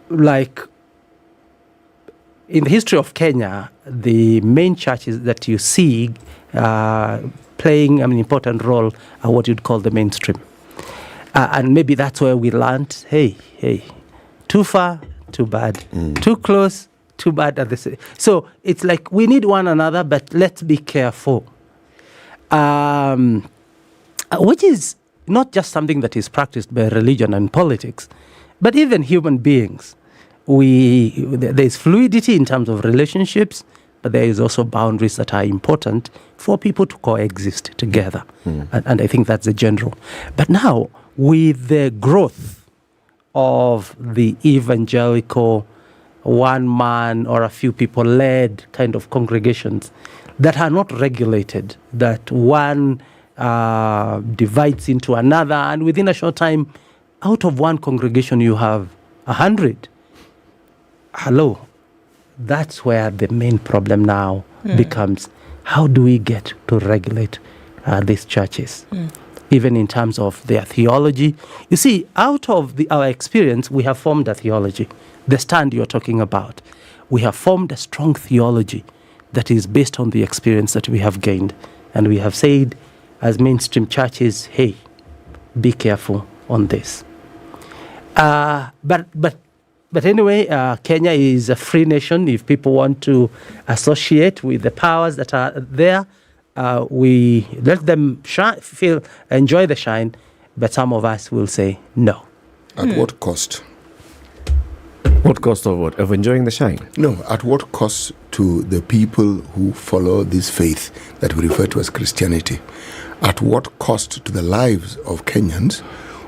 like in the history of Kenya, the main churches that you see playing an important role are what you'd call the mainstream. And maybe that's where we learned, hey, too far, too bad. Too close, too bad at the same. So it's like we need one another, but let's be careful. Which is not just something that is practiced by religion and politics, but even human beings. There's fluidity in terms of relationships, but there is also boundaries that are important for people to coexist together. And I think that's the general. But now, with the growth of the evangelical one-man or a few people-led kind of congregations that are not regulated, that one divides into another, and within a short time, out of one congregation you have 100. Hello, that's where the main problem now becomes. How do we get to regulate these churches? Even in terms of their theology. You see, out of our experience, we have formed a theology. The stand you're talking about. We have formed a strong theology that is based on the experience that we have gained. And we have said, as mainstream churches, hey, be careful on this. But anyway, Kenya is a free nation. If people want to associate with the powers that are there, we let them enjoy the shine, but some of us will say no. At what cost? What cost of what? Of enjoying the shine? No, at what cost to the people who follow this faith that we refer to as Christianity? At what cost to the lives of Kenyans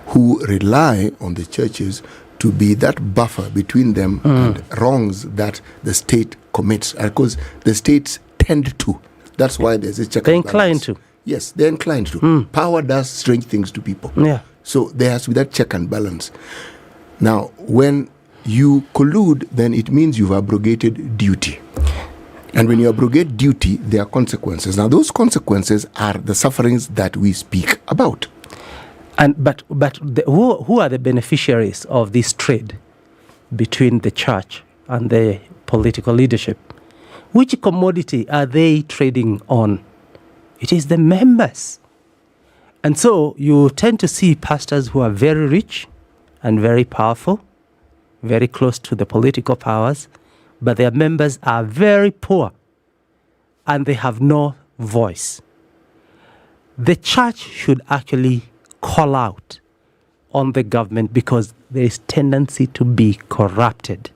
who rely on the churches to be that buffer between them and wrongs that the state commits? Because the state's tend to. That's why there's a check. They're inclined to. Yes, they're inclined to. Power does strange things to people. Yeah. So there has to be that check and balance. Now, when you collude, then it means you've abrogated duty. And when you abrogate duty, there are consequences. Now, those consequences are the sufferings that we speak about. And but who are the beneficiaries of this trade between the church and the political leadership? Which commodity are they trading on? It is the members. And so you tend to see pastors who are very rich and very powerful, very close to the political powers, but their members are very poor and they have no voice. The church should actually call out on the government because there is tendency to be corrupted.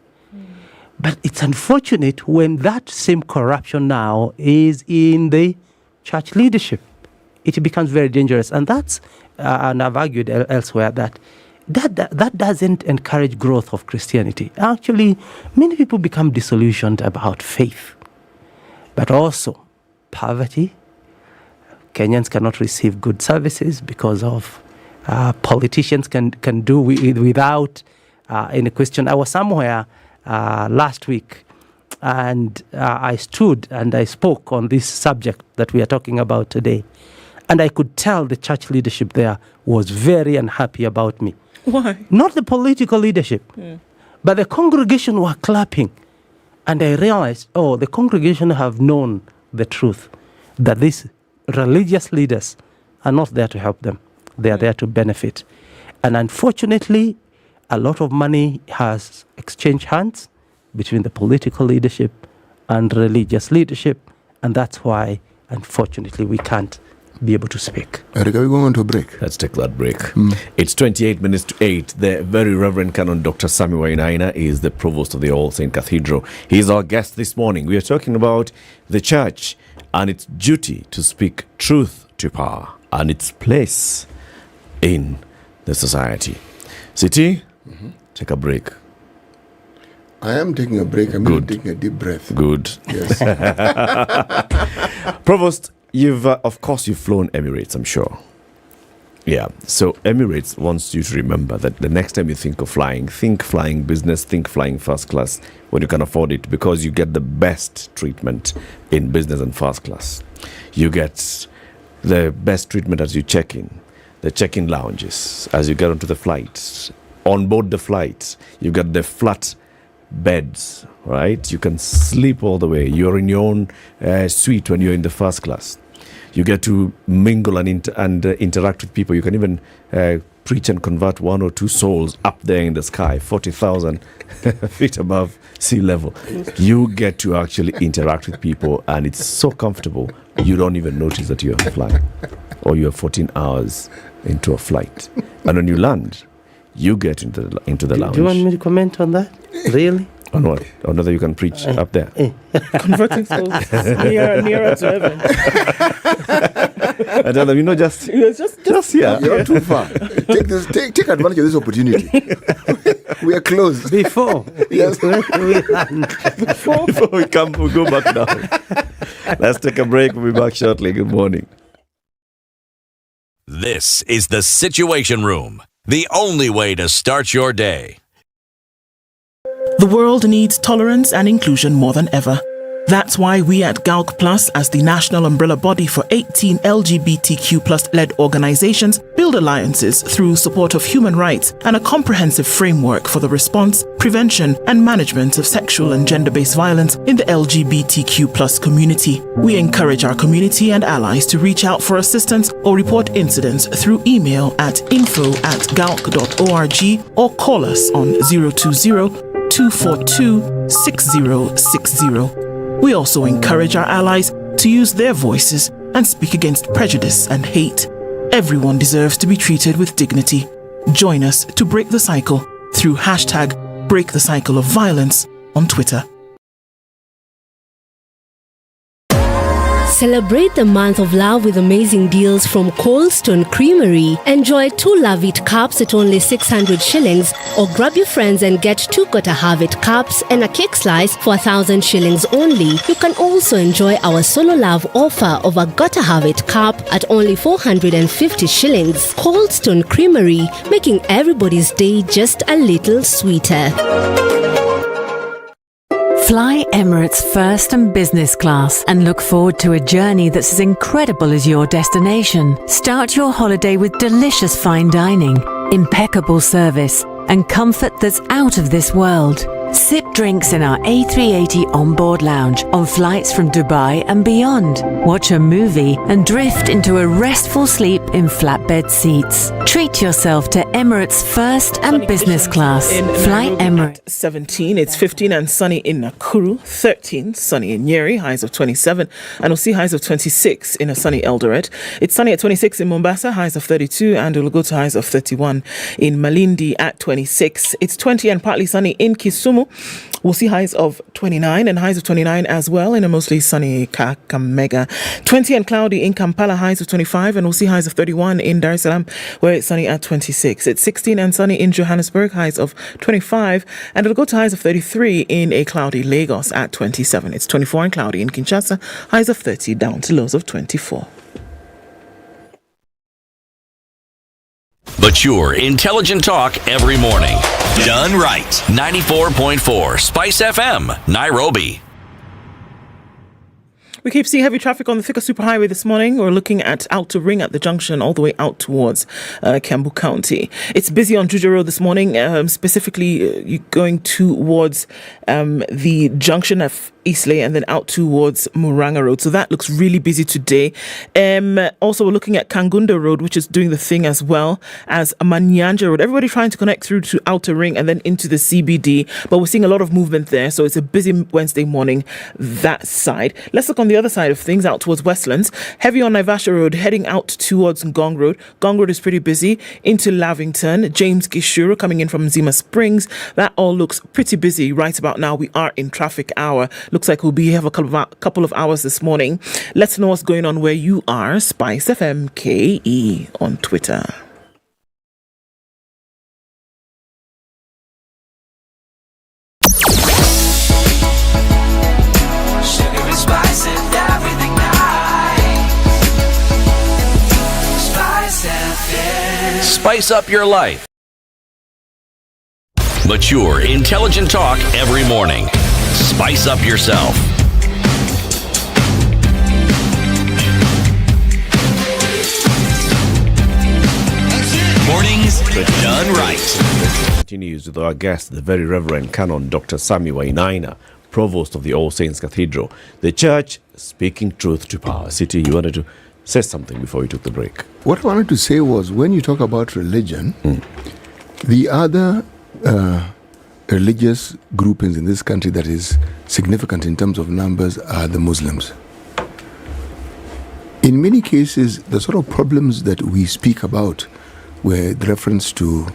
But it's unfortunate when that same corruption now is in the church leadership. It becomes very dangerous. And that's, and I've argued elsewhere that doesn't encourage growth of Christianity. Actually, many people become disillusioned about faith. But also, poverty. Kenyans cannot receive good services because of politicians can do without any question. I was somewhere last week and I stood and I spoke on this subject that we are talking about today. And I could tell the church leadership there was very unhappy about me. Why? Not the political leadership, but the congregation were clapping. And I realized, the congregation have known the truth, that these religious leaders are not there to help them. They are there to benefit. And unfortunately, a lot of money has exchanged hands between the political leadership and religious leadership. And that's why, unfortunately, we can't be able to speak. Eric, are we going on to a break? Let's take that break. It's 28 minutes to 8. The very Reverend Canon Dr. Sami Wainaina is the Provost of the All Saints Cathedral. He's our guest this morning. We are talking about the church and its duty to speak truth to power and its place in the society. City, take a break. I am taking a break. I'm taking a deep breath. Good. Yes. Provost, you've flown Emirates, I'm sure. Yeah. So Emirates wants you to remember that the next time you think of flying, think flying business, think flying first class when you can afford it, because you get the best treatment in business and first class. You get the best treatment as you check in, the check-in lounges, as you get onto the flight. On board the flight, you get the flat beds, right? You can sleep all the way. You're in your own suite when you're in the first class. You get to mingle and interact with people. You can even preach and convert one or two souls up there in the sky, 40,000 feet above sea level. You get to actually interact with people, and it's so comfortable, you don't even notice that you're flying, or you're 14 hours into a flight. And when you land, you get into the lounge. Do you want me to comment on that? Really? On what? On whether you can preach up there? Converting souls nearer to heaven. I tell them, just here. You're too far. Take advantage of this opportunity. We are closed. Before we land. Before we go back down. Let's take a break. We'll be back shortly. Good morning. This is the Situation Room, the only way to start your day. The world needs tolerance and inclusion more than ever. That's why we at GALC Plus, as the national umbrella body for 18 LGBTQ plus led organizations, build alliances through support of human rights and a comprehensive framework for the response, prevention and management of sexual and gender-based violence in the LGBTQ plus community. We encourage our community and allies to reach out for assistance or report incidents through email at info@galc.org or call us on 020-242-6060. We also encourage our allies to use their voices and speak against prejudice and hate. Everyone deserves to be treated with dignity. Join us to break the cycle through #BreakTheCycleOfViolence on Twitter. Celebrate the month of love with amazing deals from Cold Stone Creamery. Enjoy 2 Love It cups at only 600 shillings, or grab your friends and get 2 Gotta Have It cups and a cake slice for 1,000 shillings only. You can also enjoy our Solo Love offer of a Gotta Have It cup at only 450 shillings. Cold Stone Creamery, making everybody's day just a little sweeter. Fly Emirates first and business class and look forward to a journey that's as incredible as your destination. Start your holiday with delicious fine dining, impeccable service, and comfort that's out of this world. Sip drinks in our A380 onboard lounge on flights from Dubai and beyond. Watch a movie and drift into a restful sleep in flatbed seats. Treat yourself to Emirates first and business class. Fly Emirates. 17, it's 15 and sunny in Nakuru. 13, sunny in Nyeri, highs of 27. And we'll see highs of 26 in a sunny Eldoret. It's sunny at 26 in Mombasa, highs of 32. And we'll go to highs of 31 in Malindi at 26. It's 20 and partly sunny in Kisumu. We'll see highs of 29 and highs of 29 as well in a mostly sunny Kakamega. 20 and cloudy in Kampala, highs of 25, and we'll see highs of 31 in Dar es Salaam, where it's sunny at 26. It's 16 and sunny in Johannesburg, highs of 25, and it'll go to highs of 33 in a cloudy Lagos at 27. It's 24 and cloudy in Kinshasa, highs of 30 down to lows of 24. Mature, intelligent talk every morning. Done right. 94.4 Spice FM, Nairobi. We keep seeing heavy traffic on the Thika Superhighway this morning. We're looking at Outer Ring at the junction all the way out towards Kiambu County. It's busy on Juja Road this morning, specifically going towards the junction of Eastleigh and then out towards Muranga Road. So that looks really busy today. Also, we're looking at Kangunda Road, which is doing the thing as well as Manyanja Road. Everybody trying to connect through to Outer Ring and then into the CBD. But we're seeing a lot of movement there. So it's a busy Wednesday morning that side. Let's look on the other side of things out towards Westlands. Heavy on Naivasha Road, heading out towards Ngong Road. Ngong Road is pretty busy. Into Lavington, James Gishuru coming in from Zima Springs. That all looks pretty busy right about now. We are in traffic hour. Looks like we'll be here for a couple of hours this morning. Let's know what's going on where you are. SpiceFM KE on Twitter. Spice up your life. Mature, intelligent talk every morning. Spice up yourself. Mornings done right. Continues with our guest, the very Reverend Canon Dr. Sami Wainaina, Provost of the All Saints Cathedral. The church speaking truth to power. City, you wanted to say something before we took the break. What I wanted to say was, when you talk about religion, the other religious groupings in this country that is significant in terms of numbers are the Muslims. In many cases, the sort of problems that we speak about with reference to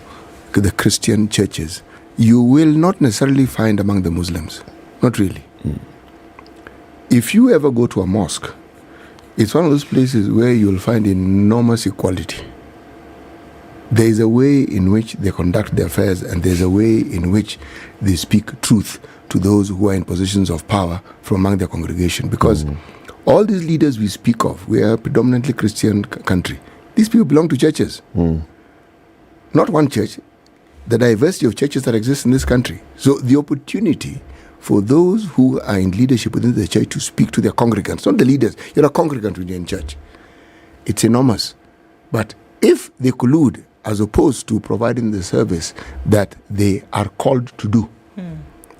the Christian churches, you will not necessarily find among the Muslims. Not really. If you ever go to a mosque, it's one of those places where you'll find enormous equality. There is a way in which they conduct their affairs, and there's a way in which they speak truth to those who are in positions of power from among their congregation. Because all these leaders we speak of, we are a predominantly Christian country. These people belong to churches. Not one church, the diversity of churches that exist in this country. So the opportunity for those who are in leadership within the church to speak to their congregants, not the leaders, you're a congregant when you're in church, it's enormous. But if they collude as opposed to providing the service that they are called to do,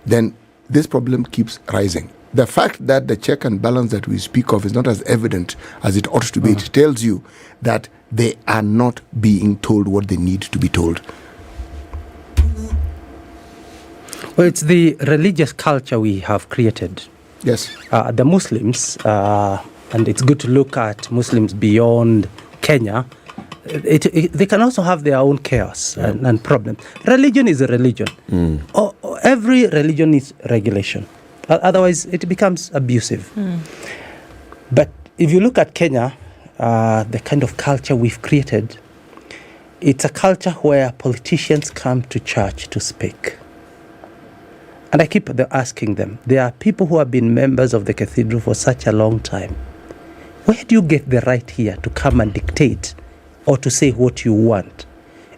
then this problem keeps rising. The fact that the check and balance that we speak of is not as evident as it ought to be, it tells you that they are not being told what they need to be told. Well, it's the religious culture we have created. Yes. The Muslims, and it's good to look at Muslims beyond Kenya. They can also have their own chaos and problem. Religion is a religion. Every religion needs regulation. Otherwise, it becomes abusive. But If you look at Kenya, the kind of culture we've created, it's a culture where politicians come to church to speak. And I keep asking them, there are people who have been members of the cathedral for such a long time. Where do you get the right here to come and dictate or to say what you want?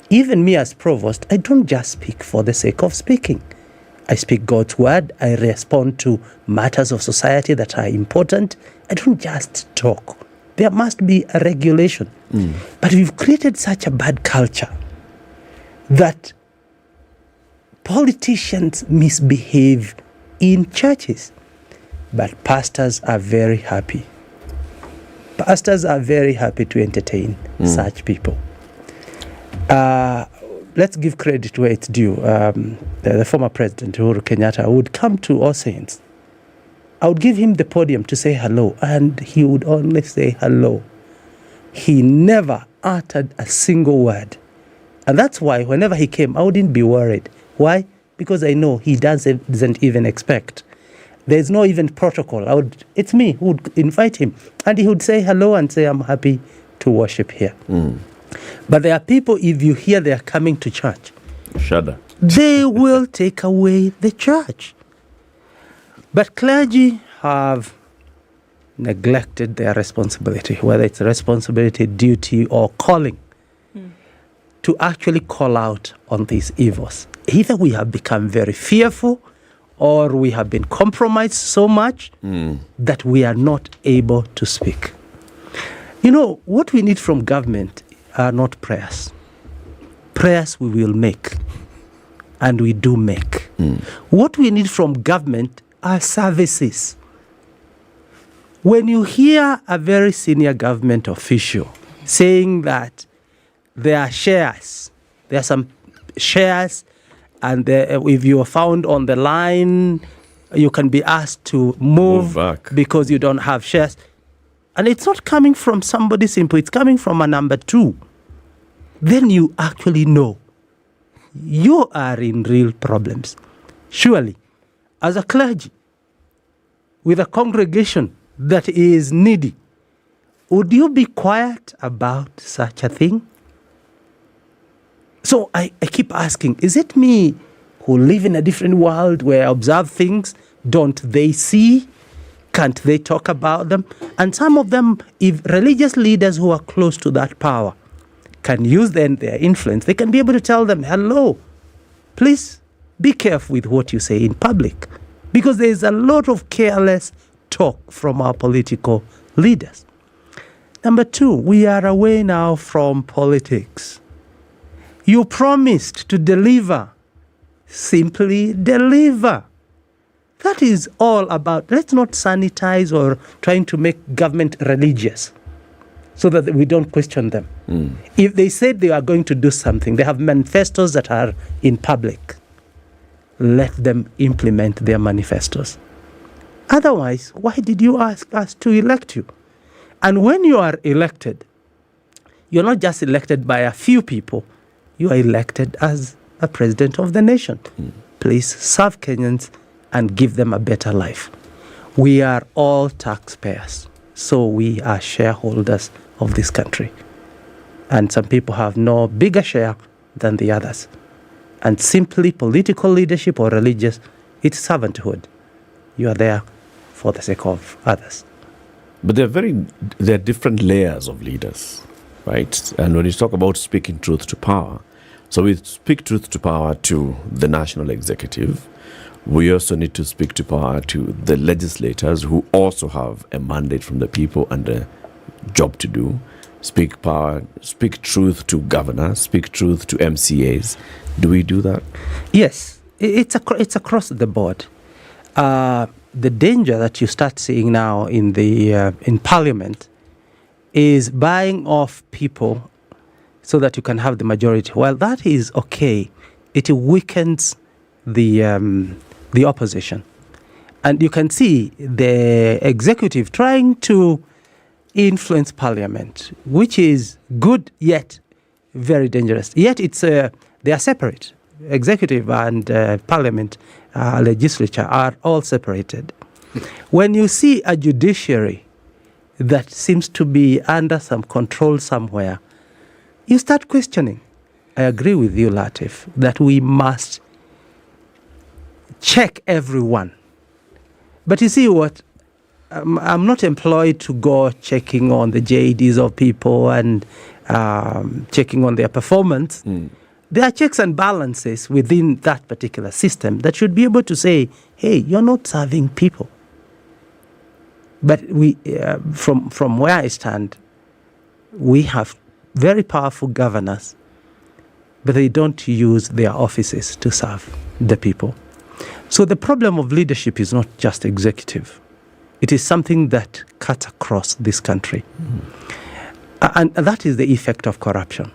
Even me as provost, I don't just speak for the sake of speaking. I speak God's word. I respond to matters of society that are important. I don't just talk. There must be a regulation. But we've created such a bad culture that politicians misbehave in churches. But pastors are very happy. Pastors are very happy to entertain such people. Let's give credit where it's due. The former president, Uhuru Kenyatta, would come to All Saints. I would give him the podium to say hello, and he would only say hello. He never uttered a single word. And that's why whenever he came, I wouldn't be worried. Why? Because I know he doesn't even expect. There's no even protocol. It's me who would invite him. And he would say hello and say, I'm happy to worship here. But there are people, if you hear they are coming to church, shudder. They will take away the church. But clergy have neglected their responsibility, whether it's responsibility, duty, or calling, to actually call out on these evils. Either we have become very fearful, or we have been compromised so much that we are not able to speak. You know, what we need from government are not prayers. Prayers we will make, and we do make. What we need from government are services. When you hear a very senior government official saying that there are shares, there are some shares, and if you are found on the line, you can be asked to move back because you don't have shares. And it's not coming from somebody simple, it's coming from a number two. Then you actually know you are in real problems. Surely, as a clergy, with a congregation that is needy, would you be quiet about such a thing? So I keep asking, is it me who live in a different world where I observe things? Don't they see? Can't they talk about them? And some of them, if religious leaders who are close to that power can use their influence, they can be able to tell them, hello, please be careful with what you say in public. Because there is a lot of careless talk from our political leaders. Number two, we are away now from politics. You promised to deliver. Simply deliver. That is all about. Let's not sanitize or trying to make government religious so that we don't question them. If they said they are going to do something, they have manifestos that are in public. Let them implement their manifestos. Otherwise, why did you ask us to elect you? And when you are elected, you're not just elected by a few people. You are elected as a president of the nation. Please serve Kenyans and give them a better life. We are all taxpayers, so we are shareholders of this country. And some people have no bigger share than the others. And simply political leadership or religious, it's servanthood. You are there for the sake of others. But there are different layers of leaders, right? And when you talk about speaking truth to power, so we speak truth to power to the national executive. We also need to speak to power to the legislators who also have a mandate from the people and a job to do. Speak truth to governors, speak truth to MCAs. Do we do that? Yes, it's across the board. The danger that you start seeing now in Parliament is buying off people so that you can have the majority. Well, that is okay. It weakens the opposition. And you can see the executive trying to influence Parliament, which is good yet very dangerous. Yet they are separate. Executive and Parliament, legislature are all separated. When you see a judiciary that seems to be under some control somewhere, you start questioning. I agree with you, Latif, that we must check everyone. But you see what? I'm not employed to go checking on the JDs of people and checking on their performance. There are checks and balances within that particular system that should be able to say, hey, you're not serving people. But we, from where I stand, we have very powerful governors, but they don't use their offices to serve the people. So the problem of leadership is not just executive. It is something that cuts across this country. And that is the effect of corruption.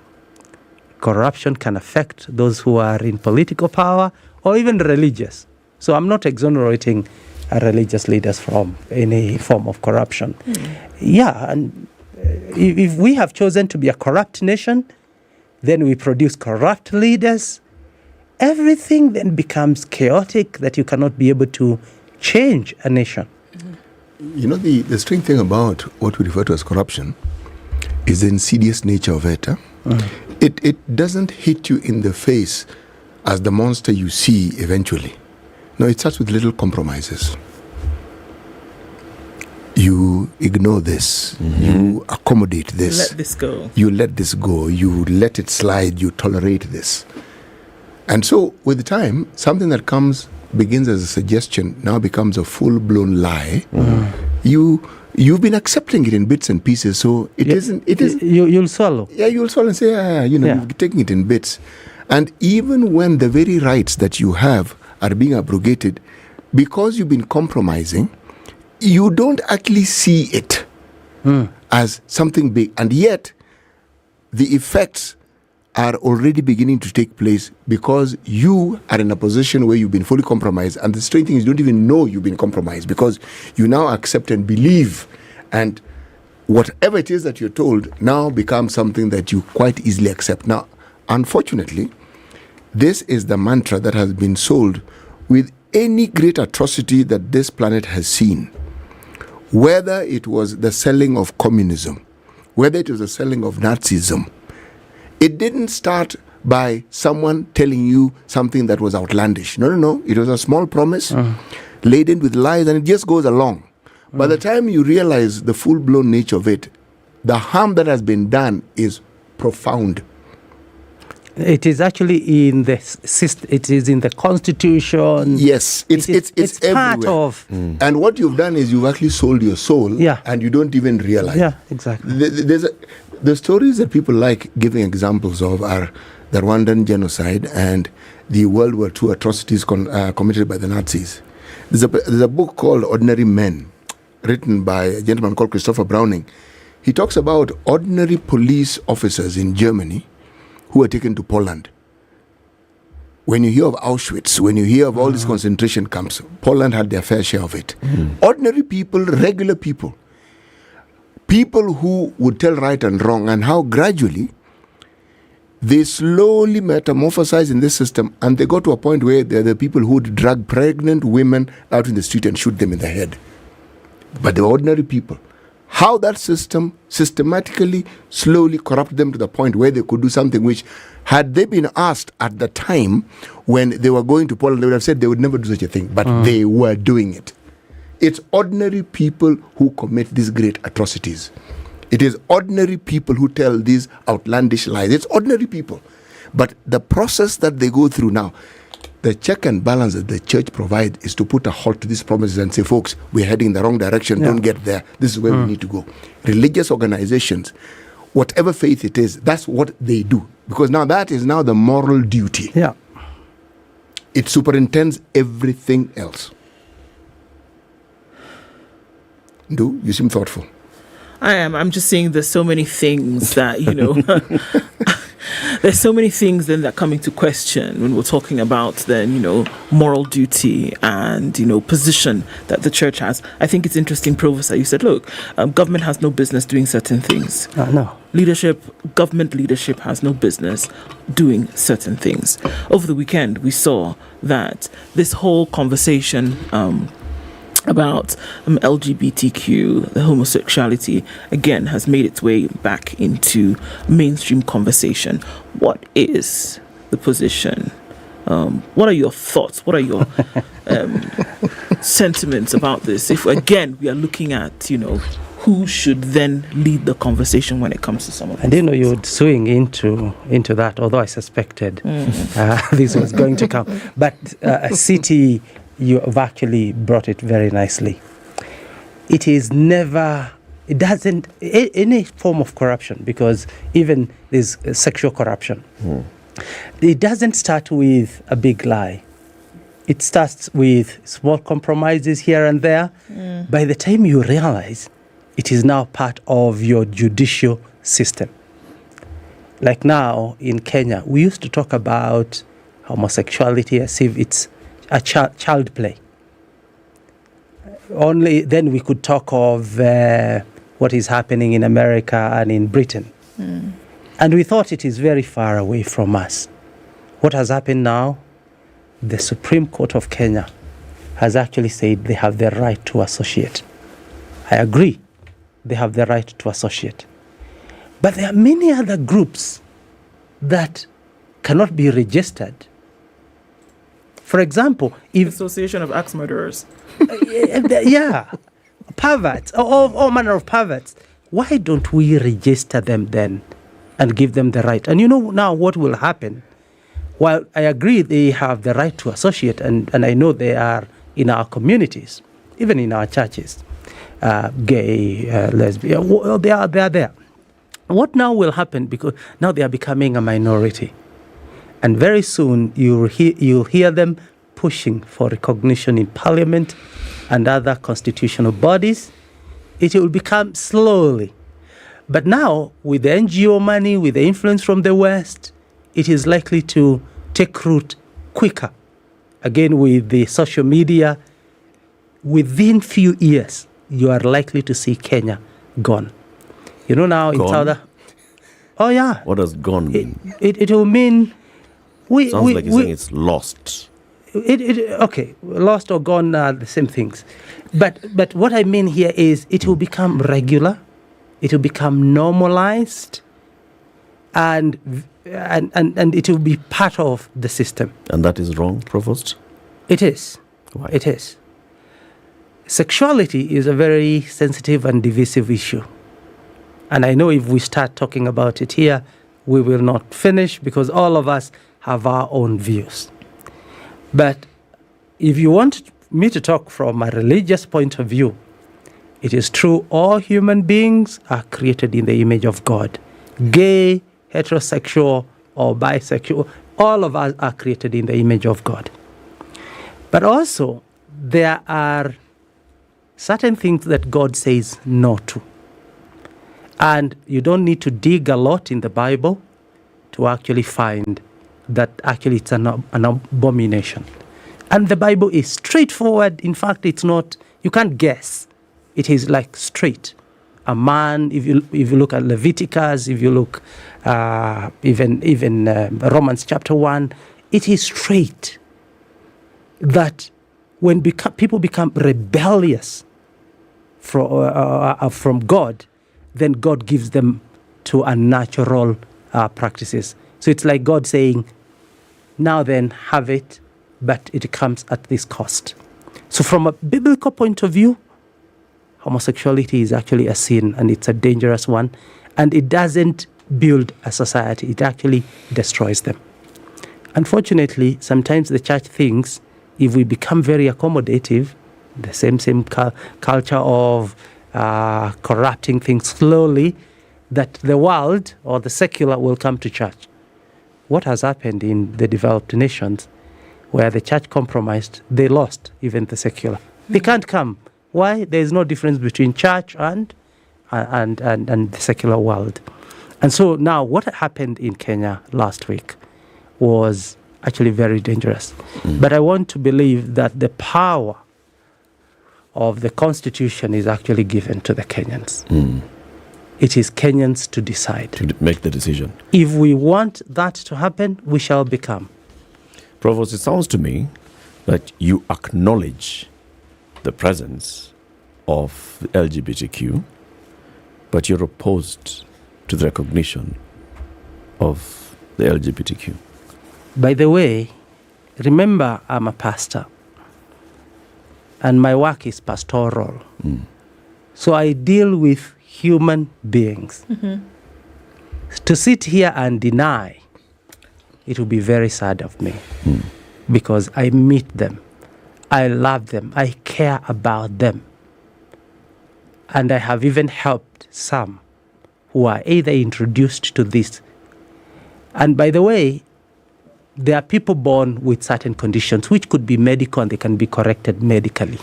Corruption can affect those who are in political power or even religious. So I'm not exonerating religious leaders from any form of corruption. Yeah, and if we have chosen to be a corrupt nation, then we produce corrupt leaders. Everything then becomes chaotic that you cannot be able to change a nation. You know, the strange thing about what we refer to as corruption is the insidious nature of it. It doesn't hit you in the face as the monster you see eventually. No, it starts with little compromises. You ignore this. You accommodate this. Let this go. You let this go. You let it slide. You tolerate this. And so, with time, something that begins as a suggestion now becomes a full-blown lie. You've been accepting it in bits and pieces, so it isn't. It is. You'll swallow. Yeah, you'll swallow and say, you're taking it in bits. And even when the very rights that you have are being abrogated, because you've been compromising, you don't actually see it as something big. And yet, the effects are already beginning to take place because you are in a position where you've been fully compromised. And the strange thing is you don't even know you've been compromised because you now accept and believe. And whatever it is that you're told now becomes something that you quite easily accept. Now, unfortunately, this is the mantra that has been sold with any great atrocity that this planet has seen. Whether it was the selling of communism, whether it was the selling of Nazism, it didn't start by someone telling you something that was outlandish. No. It was a small promise laden with lies, and it just goes along. By the time you realize the full-blown nature of it, the harm that has been done is profound. It is actually in the system. It is in the Constitution. Yes, it's part everywhere. of. And what you've done is you've actually sold your soul, and you don't even realize. Yeah, exactly. The stories that people like giving examples of are the Rwandan genocide and the World War II atrocities committed by the Nazis. There's a book called Ordinary Men, written by a gentleman called Christopher Browning. He talks about ordinary police officers in Germany who were taken to Poland. When you hear of Auschwitz, when you hear of all these concentration camps, Poland had their fair share of it. Ordinary people, regular people who would tell right and wrong, and how gradually they slowly metamorphosize in this system, and they go to a point where they're the people who would drag pregnant women out in the street and shoot them in the head. But the ordinary people, how that system systematically, slowly corrupted them to the point where they could do something which, had they been asked at the time when they were going to Poland, they would have said they would never do such a thing, but they were doing it. It's ordinary people who commit these great atrocities. It is ordinary people who tell these outlandish lies. It's ordinary people. But the process that they go through now, the check and balance that the church provides is to put a halt to these promises and say, folks, we're heading in the wrong direction. Don't get there. This is where we need to go. Religious organizations, whatever faith it is, that's what they do. Because now that is now the moral duty. Yeah. It superintends everything else. You seem thoughtful. I am. I'm just saying there's so many things that, there's so many things then that come into question when we're talking about then, moral duty and, position that the church has. I think it's interesting, Provost, that you said, look, government has no business doing certain things. No. Government leadership has no business doing certain things. Over the weekend, we saw that this whole conversation about LGBTQ, the homosexuality, again, has made its way back into mainstream conversation. What is the position? What are your thoughts? What are your sentiments about this? If, again, we are looking at, who should then lead the conversation when it comes to some of this? I didn't know you would swing into that, although I suspected this was going to come. But City, you have actually brought it very nicely. It doesn't, any form of corruption, because even there's sexual corruption, it doesn't start with a big lie. It starts with small compromises here and there. By the time you realize, it is now part of your judicial system. Like now in Kenya, we used to talk about homosexuality as if it's a child play. Only then we could talk of what is happening in America and in Britain. And we thought it is very far away from us. What has happened now? The Supreme Court of Kenya has actually said they have the right to associate. I agree, they have the right to associate. But there are many other groups that cannot be registered. For example, if Association of Axe Murderers. Yeah, perverts, all manner of perverts. Why don't we register them then and give them the right? And now what will happen? While I agree they have the right to associate, and I know they are in our communities, even in our churches, gay, lesbian, they are there. What now will happen? Because now they are becoming a minority. And very soon you'll hear them pushing for recognition in Parliament and other constitutional bodies. It will become slowly. But now, with the NGO money, with the influence from the West, it is likely to take root quicker. Again, with the social media, within few years, you are likely to see Kenya gone. Now in South. Oh yeah. What does gone mean? It will mean Sounds like you're saying it's lost. Okay, lost or gone are the same things. But what I mean here is it will become regular, it will become normalized, and it will be part of the system. And that is wrong, Provost? It is. Why? It is. Sexuality is a very sensitive and divisive issue. And I know if we start talking about it here, we will not finish because all of us have our own views. But if you want me to talk from a religious point of view, it is true all human beings are created in the image of God. Gay, heterosexual, or bisexual, all of us are created in the image of God. But also, there are certain things that God says no to. And you don't need to dig a lot in the Bible to actually find that actually it's an abomination. And the Bible is straightforward. In fact, it's not, you can't guess. It is like straight. A man, if you look at Leviticus, if you look even Romans chapter 1, it is straight. That when people become rebellious from God, then God gives them to unnatural practices. So it's like God saying, now then, have it, but it comes at this cost. So from a biblical point of view, homosexuality is actually a sin, and it's a dangerous one, and it doesn't build a society. It actually destroys them. Unfortunately, sometimes the church thinks if we become very accommodative, the same culture of corrupting things slowly, that the world or the secular will come to church. What has happened in the developed nations where the church compromised, they lost even the secular. They can't come. Why? There is no difference between church and the secular world. And so now what happened in Kenya last week was actually very dangerous. But I want to believe that the power of the Constitution is actually given to the Kenyans. It is Kenyans to decide. To make the decision. If we want that to happen, we shall become. Provost, it sounds to me that you acknowledge the presence of the LGBTQ, but you're opposed to the recognition of the LGBTQ. By the way, remember I'm a pastor and my work is pastoral. So I deal with human beings. To sit here and deny, it would be very sad of me because I meet them, I love them, I care about them. And I have even helped some who are either introduced to this. And by the way, there are people born with certain conditions which could be medical and they can be corrected medically.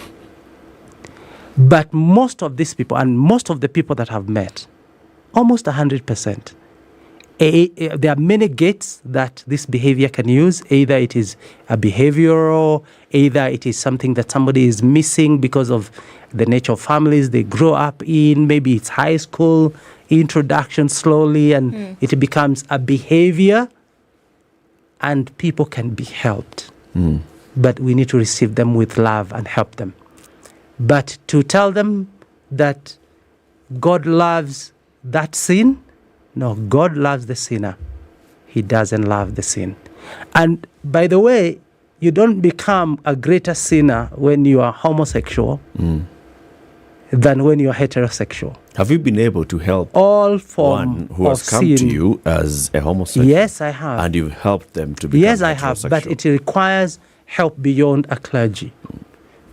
But most of these people, and most of the people that I've met, almost 100%, there are many gates that this behavior can use. Either it is a behavioral, either it is something that somebody is missing because of the nature of families they grow up in. Maybe it's high school, introduction slowly, and it becomes a behavior, and people can be helped. But we need to receive them with love and help them. But to tell them that God loves that sin, no, God loves the sinner. He doesn't love the sin. And by the way, you don't become a greater sinner when you are homosexual than when you are heterosexual. Have you been able to help all form one who has come sin to you as a homosexual? Yes, I have. And you've helped them to become Yes, I have. But it requires help beyond a clergy.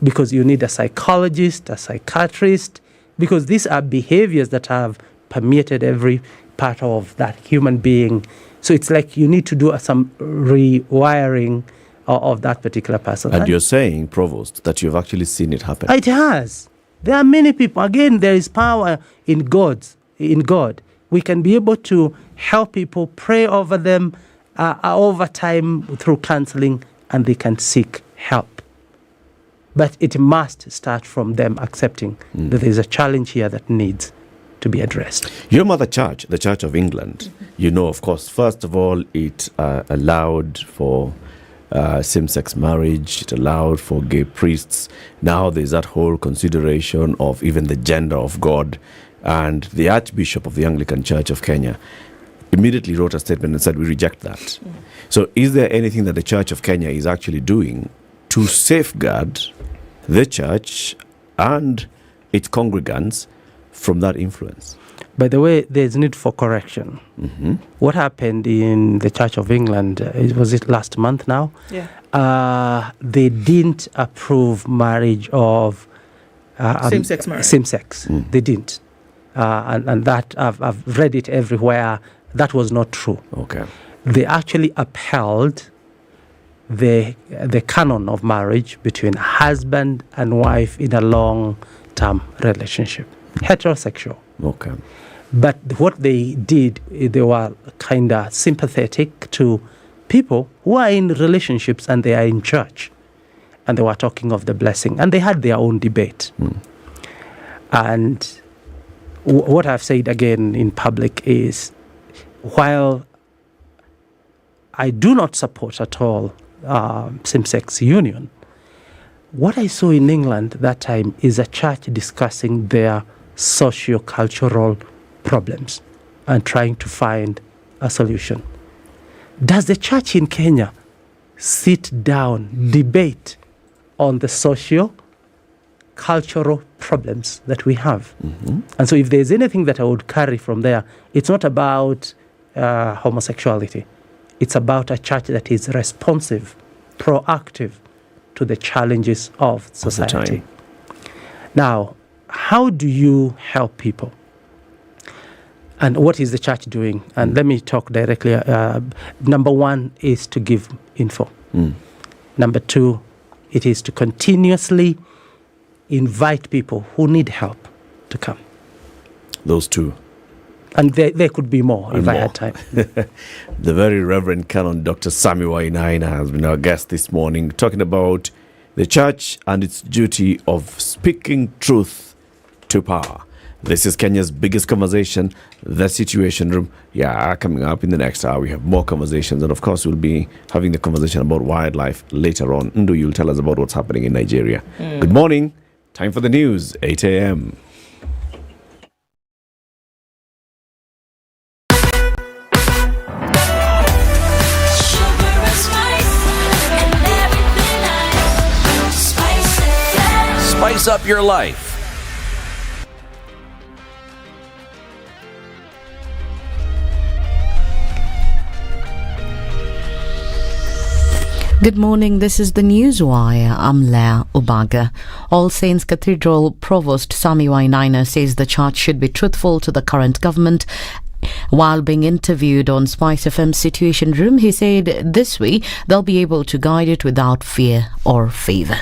Because you need a psychologist, a psychiatrist, because these are behaviors that have permeated every part of that human being. So it's like you need to do some rewiring of that particular person. And you're saying, Provost, that you've actually seen it happen. It has. There are many people. Again, there is power in God. We can be able to help people, pray over them over time through counseling, and they can seek help. But it must start from them accepting that there is a challenge here that needs to be addressed. Your mother church, the Church of England, you know, of course, first of all, it allowed for same-sex marriage, it allowed for gay priests. Now there's that whole consideration of even the gender of God. And the Archbishop of the Anglican Church of Kenya immediately wrote a statement and said, we reject that. So is there anything that the Church of Kenya is actually doing to safeguard the church and its congregants from that influence? By the way, there's need for correction. What happened in the Church of England, was it last month now? Yeah. They didn't approve marriage of... same-sex marriage. Same-sex. They didn't. And that, I've read it everywhere. That was not true. Okay. They actually upheld the canon of marriage between husband and wife in a long-term relationship. Heterosexual. Okay. But what they did, they were kind of sympathetic to people who are in relationships and they are in church. And they were talking of the blessing. And they had their own debate. And what I've said again in public is, while I do not support at all same-sex union, what I saw in England that time is a church discussing their socio-cultural problems and trying to find a solution. Does the church in Kenya sit down, debate on the socio-cultural problems that we have? And so if there's anything that I would carry from there, it's not about homosexuality. It's about a church that is responsive, proactive to the challenges of society. Now, how do you help people? And what is the church doing? And let me talk directly. Number one is to give info. Number two, it is to continuously invite people who need help to come. Those two. And there could be more if I had time. The very Reverend Canon Dr. Sami Wainaina has been our guest this morning, talking about the church and its duty of speaking truth to power. This is Kenya's biggest conversation, The Situation Room. Yeah, coming up in the next hour, we have more conversations. And of course, we'll be having the conversation about wildlife later on. Ndu, you'll tell us about what's happening in Nigeria. Good morning. Time for the news, 8 a.m. Spice up your life. Good morning, this is the Newswire. I'm Leah Ubaga. All Saints Cathedral Provost Sami Wainaina says the church should be truthful to the current government. While being interviewed on SpiceFM Situation Room, he said this way they'll be able to guide it without fear or favour.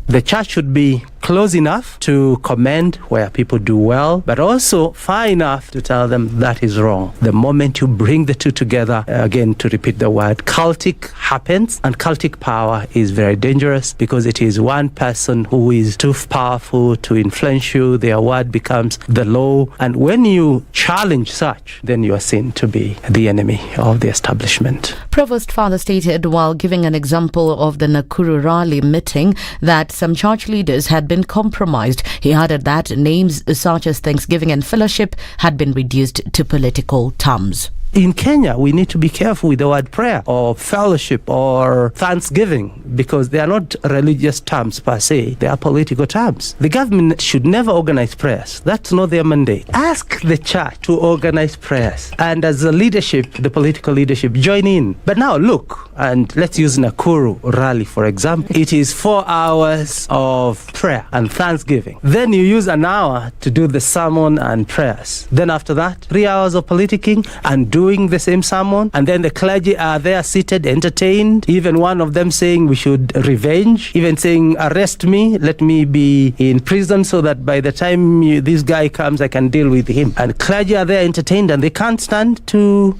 The church should be close enough to commend where people do well, but also far enough to tell them that is wrong. The moment you bring the two together, again, to repeat the word, cultic happens, and cultic power is very dangerous because it is one person who is too powerful to influence you. Their word becomes the law, and when you challenge such, then you are seen to be the enemy of the establishment. Provost Father stated while giving an example of the Nakuru rally meeting that some church leaders had been compromised. He added that names such as Thanksgiving and Fellowship had been reduced to political terms. In Kenya, we need to be careful with the word prayer or fellowship or thanksgiving because they are not religious terms per se, they are political terms. The government should never organize prayers. That's not their mandate. Ask the church to organize prayers, and as the leadership, the political leadership, join in. But now look, and let's use Nakuru rally for example. It is 4 hours of prayer and thanksgiving. Then you use an hour to do the sermon and prayers. Then after that, 3 hours of politicking and doing the same sermon, and then the clergy are there seated, entertained, even one of them saying we should revenge, even saying arrest me, let me be in prison so that by the time this guy comes I can deal with him. And clergy are there entertained and they can't stand to,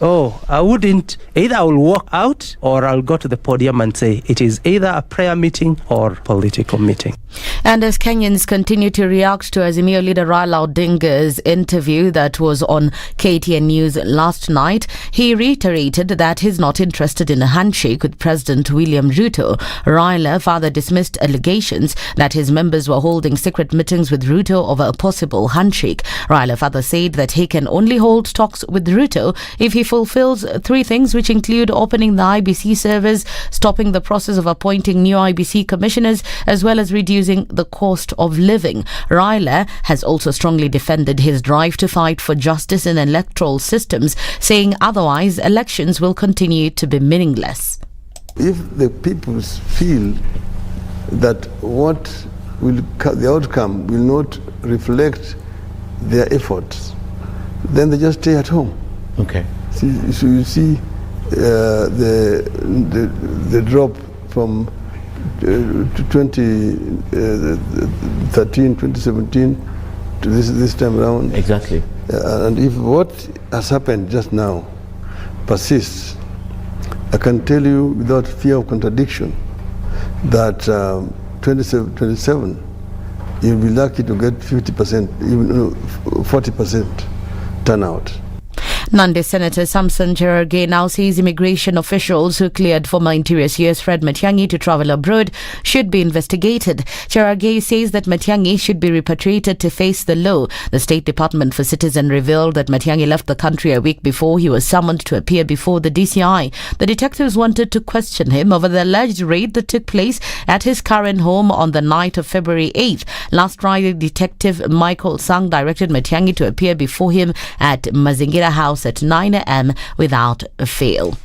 I wouldn't, either I will walk out or I'll go to the podium and say it is either a prayer meeting or political meeting. And as Kenyans continue to react to Azimio leader Raila Odinga's interview that was on KTN News last night, he reiterated that he's not interested in a handshake with President William Ruto. Raila further dismissed allegations that his members were holding secret meetings with Ruto over a possible handshake. Raila further said that he can only hold talks with Ruto if he fulfills 3 things, which include opening the IBC servers, stopping the process of appointing new IBC commissioners, as well as reducing the cost of living. Raila has also strongly defended his drive to fight for justice in electoral systems, saying otherwise elections will continue to be meaningless. If the people feel that the outcome will not reflect their efforts, then they just stay at home. Okay. So you see the drop from 2017 to this time around. Exactly. And if what has happened just now persists, I can tell you without fear of contradiction that 27, you'll be lucky to get 50%, even 40% turnout. Nandi Senator Samson Cherargei now says immigration officials who cleared former Interior CS Fred Matiang'i to travel abroad should be investigated. Cherargei says that Matiang'i should be repatriated to face the law. The State Department for Citizen revealed that Matiang'i left the country a week before he was summoned to appear before the DCI. The detectives wanted to question him over the alleged raid that took place at his current home on the night of February 8th. Last Friday, Detective Michael Sang directed Matiang'i to appear before him at Mazingira House at 9 a.m. without fail.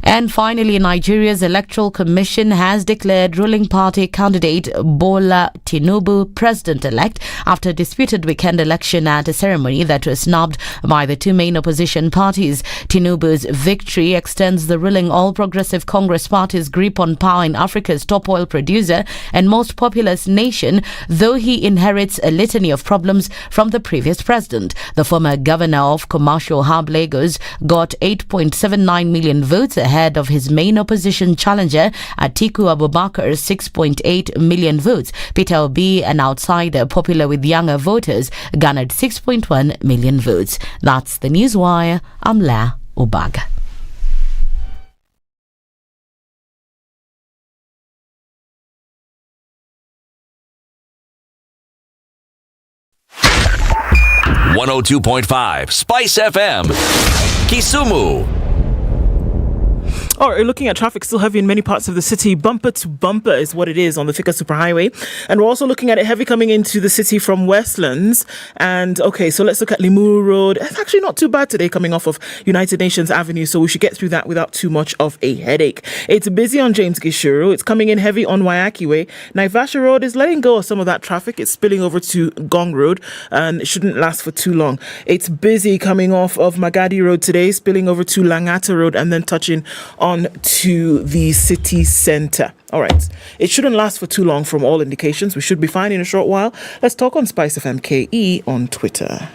And finally, Nigeria's Electoral Commission has declared ruling party candidate Bola Tinubu president-elect after a disputed weekend election at a ceremony that was snubbed by the 2 main opposition parties. Tinubu's victory extends the ruling All Progressive Congress Party's grip on power in Africa's top oil producer and most populous nation, though he inherits a litany of problems from the previous president. The former governor of commercial hub Lagos got 8.79 million votes ahead of his main opposition challenger Atiku Abubakar's 6.8 million votes. Peter Obi, an outsider popular with younger voters, garnered 6.1 million votes. That's the Newswire. I'm Leah Ubaga. 102.5 Spice FM, Kisumu. All right, we're looking at traffic still heavy in many parts of the city. Bumper to bumper is what it is on the Thika Superhighway. And we're also looking at it heavy coming into the city from Westlands. And okay, so let's look at Limuru Road. It's actually not too bad today coming off of United Nations Avenue, so we should get through that without too much of a headache. It's busy on James Gishuru. It's coming in heavy on Wayaki Way. Naivasha Road is letting go of some of that traffic. It's spilling over to Gong Road, and it shouldn't last for too long. It's busy coming off of Magadi Road today, spilling over to Langata Road, and then touching on to the city centre. All right. It shouldn't last for too long from all indications. We should be fine in a short while. Let's talk on SpiceFM KE on Twitter.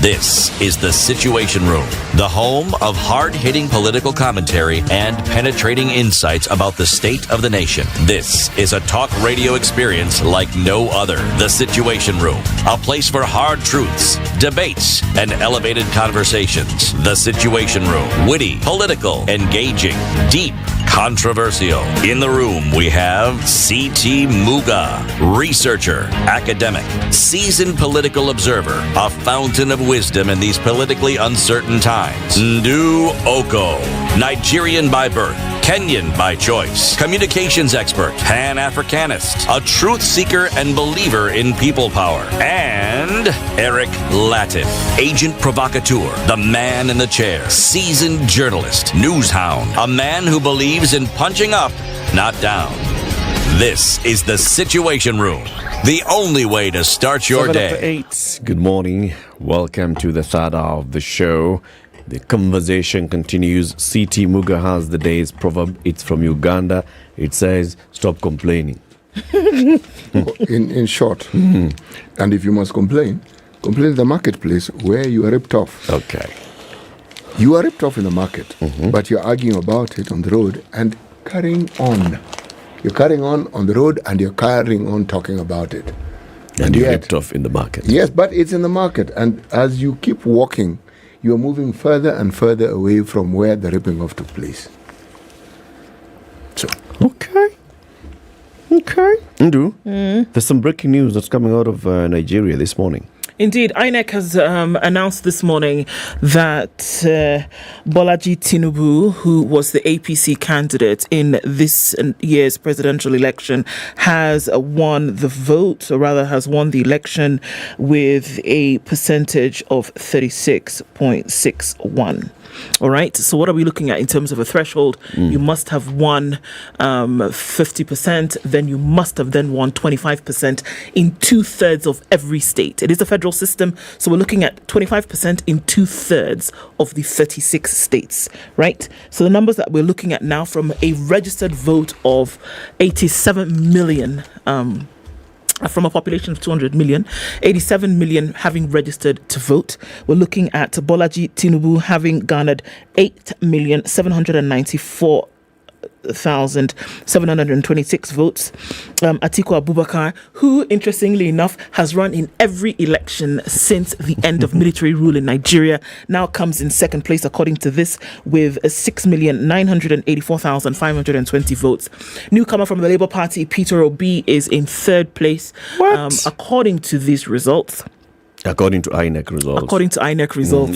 This is the Situation Room, the home of hard-hitting political commentary and penetrating insights about the state of the nation. This is a talk radio experience like no other. The Situation Room, a place for hard truths, debates, and elevated conversations. The Situation Room, witty, political, engaging, deep, controversial. In the room, we have C.T. Muga, researcher, academic, seasoned political observer, a fountain of wisdom in these politically uncertain times. Ndu Oko, Nigerian by birth, Kenyan by choice, communications expert, Pan-Africanist, a truth seeker and believer in people power, and Eric Latif, agent provocateur, the man in the chair, seasoned journalist, news hound, a man who believes in punching up, not down. This is the Situation Room, the only way to start your day. 8. Good morning. Welcome to the third hour of the show. The conversation continues. CT Muga has the day's proverb. It's from Uganda. It says, stop complaining. in short. And if you must complain in the marketplace where you are ripped off. Okay. You are ripped off in the market, but you're arguing about it on the road and carrying on. You're carrying on the road, and you're carrying on talking about it. And you're ripped off in the market. Yes, but it's in the market. And as you keep walking, you're moving further and further away from where the ripping off took place. So. Okay. Ndu, there's some breaking news that's coming out of Nigeria this morning. Indeed, INEC has announced this morning that Bolaji Tinubu, who was the APC candidate in this year's presidential election, has won the vote, or rather has won the election with a percentage of 36.61. All right. So what are we looking at in terms of a threshold? You must have won 50%. Then you must have then won 25% in 2/3 of every state. It is a federal system. So we're looking at 25% in 2/3 of the 36 states. Right. So the numbers that we're looking at now from a registered vote of 87 million, from a population of 200 million, 87 million having registered to vote. We're looking at Bolaji Tinubu having garnered 8,794,726 votes. Atiku Abubakar, who, interestingly enough, has run in every election since the end of military rule in Nigeria, now comes in second place, according to this, with 6,984,520 votes. Newcomer from the Labour Party, Peter Obi, is in third place, according to these results. According to INEC results.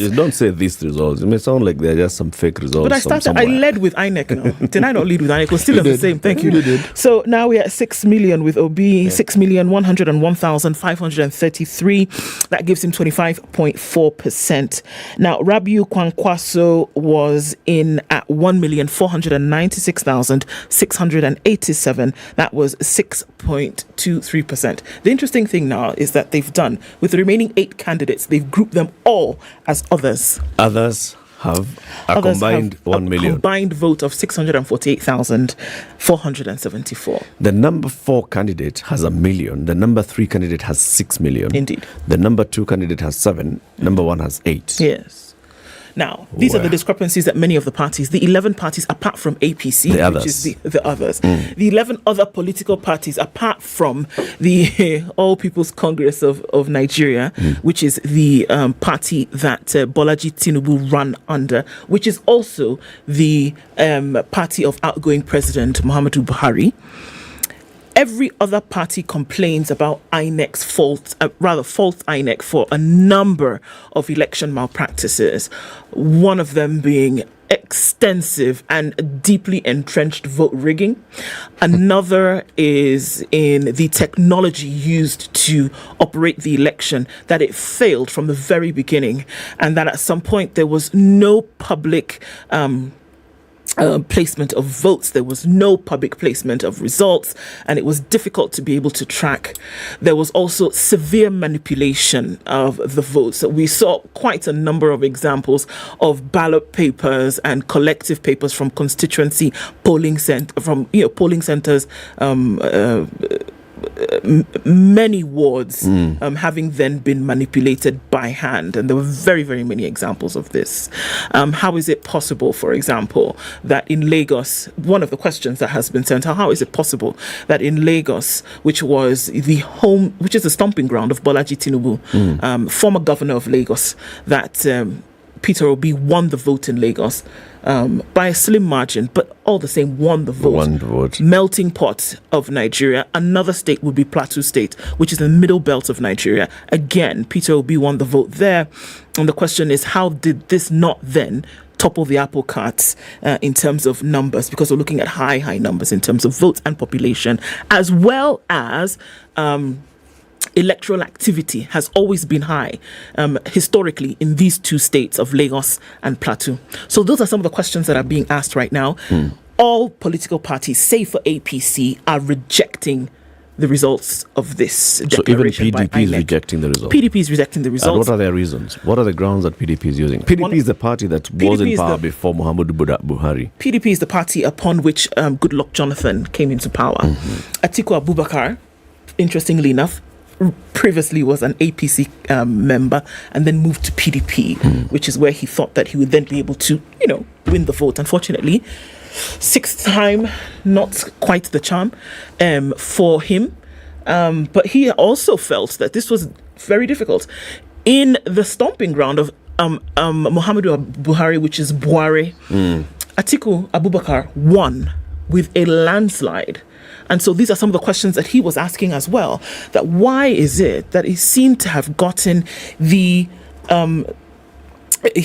You don't say these results. It may sound like they're just some fake results. But I led with INEC. Did I not lead with INEC? We're still the same. Thank you. So now we're at 6 million with OB, 6,101,533. That gives him 25.4%. Now, Rabiu Kwankwaso was in at 1,496,687. That was 6.23%. The interesting thing now is that they've done, with the remaining 8 candidates, they've grouped them all as others. Others have a combined 1 million. Combined vote of 648,474. The number 4 candidate has 1 million. The number 3 candidate has 6 million. Indeed. The number 2 candidate has 7. Number 1 has 8. Yes. Now, these are the discrepancies that many of the parties, the 11 parties apart from APC, which is the others, the 11 other political parties apart from the All People's Congress of Nigeria, which is the party that Bolaji Tinubu ran under, which is also the party of outgoing President Muhammadu Buhari. Every other party complains about INEC's fault INEC for a number of election malpractices, one of them being extensive and deeply entrenched vote rigging. Another is in the technology used to operate the election, that it failed from the very beginning, and that at some point there was no public placement of votes, there was no public placement of results, and it was difficult to be able to track. There was also severe manipulation of the votes. We saw quite a number of examples of ballot papers and collective papers from constituency polling centers, many wards having then been manipulated by hand, and there were very, very many examples of this. How is it possible, for example, that in Lagos, one of the questions that has been sent out, how is it possible that in Lagos, which is the stomping ground of Bolaji Tinubu, former governor of Lagos, that Peter Obi won the vote in Lagos by a slim margin, but all the same won the vote. Melting pot of Nigeria. Another state would be Plateau State, which is the middle belt of Nigeria. Again, Peter Obi won the vote there. And the question is, how did this not then topple the apple cart in terms of numbers? Because we're looking at high numbers in terms of votes and population, as well as electoral activity has always been high historically in these two states of Lagos and Plateau. So those are some of the questions that are being asked right now. All political parties, save for APC, are rejecting the results of this declaration. So even PDP is rejecting the results? PDP is rejecting the results. And what are their reasons? What are the grounds that PDP is using? PDP is the party that was in power before Muhammadu Buhari. PDP is the party upon which Goodluck Jonathan came into power. Atiku Abubakar, interestingly enough, previously was an APC member and then moved to PDP, which is where he thought that he would then be able to, win the vote. Unfortunately, sixth time, not quite the charm for him. But he also felt that this was very difficult. In the stomping ground of Muhammadu Buhari, which is Buhari, Atiku Abubakar won with a landslide. And so these are some of the questions that he was asking as well, that why is it that he seemed to have gotten he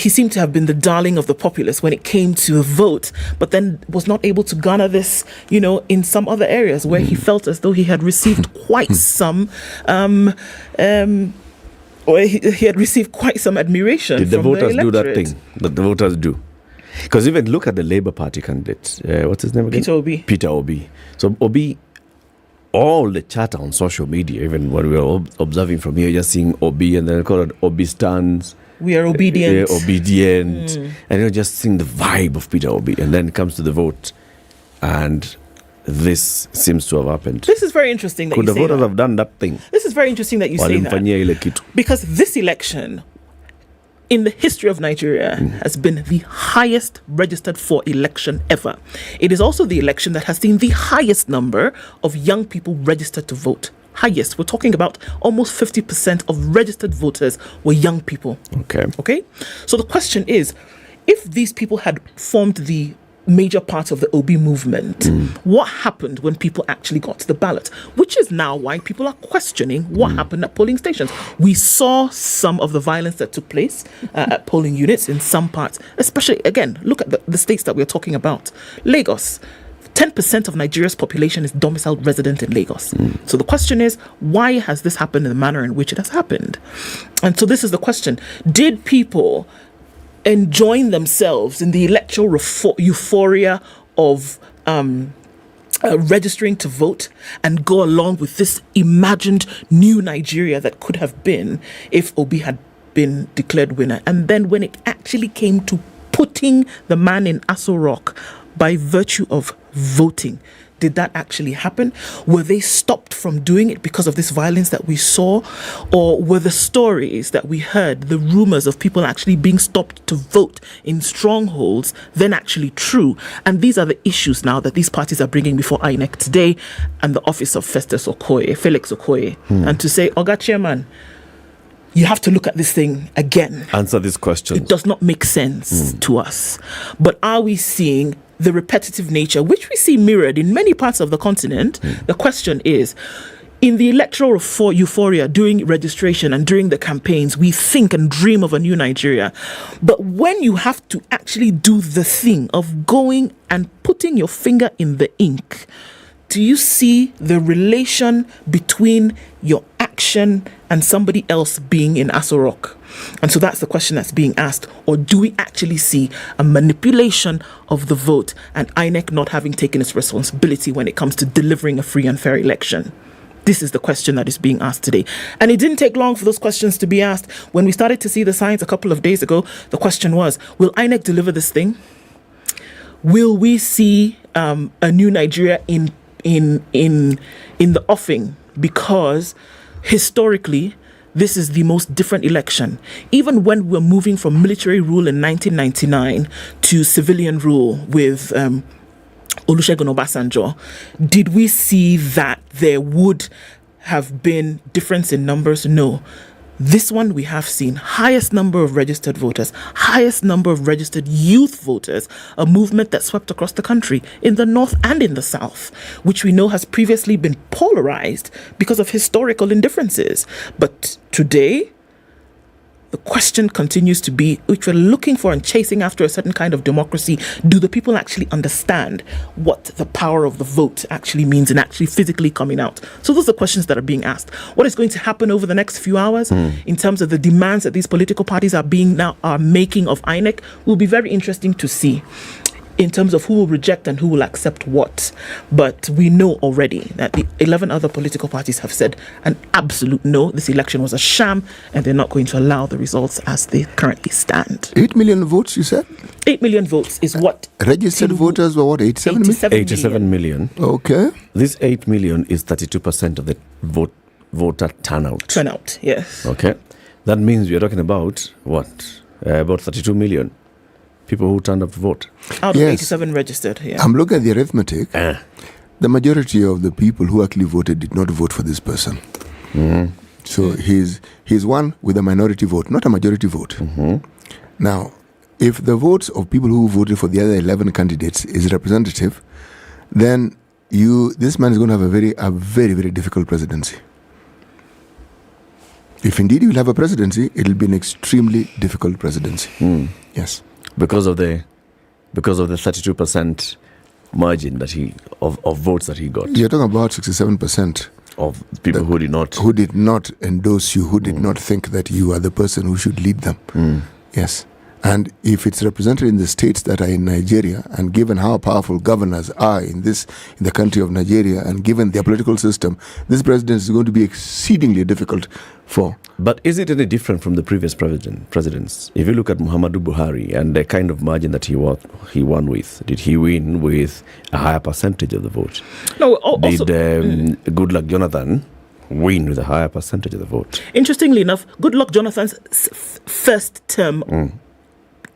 seemed to have been the darling of the populace when it came to a vote, but then was not able to garner this, in some other areas where he felt as though he had received quite some, or he had received quite some admiration. Did the from voters the do that thing that the voters do? Because even look at the Labour Party candidate. What's his name again? Peter Obi. So Obi, all the chatter on social media, even when we were observing from here, just seeing Obi, and then called Obi stands. We are obedient. And just seeing the vibe of Peter Obi. And then it comes to the vote, and this seems to have happened. This is very interesting that Could you say that. Could the voters have done that thing? This is very interesting that you say that. Because this election, in the history of Nigeria, has been the highest registered for election ever. It is also the election that has seen the highest number of young people registered to vote. Highest. We're talking about almost 50% of registered voters were young people. Okay? So the question is, if these people had formed the major part of the Obi movement, what happened when people actually got to the ballot? Which is now why people are questioning what happened at polling stations. We saw some of the violence that took place at polling units in some parts, especially, again, look at the states that we're talking about. Lagos, 10% of Nigeria's population is domiciled resident in Lagos. So the question is, why has this happened in the manner in which it has happened? And so this is the question. Did people enjoying themselves in the electoral euphoria of registering to vote and go along with this imagined new Nigeria that could have been if Obi had been declared winner? And then when it actually came to putting the man in Aso Rock by virtue of voting, Did that actually happen? Were they stopped from doing it because of this violence that we saw? Or were the stories that we heard, the rumors of people actually being stopped to vote in strongholds, then actually true? And these are the issues now that these parties are bringing before INEC today and the office of Felix Okoye. And to say, Oga Chairman, you have to look at this thing again. Answer this question. It does not make sense to us. But are we seeing the repetitive nature, which we see mirrored in many parts of the continent? The question is, in the electoral euphoria during registration and during the campaigns, we think and dream of a new Nigeria. But when you have to actually do the thing of going and putting your finger in the ink, do you see the relation between your action and somebody else being in Aso Rock? And so that's the question that's being asked. Or do we actually see a manipulation of the vote and INEC not having taken its responsibility when it comes to delivering a free and fair election? This is the question that is being asked today. And it didn't take long for those questions to be asked. When we started to see the signs a couple of days ago, the question was, will INEC deliver this thing? Will we see a new Nigeria in the offing? Because historically, this is the most different election. Even when we're moving from military rule in 1999 to civilian rule with Olusegun Obasanjo, did we see that there would have been difference in numbers? No. This one we have seen highest number of registered voters, highest number of registered youth voters, a movement that swept across the country in the north and in the south, which we know has previously been polarized because of historical indifferences. But today, the question continues to be, which we're looking for and chasing after a certain kind of democracy, do the people actually understand what the power of the vote actually means and actually physically coming out? So those are questions that are being asked. What is going to happen over the next few hours in terms of the demands that these political parties are making of INEC will be very interesting to see, in terms of who will reject and who will accept what. But we know already that the 11 other political parties have said an absolute no. This election was a sham and they're not going to allow the results as they currently stand. 8 million votes, you said? 8 million votes is what... Registered voters were what, 87 million? 87 million. Okay. This 8 million is 32% of the voter turnout. Turnout, yes. Okay. That means we are talking about what? About 32 million. People who turned up to vote. Out of 87 registered, yeah. I'm looking at the arithmetic. The majority of the people who actually voted did not vote for this person. So he's one with a minority vote, not a majority vote. Now, if the votes of people who voted for the other 11 candidates is representative, then this man is going to have a very, very difficult presidency. If indeed he will have a presidency, it will be an extremely difficult presidency. Yes. Because of the 32% margin that of votes that he got. You're talking about 67% of people who did not endorse you, who did not think that you are the person who should lead them. Yes. And if it's represented in the states that are in Nigeria, and given how powerful governors are in the country of Nigeria, and given their political system, this presidency is going to be exceedingly difficult for. But is it any different from the previous presidents? If you look at Muhammadu Buhari and the kind of margin that he won with, did he win with a higher percentage of the vote? No. Did Goodluck Jonathan win with a higher percentage of the vote? Interestingly enough, Goodluck Jonathan's first term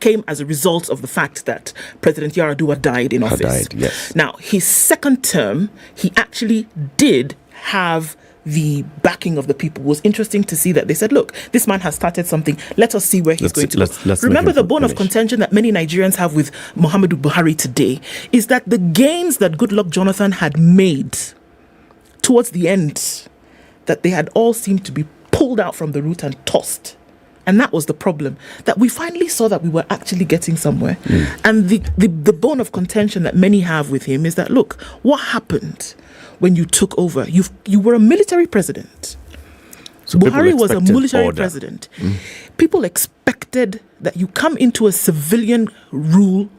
came as a result of the fact that President Yar'Adua died in office. Yes. Now, his second term, he actually did have the backing of the people. It was interesting to see that they said, look, this man has started something. Let us see where he's going to go. Remember, the bone of contention that many Nigerians have with Muhammadu Buhari today is that the gains that Goodluck Jonathan had made towards the end, that they had all seemed to be pulled out from the root and tossed. And that was the problem, that we finally saw that we were actually getting somewhere. And the bone of contention that many have with him is that, look, what happened when you took over? You were a military president. So Buhari was a military president. People expected that you come into a civilian rule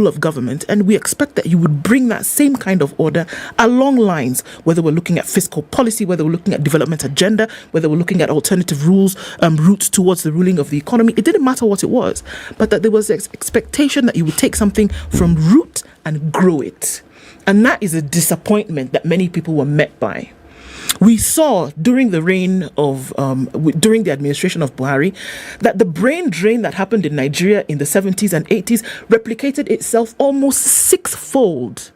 of government, and we expect that you would bring that same kind of order along lines, whether we're looking at fiscal policy, whether we're looking at development agenda, whether we're looking at alternative routes towards the ruling of the economy. It didn't matter what it was, but that there was expectation that you would take something from root and grow it. And that is a disappointment that many people were met by. We saw during the during the administration of Buhari, that the brain drain that happened in Nigeria in the 70s and 80s replicated itself almost sixfold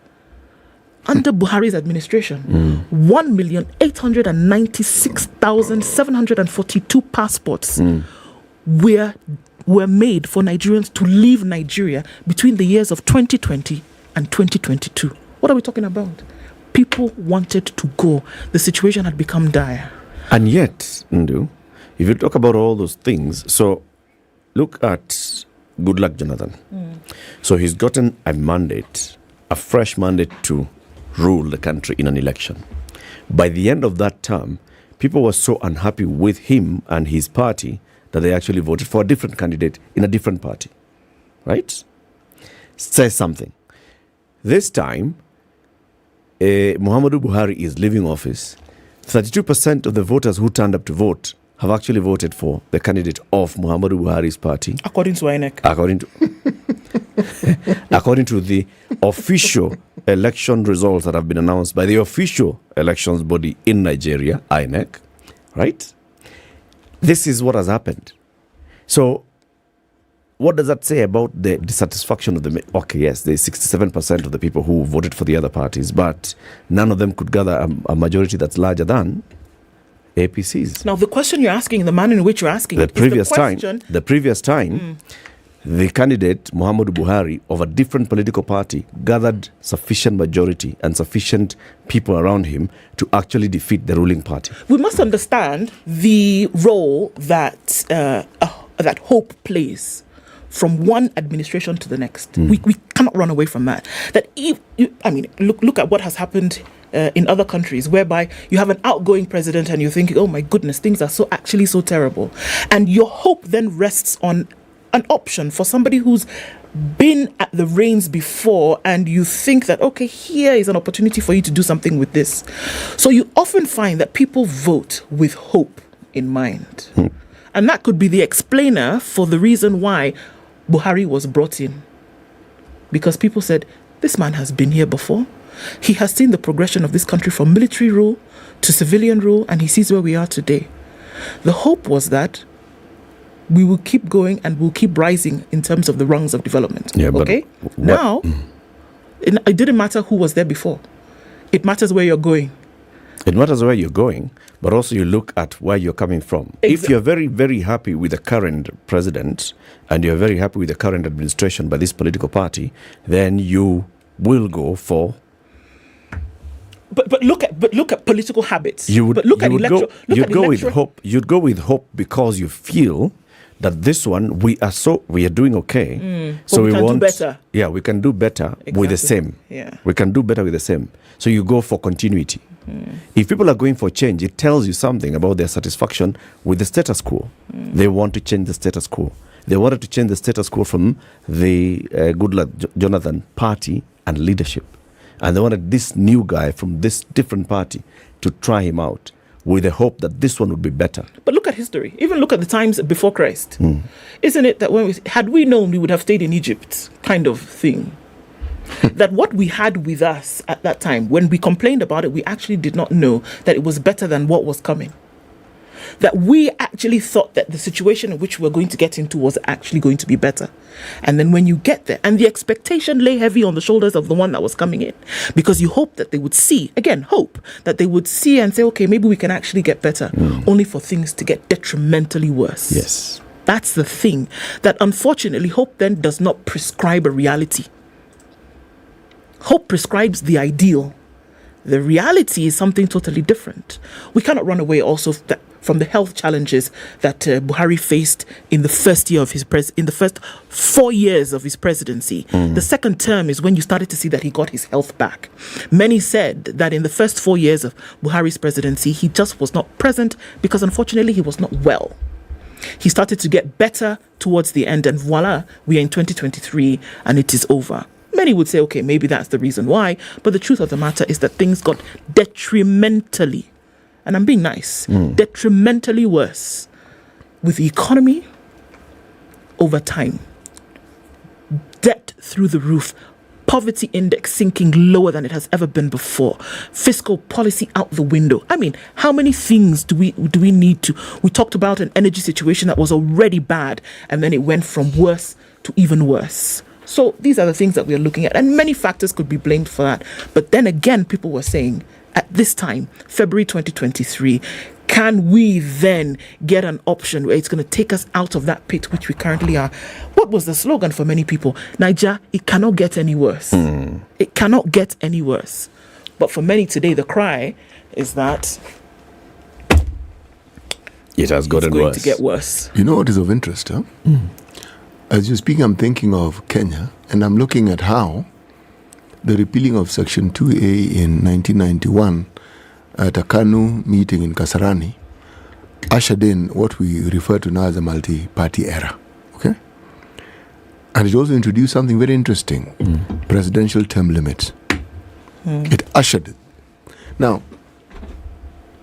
under Buhari's administration. 1,896,742 passports were made for Nigerians to leave Nigeria between the years of 2020 and 2022. What are we talking about? People wanted to go. The situation had become dire. And yet, Ndu, if you talk about all those things, so look at Goodluck Jonathan. So he's gotten a mandate, a fresh mandate to rule the country in an election. By the end of that term, people were so unhappy with him and his party that they actually voted for a different candidate in a different party. Right? Says something. This time, Muhammadu Buhari is leaving office. 32% of the voters who turned up to vote have actually voted for the candidate of Muhammadu Buhari's party. According to INEC. According to the official election results that have been announced by the official elections body in Nigeria, INEC, right? This is what has happened. So, what does that say about the dissatisfaction of the... Okay, yes, there's 67% of the people who voted for the other parties, but none of them could gather a majority that's larger than APCs. Now, the question you're asking, the manner in which you're asking the previous time, the candidate, Muhammadu Buhari, of a different political party, gathered sufficient majority and sufficient people around him to actually defeat the ruling party. We must understand the role that that hope plays from one administration to the next. We cannot run away from that. Look at what has happened in other countries, whereby you have an outgoing president and you're thinking, oh my goodness, things are so terrible. And your hope then rests on an option for somebody who's been at the reins before, and you think that, okay, here is an opportunity for you to do something with this. So you often find that people vote with hope in mind. And that could be the explainer for the reason why Buhari was brought in. Because people said, this man has been here before. He has seen the progression of this country from military rule to civilian rule, and he sees where we are today. The hope was that we will keep going and we'll keep rising in terms of the rungs of development. Yeah, okay? Now, it didn't matter who was there before. It matters where you're going. It matters where you're going, but also you look at where you're coming from. If you're very, very happy with the current president and you're very happy with the current administration by this political party, then you will go for... But look at political habits. You'd go with hope because you feel that this one we are doing okay. So we want do better. Yeah, we can do better with the same. Yeah. We can do better with the same. So you go for continuity. If people are going for change, it tells you something about their satisfaction with the status quo. They want to change the status quo. They wanted to change the status quo from the Goodluck Jonathan party and leadership. And they wanted this new guy from this different party to try him out with the hope that this one would be better. But look at history. Even look at the times before Christ. Isn't it that had we known, we would have stayed in Egypt, kind of thing? That what we had with us at that time, when we complained about it, we actually did not know that it was better than what was coming. That we actually thought that the situation in which we're going to get into was actually going to be better. And then when you get there, and the expectation lay heavy on the shoulders of the one that was coming in, because you hope that they would see, again, hope, that they would see and say, okay, maybe we can actually get better, only for things to get detrimentally worse. Yes. That's the thing, that unfortunately hope then does not prescribe a reality. Hope prescribes the ideal. The reality is something totally different. We cannot run away also from the health challenges that Buhari faced in the first year of his in the first 4 years of his presidency. The second term is when you started to see that he got his health back. Many said that in the first 4 years of Buhari's presidency, he just was not present because unfortunately he was not well. He started to get better towards the end, and voila, we are in 2023 and it is over. Many would say, okay, maybe that's the reason why. But the truth of the matter is that things got detrimentally, and I'm being nice, detrimentally worse with the economy over time. Debt through the roof, poverty index sinking lower than it has ever been before, fiscal policy out the window. I mean, how many things do we need to? We talked about an energy situation that was already bad, and then it went from worse to even worse. So these are the things that we're looking at, and many factors could be blamed for that. But then again, people were saying at this time, February 2023, can we then get an option where it's going to take us out of that pit which we currently are? What was the slogan for many people? Niger, it cannot get any worse. It cannot get any worse. But for many today, the cry is that it has gotten going worse. to get worse. You know what is of interest? Huh? As you're speaking, I'm thinking of Kenya, and I'm looking at how the repealing of Section 2A in 1991 at a KANU meeting in Kasarani ushered in what we refer to now as a multi-party era. Okay? And it also introduced something very interesting, presidential term limits. It ushered it. Now,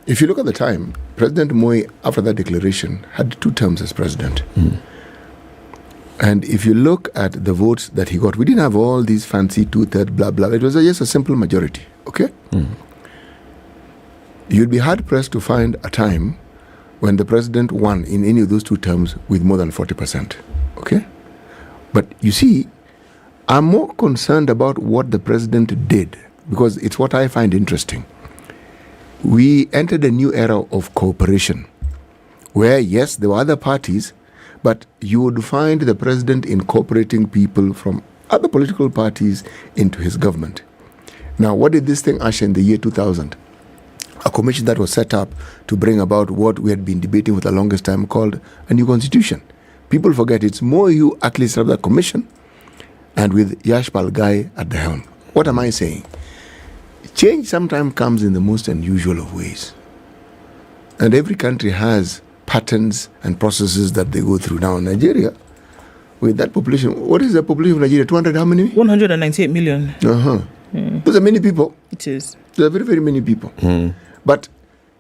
if you look at the time, President Moi, after that declaration, had 2 terms as president. And if you look at the votes that he got, we didn't have all these fancy 2/3 blah blah. It was just a simple majority. Okay? You'd be hard pressed to find a time when the president won in any of those 2 terms with more than 40%. Okay? But you see, I'm more concerned about what the president did, because it's what I find interesting. We entered a new era of cooperation where, yes, there were other parties, but you would find the president incorporating people from other political parties into his government. Now, what did this thing usher in the year 2000? A commission that was set up to bring about what we had been debating for the longest time, called a new constitution. People forget it's Moi who actually set up that commission, and with Yash Palgai at the helm. What am I saying? Change sometimes comes in the most unusual of ways. And every country has patterns and processes that they go through. Now, Nigeria, with that population, what is the population of Nigeria? 200 how many? 198 million. Those are many people. It is. There are very, very many people. But,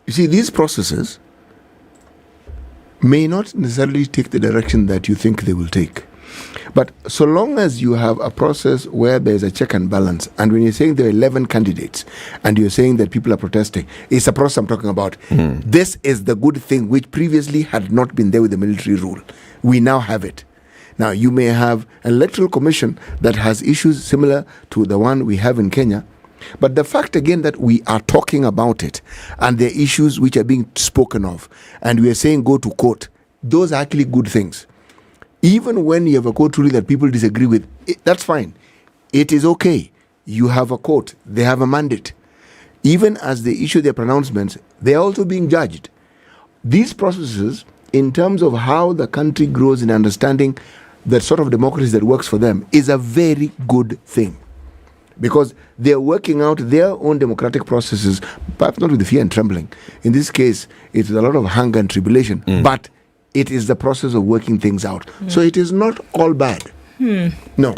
you see, these processes may not necessarily take the direction that you think they will take. But so long as you have a process where there's a check and balance, and when you're saying there are 11 candidates, and you're saying that people are protesting, it's a process I'm talking about. This is the good thing which previously had not been there with the military rule. We now have it. Now, you may have an electoral commission that has issues similar to the one we have in Kenya, but the fact again that we are talking about it, and the issues which are being spoken of, and we are saying go to court, those are actually good things. Even when you have a court ruling that people disagree with, that's fine. It is okay. You have a court. They have a mandate. Even as they issue their pronouncements, they are also being judged. These processes, in terms of how the country grows in understanding the sort of democracy that works for them, is a very good thing. Because they're working out their own democratic processes, perhaps not with fear and trembling. In this case, it's a lot of hunger and tribulation, but it is the process of working things out. So it is not all bad. No.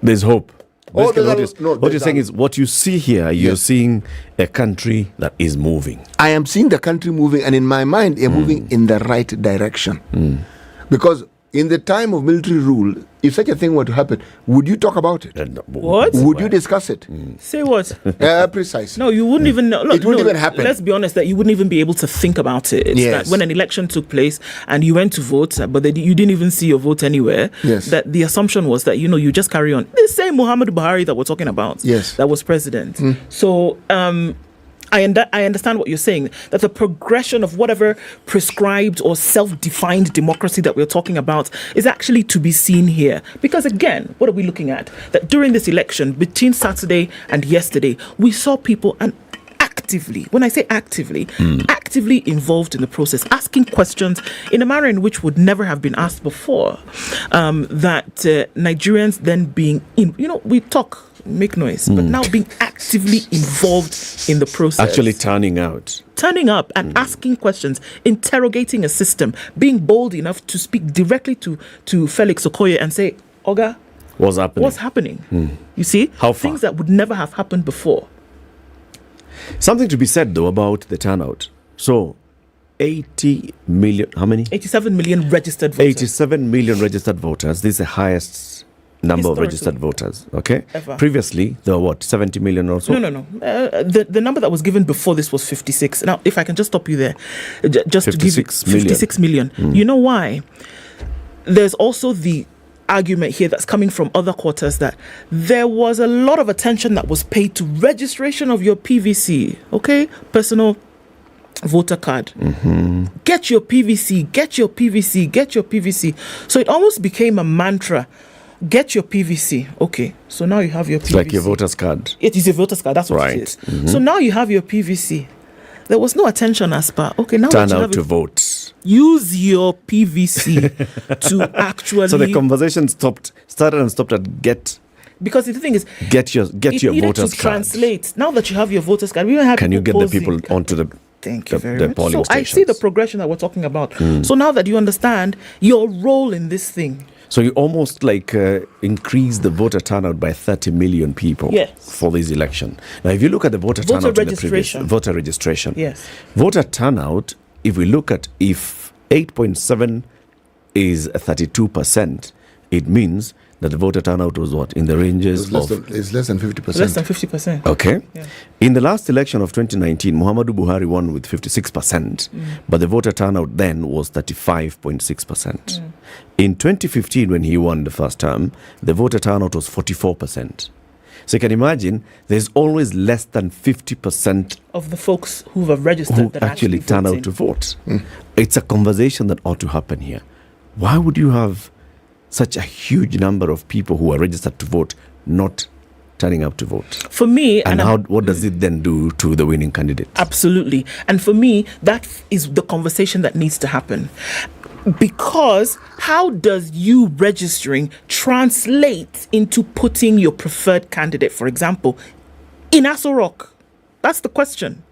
There's hope. Oh, What you're saying is, what you see here, you're seeing a country that is moving. I am seeing the country moving, and in my mind, they're moving in the right direction. Because in the time of military rule, if such a thing were to happen, would you talk about it? What? Would you discuss it? Say what? Precisely. No, you wouldn't even know. Look, it wouldn't even happen. Let's be honest, that you wouldn't even be able to think about it. It's Yes. that when an election took place and you went to vote, but you didn't even see your vote anywhere, Yes. that the assumption was that, you just carry on. The same Muhammad Buhari that we're talking about, Yes. that was president. So, I understand what you're saying, that the progression of whatever prescribed or self-defined democracy that we're talking about is actually to be seen here. Because again, what are we looking at? That during this election, between Saturday and yesterday, we saw people actively, when I say actively involved in the process, asking questions in a manner in which would never have been asked before. That Nigerians then being we talk, make noise, but now being actively involved in the process. Actually turning up and asking questions, interrogating a system, being bold enough to speak directly to Felix Okoye and say, Oga, what's happening? You see? How far? Things that would never have happened before. Something to be said, though, about the turnout. So, 80 million, how many? 87 million registered voters. 87 million registered voters. This is the highest number of registered voters. Okay. Ever. Previously, there were 70 million or so? No. The number that was given before this was 56. Now, if I can just stop you there, just to give you 56 million. You know why? There's also the argument here that's coming from other quarters that there was a lot of attention that was paid to registration of your PVC, okay? Personal voter card. Get your PVC, get your PVC, get your PVC. So it almost became a mantra. Get your PVC. Okay, so now you have your PVC. It's like your voter's card. It is a voter's card, that's what it is. So now you have your PVC. There was no attention as per, okay, now turn out to vote. Use your PVC to actually... So the conversation started and stopped at get... Because the thing is... Get your voter's card. Translate. Now that you have your voter's card, we don't have... Can you get the people onto the... Thank you very much. Polling so I see the progression that we're talking about. So now that you understand your role in this thing... So you almost like increase the voter turnout by 30 million people for this election. Now, if you look at the voter turnout in the previous voter registration, voter turnout, if we look at if 8.7 is 32%, it means that the voter turnout was what? In the ranges it's less than 50%. Less than 50%. Okay. Yeah. In the last election of 2019, Muhammadu Buhari won with 56%, but the voter turnout then was 35.6%. In 2015, when he won the first term, the voter turnout was 44%. So you can imagine there's always less than 50% of the folks who have registered who that actually turn out to vote. It's a conversation that ought to happen here. Why would you have such a huge number of people who are registered to vote not turning up to vote? For me... And what does it then do to the winning candidate? Absolutely. And for me, that is the conversation that needs to happen. Because how does you registering translate into putting your preferred candidate, for example, in Aso Rock? That's the question.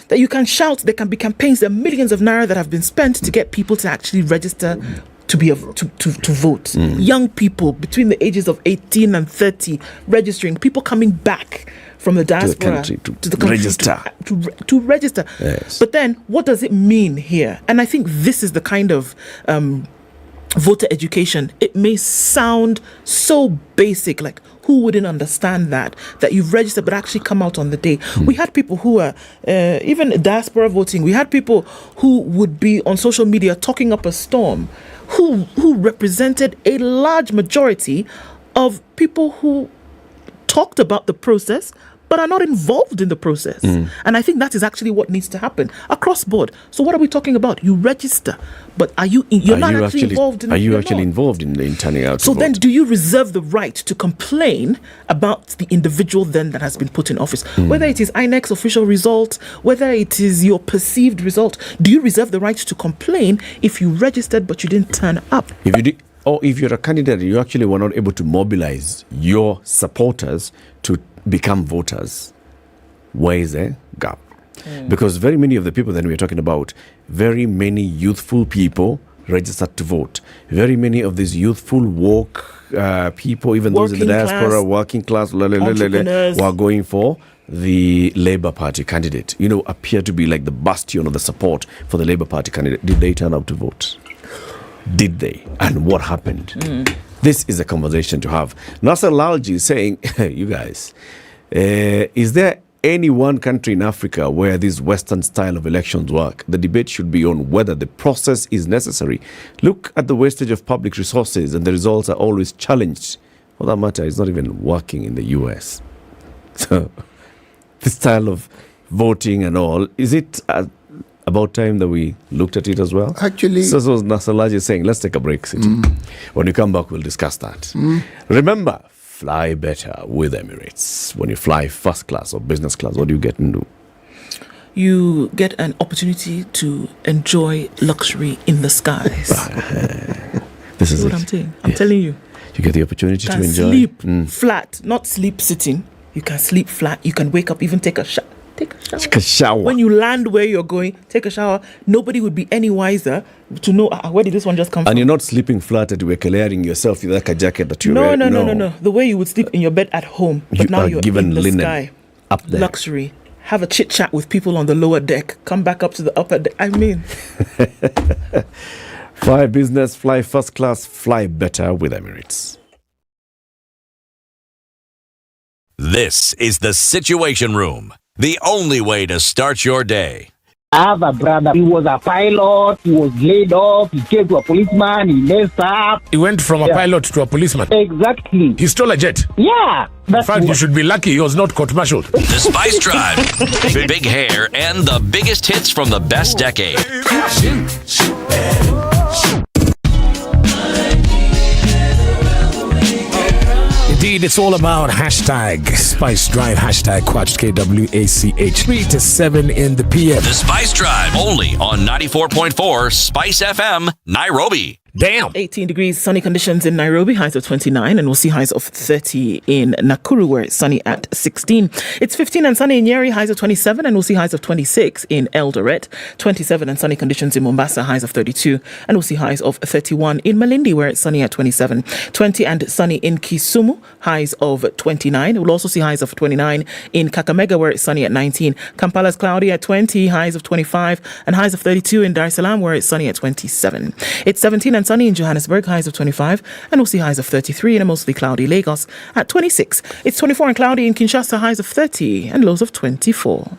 That you can shout, there can be campaigns, there are millions of naira that have been spent to get people to actually register to vote. Young people between the ages of 18 and 30 registering, people coming back from the diaspora to the country register. To register. Yes. But then what does it mean here? And I think this is the kind of voter education. It may sound so basic, like who wouldn't understand that you've registered but actually come out on the day. We had people who were even diaspora voting. We had people who would be on social media talking up a storm, who represented a large majority of people who talked about the process but are not involved in the process. And I think that is actually what needs to happen across board. So what are we talking about? You register, but you're not actually involved in... Are you actually involved in turning out so to then vote? Do you reserve the right to complain about the individual then that has been put in office? Whether it is INEC's official result, whether it is your perceived result, do you reserve the right to complain if you registered but you didn't turn up? If you did, or if you're a candidate, you actually were not able to mobilize your supporters to become voters, where is a gap? Because very many of the people that we're talking about, very many youthful people registered to vote. Very many of these youthful woke people, even those in the diaspora, working class, who are going for the Labour Party candidate, appear to be like the bastion of the support for the Labour Party candidate. Did they turn out to vote? Did they? And what happened? This is a conversation to have. Nasser Lalji is saying, you guys, is there any one country in Africa where this Western style of elections work? The debate should be on whether the process is necessary. Look at the wastage of public resources, and the results are always challenged. For that matter, it's not even working in the US. So, this style of voting and all, is it about time that we looked at it as well? Actually... So Nasser Lalji is saying, let's take a break, City. When we come back, we'll discuss that. Remember, fly better with Emirates. When you fly first class or business class, what do you get into? You get an opportunity to enjoy luxury in the skies. This is what I'm saying. I'm telling you. You get the opportunity to enjoy. Sleep flat, not sleep sitting. You can sleep flat. You can wake up, even take a shower. Take a shower. When you land where you're going, take a shower. Nobody would be any wiser to know where did this one just come from. And you're not sleeping flat and you're clearing yourself with like a jacket that you're wearing. No. The way you would sleep in your bed at home, but now you're given in the linen sky. Up there. Luxury. Have a chit chat with people on the lower deck. Come back up to the upper deck. I mean, fly business, fly first class, fly better with Emirates. This is the Situation Room, the only way to start your day. I have a brother. He was a pilot. He was laid off. He came to a policeman. He messed up. He went from a pilot to a policeman. Exactly. He stole a jet. Yeah. In fact, you should be lucky he was not court-martialed. The Spice Drive. Big hair and the biggest hits from the best decade. Indeed, it's all about hashtag Spice Drive, hashtag Quatch, KWACH, 3 to 7 in the PM. The Spice Drive, only on 94.4 Spice FM, Nairobi. Damn. 18 degrees, sunny conditions in Nairobi, highs of 29, and we'll see highs of 30 in Nakuru, where it's sunny at 16. It's 15 and sunny in Nyeri, highs of 27, and we'll see highs of 26 in Eldoret. 27 and sunny conditions in Mombasa, highs of 32, and we'll see highs of 31 in Malindi, where it's sunny at 27. 20 and sunny in Kisumu, highs of 29. We'll also see highs of 29 in Kakamega, where it's sunny at 19. Kampala's cloudy at 20, highs of 25, and highs of 32 in Dar es Salaam, where it's sunny at 27. It's 17 and sunny in Johannesburg, highs of 25, and we'll see highs of 33 in a mostly cloudy Lagos at 26. It's 24 and cloudy in Kinshasa, highs of 30 and lows of 24.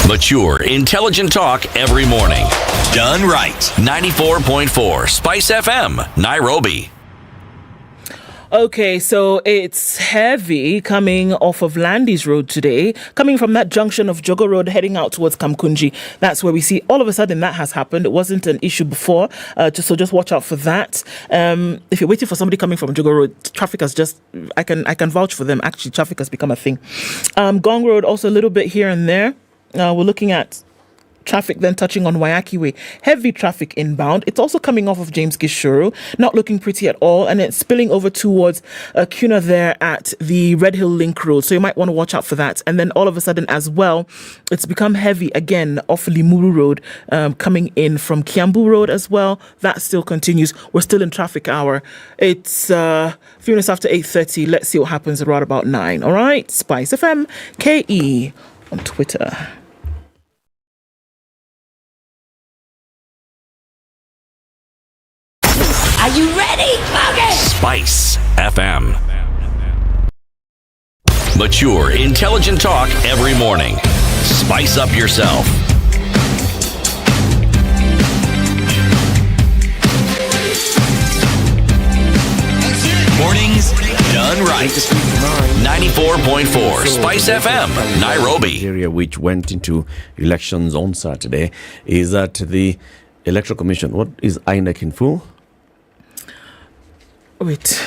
Mature, intelligent talk every morning. Done right. 94.4 Spice FM, Nairobi. Okay, so it's heavy coming off of Landis Road today, coming from that junction of Jogo Road heading out towards Kamkunji. That's where we see all of a sudden that has happened. It wasn't an issue before, just watch out for that. If you're waiting for somebody coming from Jogo Road, traffic has just, I can vouch for them. Actually, traffic has become a thing. Gong Road also a little bit here and there. We're looking at traffic then touching on Wayaki Way. Heavy traffic inbound. It's also coming off of James Gishuru. Not looking pretty at all. And it's spilling over towards Kuna there at the Red Hill Link Road. So you might want to watch out for that. And then all of a sudden as well, it's become heavy again off Limuru Road, coming in from Kiambu Road as well. That still continues. We're still in traffic hour. It's a few minutes after 8:30. Let's see what happens around about 9. All right. Spice FM, KE on Twitter. Are you ready? Okay. Spice FM. Mature, intelligent talk every morning. Spice up yourself. Mornings done right. 94.4 Spice FM, Nairobi. Nigeria, which went into elections on Saturday, is that the Electoral Commission, what is INEC in full? Wait.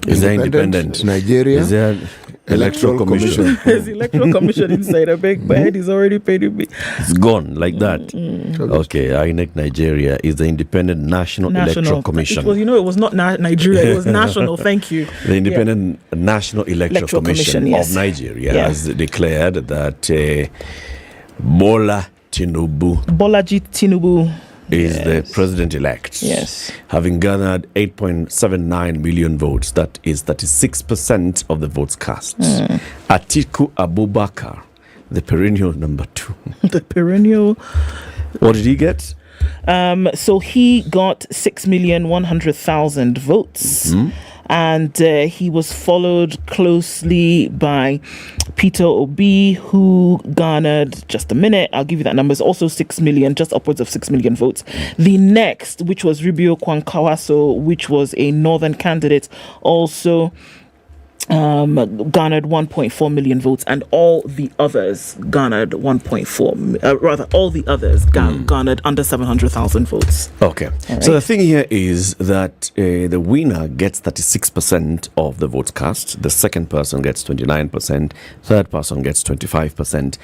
Is there independent? Nigeria? Is there Electoral Commission? There's Electoral Commission inside. I beg, my head is already paying me. It's gone like that. Okay, INEC Nigeria is the Independent National Electoral Commission. Well, it was not Nigeria, it was national. Thank you. The Independent National Electoral Commission yes. of Nigeria has declared that Bolaji Tinubu is the president-elect. Yes. Having garnered 8.79 million votes, that is 36% of the votes cast. Atiku Abubakar, the perennial number 2. The perennial. What did he get? So he got 6,100,000 votes. And he was followed closely by Peter Obi, who garnered, just a minute, I'll give you that number, it's also 6 million, just upwards of 6 million votes. The next, which was Rubio Kwankawaso, which was a northern candidate, also garnered 1.4 million votes, and all the others garnered garnered under 700,000 votes. Okay. Right. So the thing here is that the winner gets 36% of the votes cast, the second person gets 29%, third person gets 25%.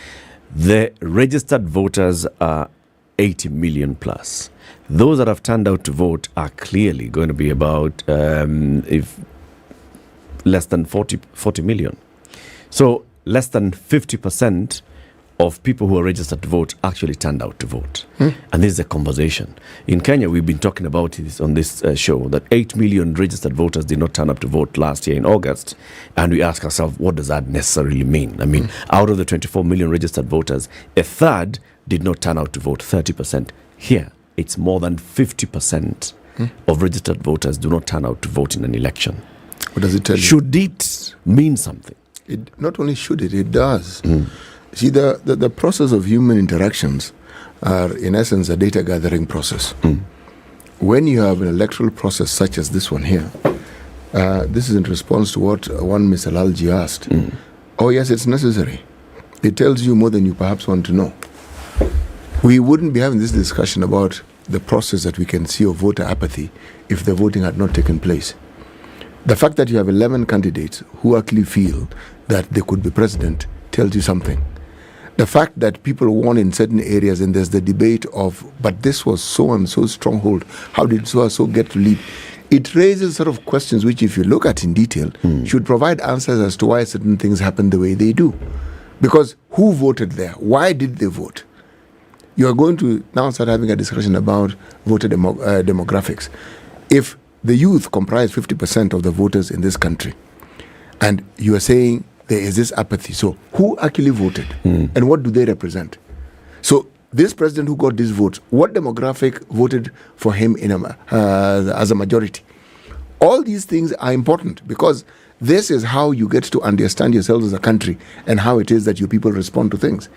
The registered voters are 80 million plus. Those that have turned out to vote are clearly going to be about less than 40 million. So less than 50% of people who are registered to vote actually turned out to vote. And this is a conversation. In Kenya, we've been talking about this on this show, that 8 million registered voters did not turn up to vote last year in August. And we ask ourselves, what does that necessarily mean? I mean, out of the 24 million registered voters, a third did not turn out to vote, 30%. Here, it's more than 50% of registered voters do not turn out to vote in an election. What does it tell you? Should it mean something? It not only should it does. See, the process of human interactions are, in essence, a data gathering process. When you have an electoral process such as this one here, this is in response to what one Mr. Lalji asked. Oh, yes, it's necessary. It tells you more than you perhaps want to know. We wouldn't be having this discussion about the process that we can see of voter apathy if the voting had not taken place. The fact that you have 11 candidates who actually feel that they could be president tells you something. The fact that people won in certain areas and there's the debate of, but this was so and so stronghold, how did so and so get to lead? It raises sort of questions which, if you look at in detail, should provide answers as to why certain things happen the way they do. Because who voted there? Why did they vote? You are going to now start having a discussion about voter demographics. If the youth comprise 50% of the voters in this country, and you are saying there is this apathy, so who actually voted? And what do they represent? So this president who got these votes, what demographic voted for him as a majority? All these things are important because this is how you get to understand yourselves as a country and how it is that your people respond to things.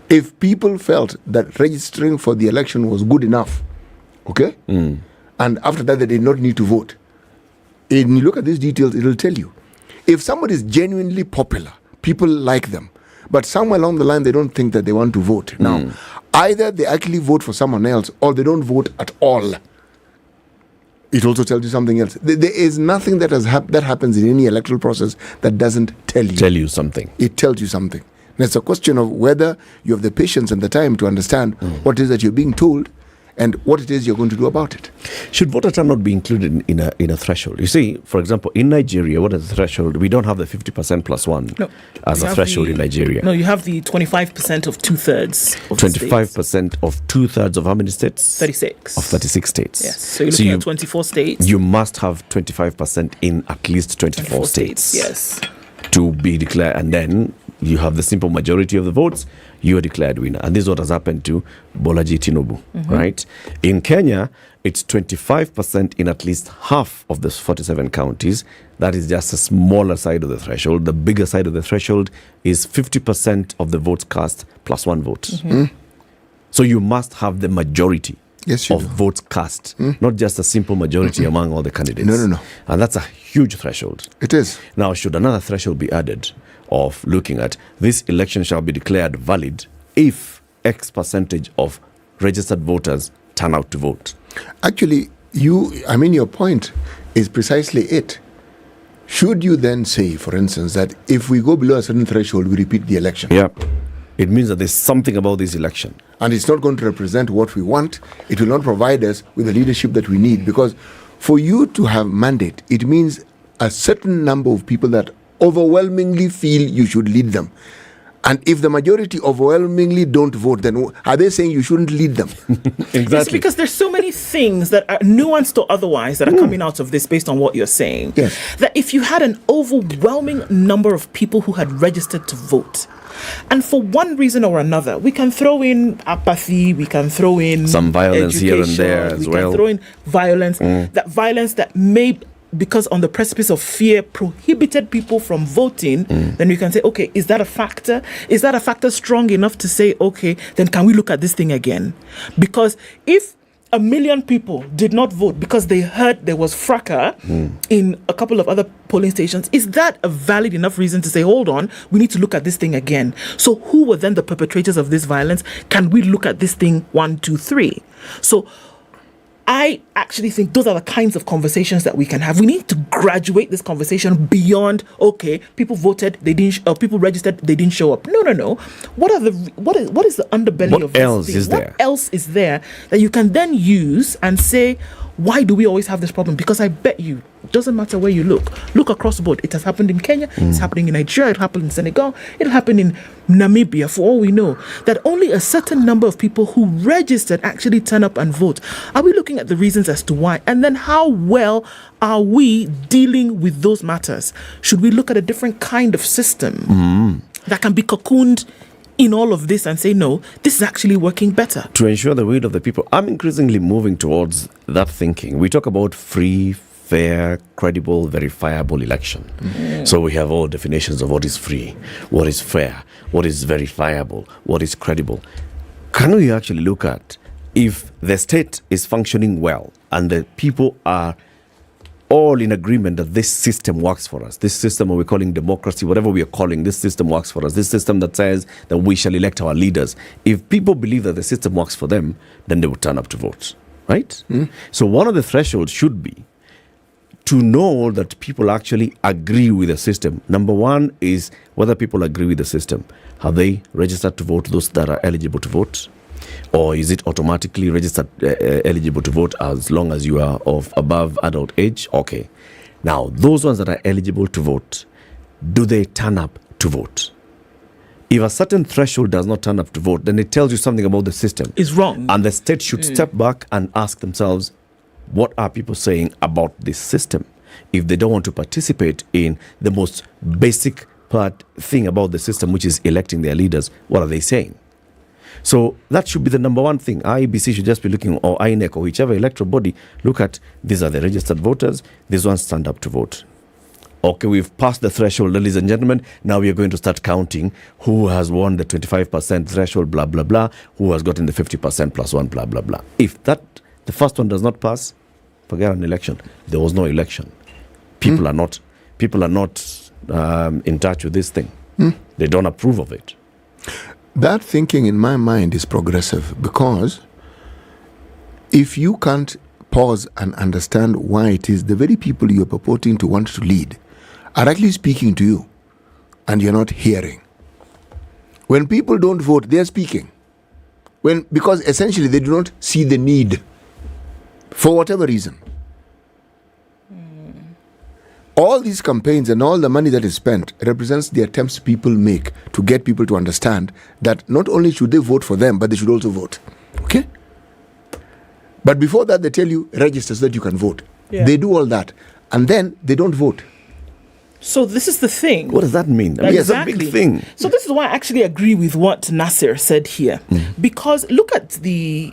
If people felt that registering for the election was good enough, okay, and after that they did not need to vote, and you look at these details, it will tell you. If somebody is genuinely popular, people like them, but somewhere along the line they don't think that they want to vote. Now, either they actually vote for someone else or they don't vote at all. It also tells you something else. There is nothing that happens in any electoral process that doesn't tell you something. It tells you something. And it's a question of whether you have the patience and the time to understand what it is that you're being told and what it is you're going to do about it. Should voter turnout be included in a threshold? You see, for example, in Nigeria, what is the threshold? We don't have the 50% plus one as a threshold in Nigeria. No, you have the 25% of 2/3 of 25% of 2/3 of how many states? 36. Of 36 states. Yes. So you're looking at 24 states. You must have 25% in at least 24 states. Yes. To be declared, and then you have the simple majority of the votes, you are declared winner. And this is what has happened to Bolaji Tinubu, right? In Kenya, it's 25% in at least half of the 47 counties. That is just a smaller side of the threshold. The bigger side of the threshold is 50% of the votes cast plus one vote. So you must have the majority of votes cast, not just a simple majority among all the candidates. No. And that's a huge threshold. It is. Now, should another threshold be added of looking at this election shall be declared valid if X percentage of registered voters turn out to vote? Actually, your point is precisely it. Should you then say, for instance, that if we go below a certain threshold, we repeat the election? Yeah. It means that there's something about this election. And it's not going to represent what we want. It will not provide us with the leadership that we need. Because for you to have mandate, it means a certain number of people that overwhelmingly feel you should lead them. And if the majority overwhelmingly don't vote, then are they saying you shouldn't lead them? Exactly. It's because there's so many things that are nuanced or otherwise that are coming out of this based on what you're saying. Yes. That if you had an overwhelming number of people who had registered to vote, and for one reason or another, we can throw in apathy, we can throw in some violence here and there as well. We can throw in violence, that violence that may, because on the precipice of fear, prohibited people from voting, then we can say, okay, is that a factor? Is that a factor strong enough to say, okay, then can we look at this thing again? Because if 1 million people did not vote because they heard there was fracas in a couple of other polling stations, is that a valid enough reason to say, hold on, we need to look at this thing again? So who were then the perpetrators of this violence? Can we look at this thing 1, 2, 3? So I actually think those are the kinds of conversations that we can have. We need to graduate this conversation beyond, okay, people voted, they didn't, people registered, they didn't show up. No. What is the underbelly of this thing? What else is there that you can then use and say, why do we always have this problem? Because I bet you, it doesn't matter where you look across the board. It has happened in Kenya, it's happening in Nigeria, it happened in Senegal, it happened in Namibia, for all we know, that only a certain number of people who registered actually turn up and vote. Are we looking at the reasons as to why? And then how well are we dealing with those matters? Should we look at a different kind of system that can be cocooned in all of this and say, no, this is actually working better? To ensure the will of the people, I'm increasingly moving towards that thinking. We talk about free, fair, credible, verifiable election. So we have all definitions of what is free, what is fair, what is verifiable, what is credible. Can we actually look at if the state is functioning well and the people are all in agreement that this system works for us, this system we're calling democracy, whatever we are calling, this system works for us, this system that says that we shall elect our leaders. If people believe that the system works for them, then they will turn up to vote, right? So one of the thresholds should be to know that people actually agree with the system. Number one is whether people agree with the system. Have they registered to vote, those that are eligible to vote? Or is it automatically registered eligible to vote as long as you are of above adult age? Okay. Now, those ones that are eligible to vote, do they turn up to vote? If a certain threshold does not turn up to vote, then it tells you something about the system. It's wrong. And the state should step back and ask themselves, what are people saying about this system? If they don't want to participate in the most basic thing about the system, which is electing their leaders, what are they saying? So that should be the number one thing. IEBC should just be looking, or INEC, or whichever electoral body, look at, these are the registered voters, these ones stand up to vote. Okay, we've passed the threshold, ladies and gentlemen. Now we are going to start counting who has won the 25% threshold, blah, blah, blah, who has gotten the 50% plus one, blah, blah, blah. If the first one does not pass, forget an election. There was no election. People are not in touch with this thing. They don't approve of it. That thinking in my mind is progressive, because if you can't pause and understand why it is the very people you're purporting to want to lead are actually speaking to you and you're not hearing. When people don't vote, they're speaking. Because essentially they do not see the need for whatever reason. All these campaigns and all the money that is spent represents the attempts people make to get people to understand that not only should they vote for them, but they should also vote. Okay? But before that, they tell you, register so that you can vote. Yeah. They do all that. And then they don't vote. So this is the thing. What does that mean? I mean, exactly. It's a big thing. So this is why I actually agree with what Nasser said here. Because look at the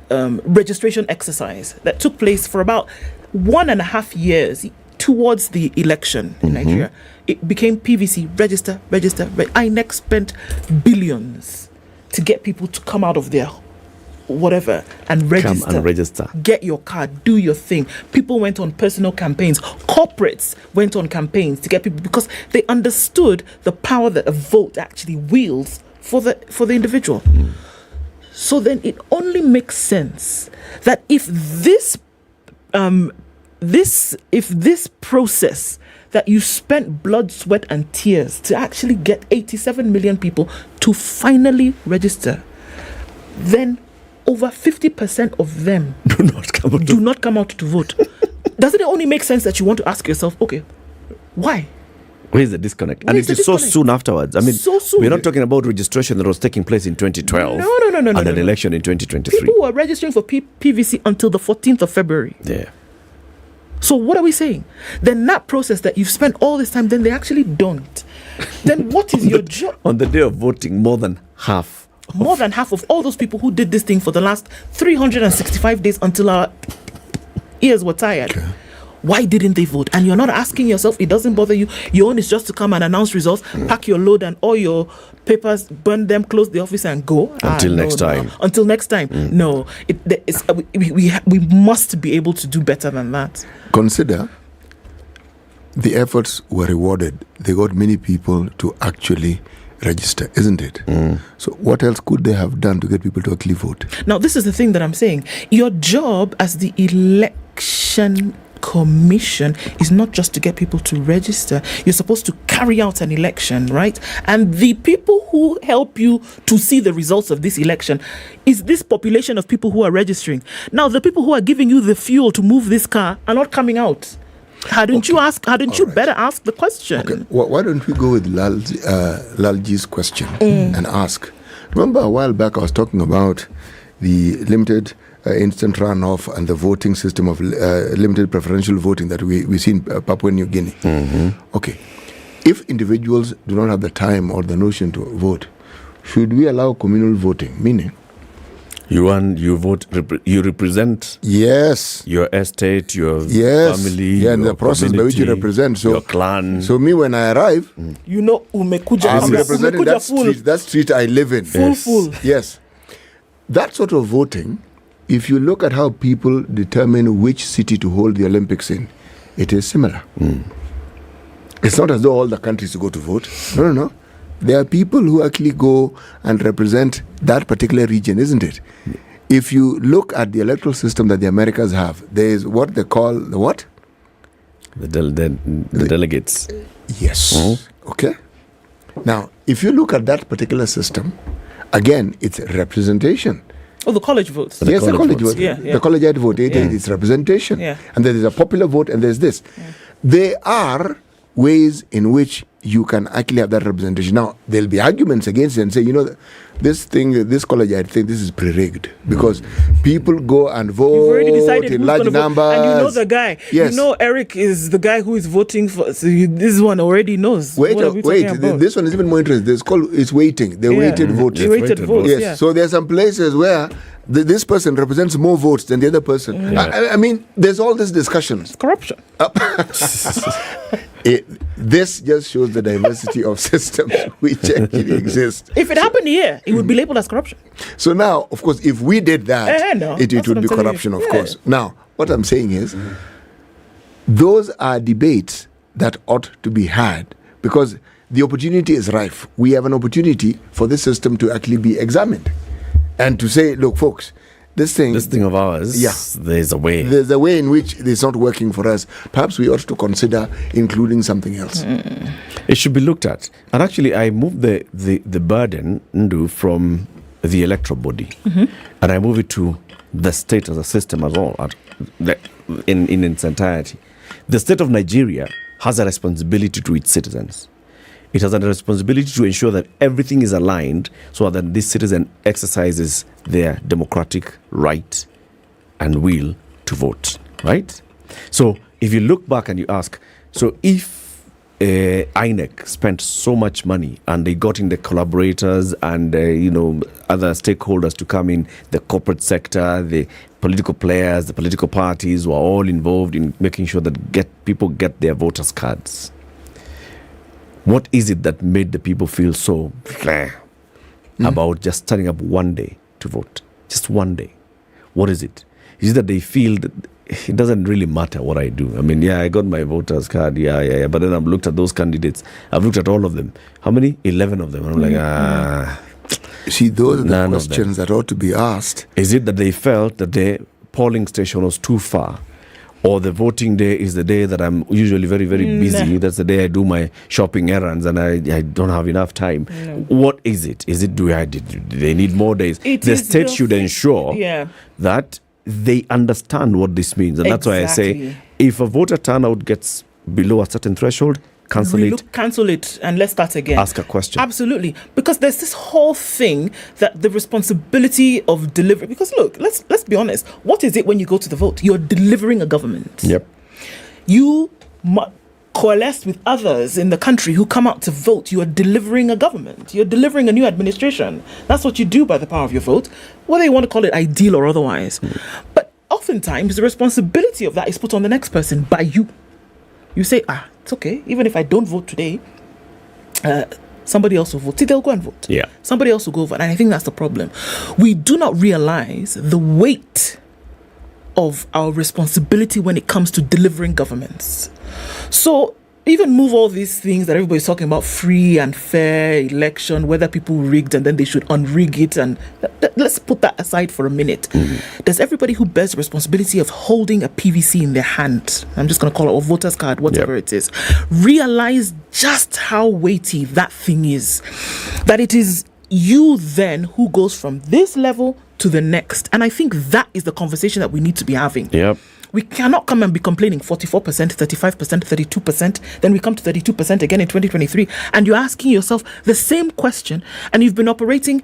registration exercise that took place for about 1.5 years towards the election in Nigeria. It became PVC, register. INEC spent billions to get people to come out of their whatever and register. Come and register. Get your card, do your thing. People went on personal campaigns. Corporates went on campaigns to get people, because they understood the power that a vote actually wields for the individual. So then it only makes sense that if this process that you spent blood, sweat and tears to actually get 87 million people to finally register, then over 50% of them do not come out to vote. Doesn't it only make sense that you want to ask yourself, okay, why? Where is the disconnect? And it is so soon afterwards. I mean, so soon. We're not talking about registration that was taking place in 2012. No. And an election in 2023. People were registering for PVC until the 14th of February. Yeah. So what are we saying? Then that process that you've spent all this time, then they actually don't. Then what is your job? On the day of voting, more than half of all those people who did this thing for the last 365 days until our ears were tired. Okay. Why didn't they vote? And you're not asking yourself, it doesn't bother you. Your own is just to come and announce results, pack your load and all your papers, burn them, close the office and go. Until next time. Until next time. No, we must be able to do better than that. Consider the efforts were rewarded. They got many people to actually register, isn't it? So what else could they have done to get people to actually vote? Now, this is the thing that I'm saying. Your job as the election commission is not just to get people to register. You're supposed to carry out an election, right? And the people who help you to see the results of this election is this population of people who are registering. Now, the people who are giving you the fuel to move this car are not coming out. Hadn't you better ask the question? Okay. Why don't we go with Lalji's question and ask? Remember a while back I was talking about the limited instant runoff and the voting system of limited preferential voting that we see in Papua New Guinea. Okay. if individuals do not have the time or the notion to vote, should we allow communal voting? Meaning, you vote, you represent your estate, your family, and the process by which you represent. So your clan. So me, when I arrive, I'm representing that street I live in. Full. Yes. That sort of voting, if you look at how people determine which city to hold the Olympics in, it is similar. It's not as though all the countries go to vote. No. There are people who actually go and represent that particular region, isn't it? If you look at the electoral system that the Americans have, there is what they call the what? The delegates. Yes. Okay. Now, if you look at that particular system, again, it's representation. Oh, the college votes. The college vote. Yeah. The collegiate vote. It's representation. Yeah. And there is a popular vote and there's this. There are ways in which you can actually have that representation. Now, there'll be arguments against it and say, this college, I think this is pre-rigged because people go and vote You've already decided in large numbers. And you know the guy. Yes. Eric is the guy who is voting for. So this one already knows. Wait. This one is even more interesting. It's weighting. The weighted vote. The weighted votes. Yes. Yeah. So there are some places where this person represents more votes than the other person. I mean, there's all this discussions. It's corruption. This just shows the diversity of systems which actually exist. If it happened here, it would be labeled as corruption. So now, of course, if we did that, it would be corruption, of course. Now, what I'm saying is, those are debates that ought to be had because the opportunity is rife. We have an opportunity for this system to actually be examined and to say, look, folks, this thing of ours, there's a way. There's a way in which it's not working for us. Perhaps we ought to consider including something else. It should be looked at. And actually, I moved the burden from the electoral body, and I move it to the state as a system as well, in its entirety. The state of Nigeria has a responsibility to its citizens. It has a responsibility to ensure that everything is aligned so that this citizen exercises their democratic right and will to vote, right? So if you look back and you ask, so if INEC spent so much money and they got in the collaborators and, other stakeholders to come in, the corporate sector, the political players, the political parties were all involved in making sure that people get their voters' cards. What is it that made the people feel so about just turning up one day to vote? Just one day. What is it? Is it that they feel that it doesn't really matter what I do? I mean, I got my voter's card, but then I've looked at those candidates. I've looked at all of them. How many? 11 of them. And I'm like, See, those are the questions that ought to be asked. Is it that they felt that the polling station was too far? Or the voting day is the day that I'm usually very, very busy. That's the day I do my shopping errands and I don't have enough time. What is it? Is it do they need more days? The state should ensure that they understand what this means. And that's why I say, if a voter turnout gets below a certain threshold, cancel it and let's start again. Ask a question. Absolutely. Because there's this whole thing that the responsibility of delivery, because look, let's be honest. What is it when you go to the vote? You're delivering a government. Yep. You coalesce with others in the country who come out to vote. You are delivering a government. You're delivering a new administration. That's what you do by the power of your vote, whether you want to call it ideal or otherwise. But oftentimes the responsibility of that is put on the next person by you. You say, it's okay. Even if I don't vote today, somebody else will vote. See, they'll go and vote. Yeah. Somebody else will go vote. And I think that's the problem. We do not realize the weight of our responsibility when it comes to delivering governments. So even move all these things that everybody's talking about, free and fair election, whether people rigged and then they should unrig it. And let's put that aside for a minute. Does everybody who bears the responsibility of holding a PVC in their hand, I'm just going to call it a voter's card, whatever it is, realize just how weighty that thing is? That it is you then who goes from this level to the next. And I think that is the conversation that we need to be having. Yep. We cannot come and be complaining 44%, 35%, 32%. Then we come to 32% again in 2023. And you're asking yourself the same question. And you've been operating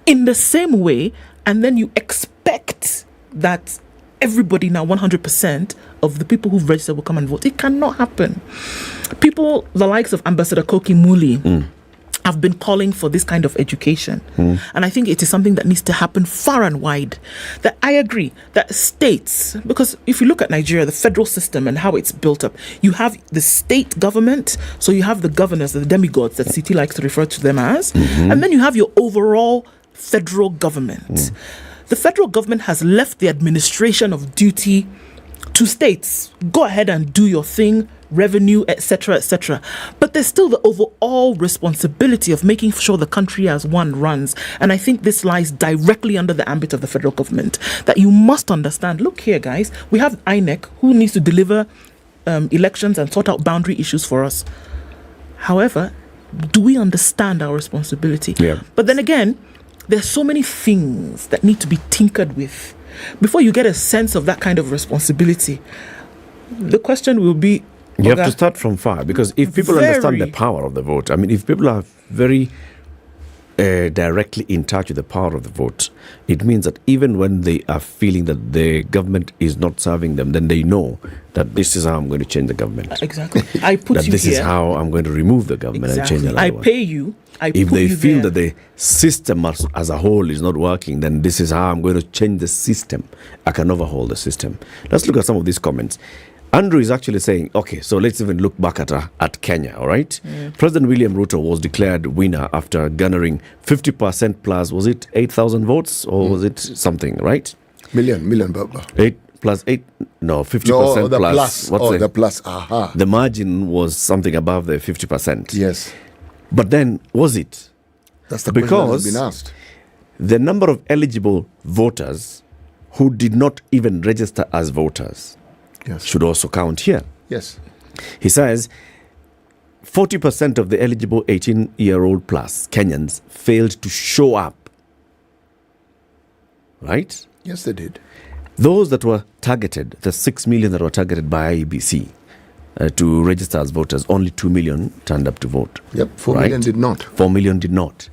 in the same way. And then you expect that everybody now 100% of the people who've registered will come and vote. It cannot happen. People, the likes of Ambassador Koki Muli, have been calling for this kind of education. And I think it is something that needs to happen far and wide. That I agree that states, because if you look at Nigeria, the federal system and how it's built up, you have the state government, so you have the governors, the demigods that CT likes to refer to them as, and then you have your overall federal government. The federal government has left the administration of duty to states. Go ahead and do your thing, revenue, etc., etc. But there's still the overall responsibility of making sure the country as one runs. And I think this lies directly under the ambit of the federal government, that you must understand, look here, guys, we have INEC who needs to deliver elections and sort out boundary issues for us. However, do we understand our responsibility? Yeah. But then again, there's so many things that need to be tinkered with before you get a sense of that kind of responsibility. The question will be, you have to start from far, because if people understand the power of the vote, I mean, if people are very directly in touch with the power of the vote, it means that even when they are feeling that the government is not serving them, then they know that this is how I'm going to change the government. Exactly. I put that you this here. is how I'm going to remove the government and change another I one. pay you. If they feel that the system as a whole is not working, then this is how I'm going to change the system. I can overhaul the system. Let's look at some of these comments. Andrew is actually saying, okay, so let's even look back at Kenya, all right? President William Ruto was declared winner after garnering 50% plus, was it 8,000 votes or was it something, right? Million, Baba. 8 plus 8, no, 50% No, the plus. plus. What's The plus, aha. The margin was something above the 50%. Yes. But then, was it? That's the question that has Because been asked. the number of eligible voters who did not even register as voters should also count here. Yes. He says 40% of the eligible 18-year-old plus Kenyans failed to show up. Right? Yes, they did. Those that were targeted, the 6 million that were targeted by IEBC to register as voters, only 2 million turned up to vote. Yep, 4 million did not. 4 million did not.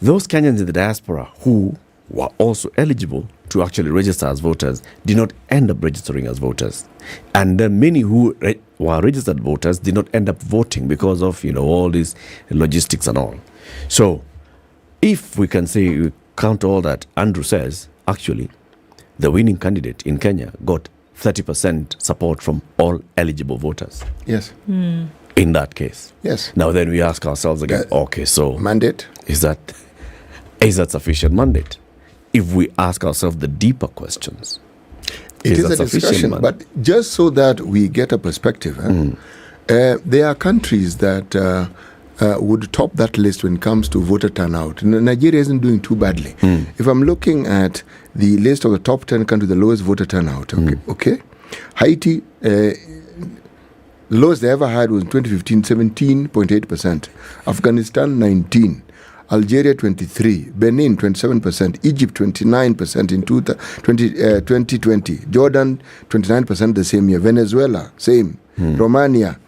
Those Kenyans in the diaspora who were also eligible to actually register as voters did not end up registering as voters. And many who were registered voters did not end up voting because of, all these logistics and all. So, if we can say, we count all that, Andrew says, actually, the winning candidate in Kenya got 30% support from all eligible voters. Yes. In that case. Yes. Now then we ask ourselves again, okay, so mandate? Is that sufficient mandate? If we ask ourselves the deeper questions, it is a discussion, but just so that we get a perspective, there are countries that would top that list when it comes to voter turnout. Nigeria isn't doing too badly. If I'm looking at the list of the top 10 countries, the lowest voter turnout, okay? Haiti, the lowest they ever had was in 2015, 17.8%. Afghanistan, 19%. Algeria 23%, Benin 27%, Egypt 29% in 2020, Jordan 29% the same year, Venezuela same, Romania,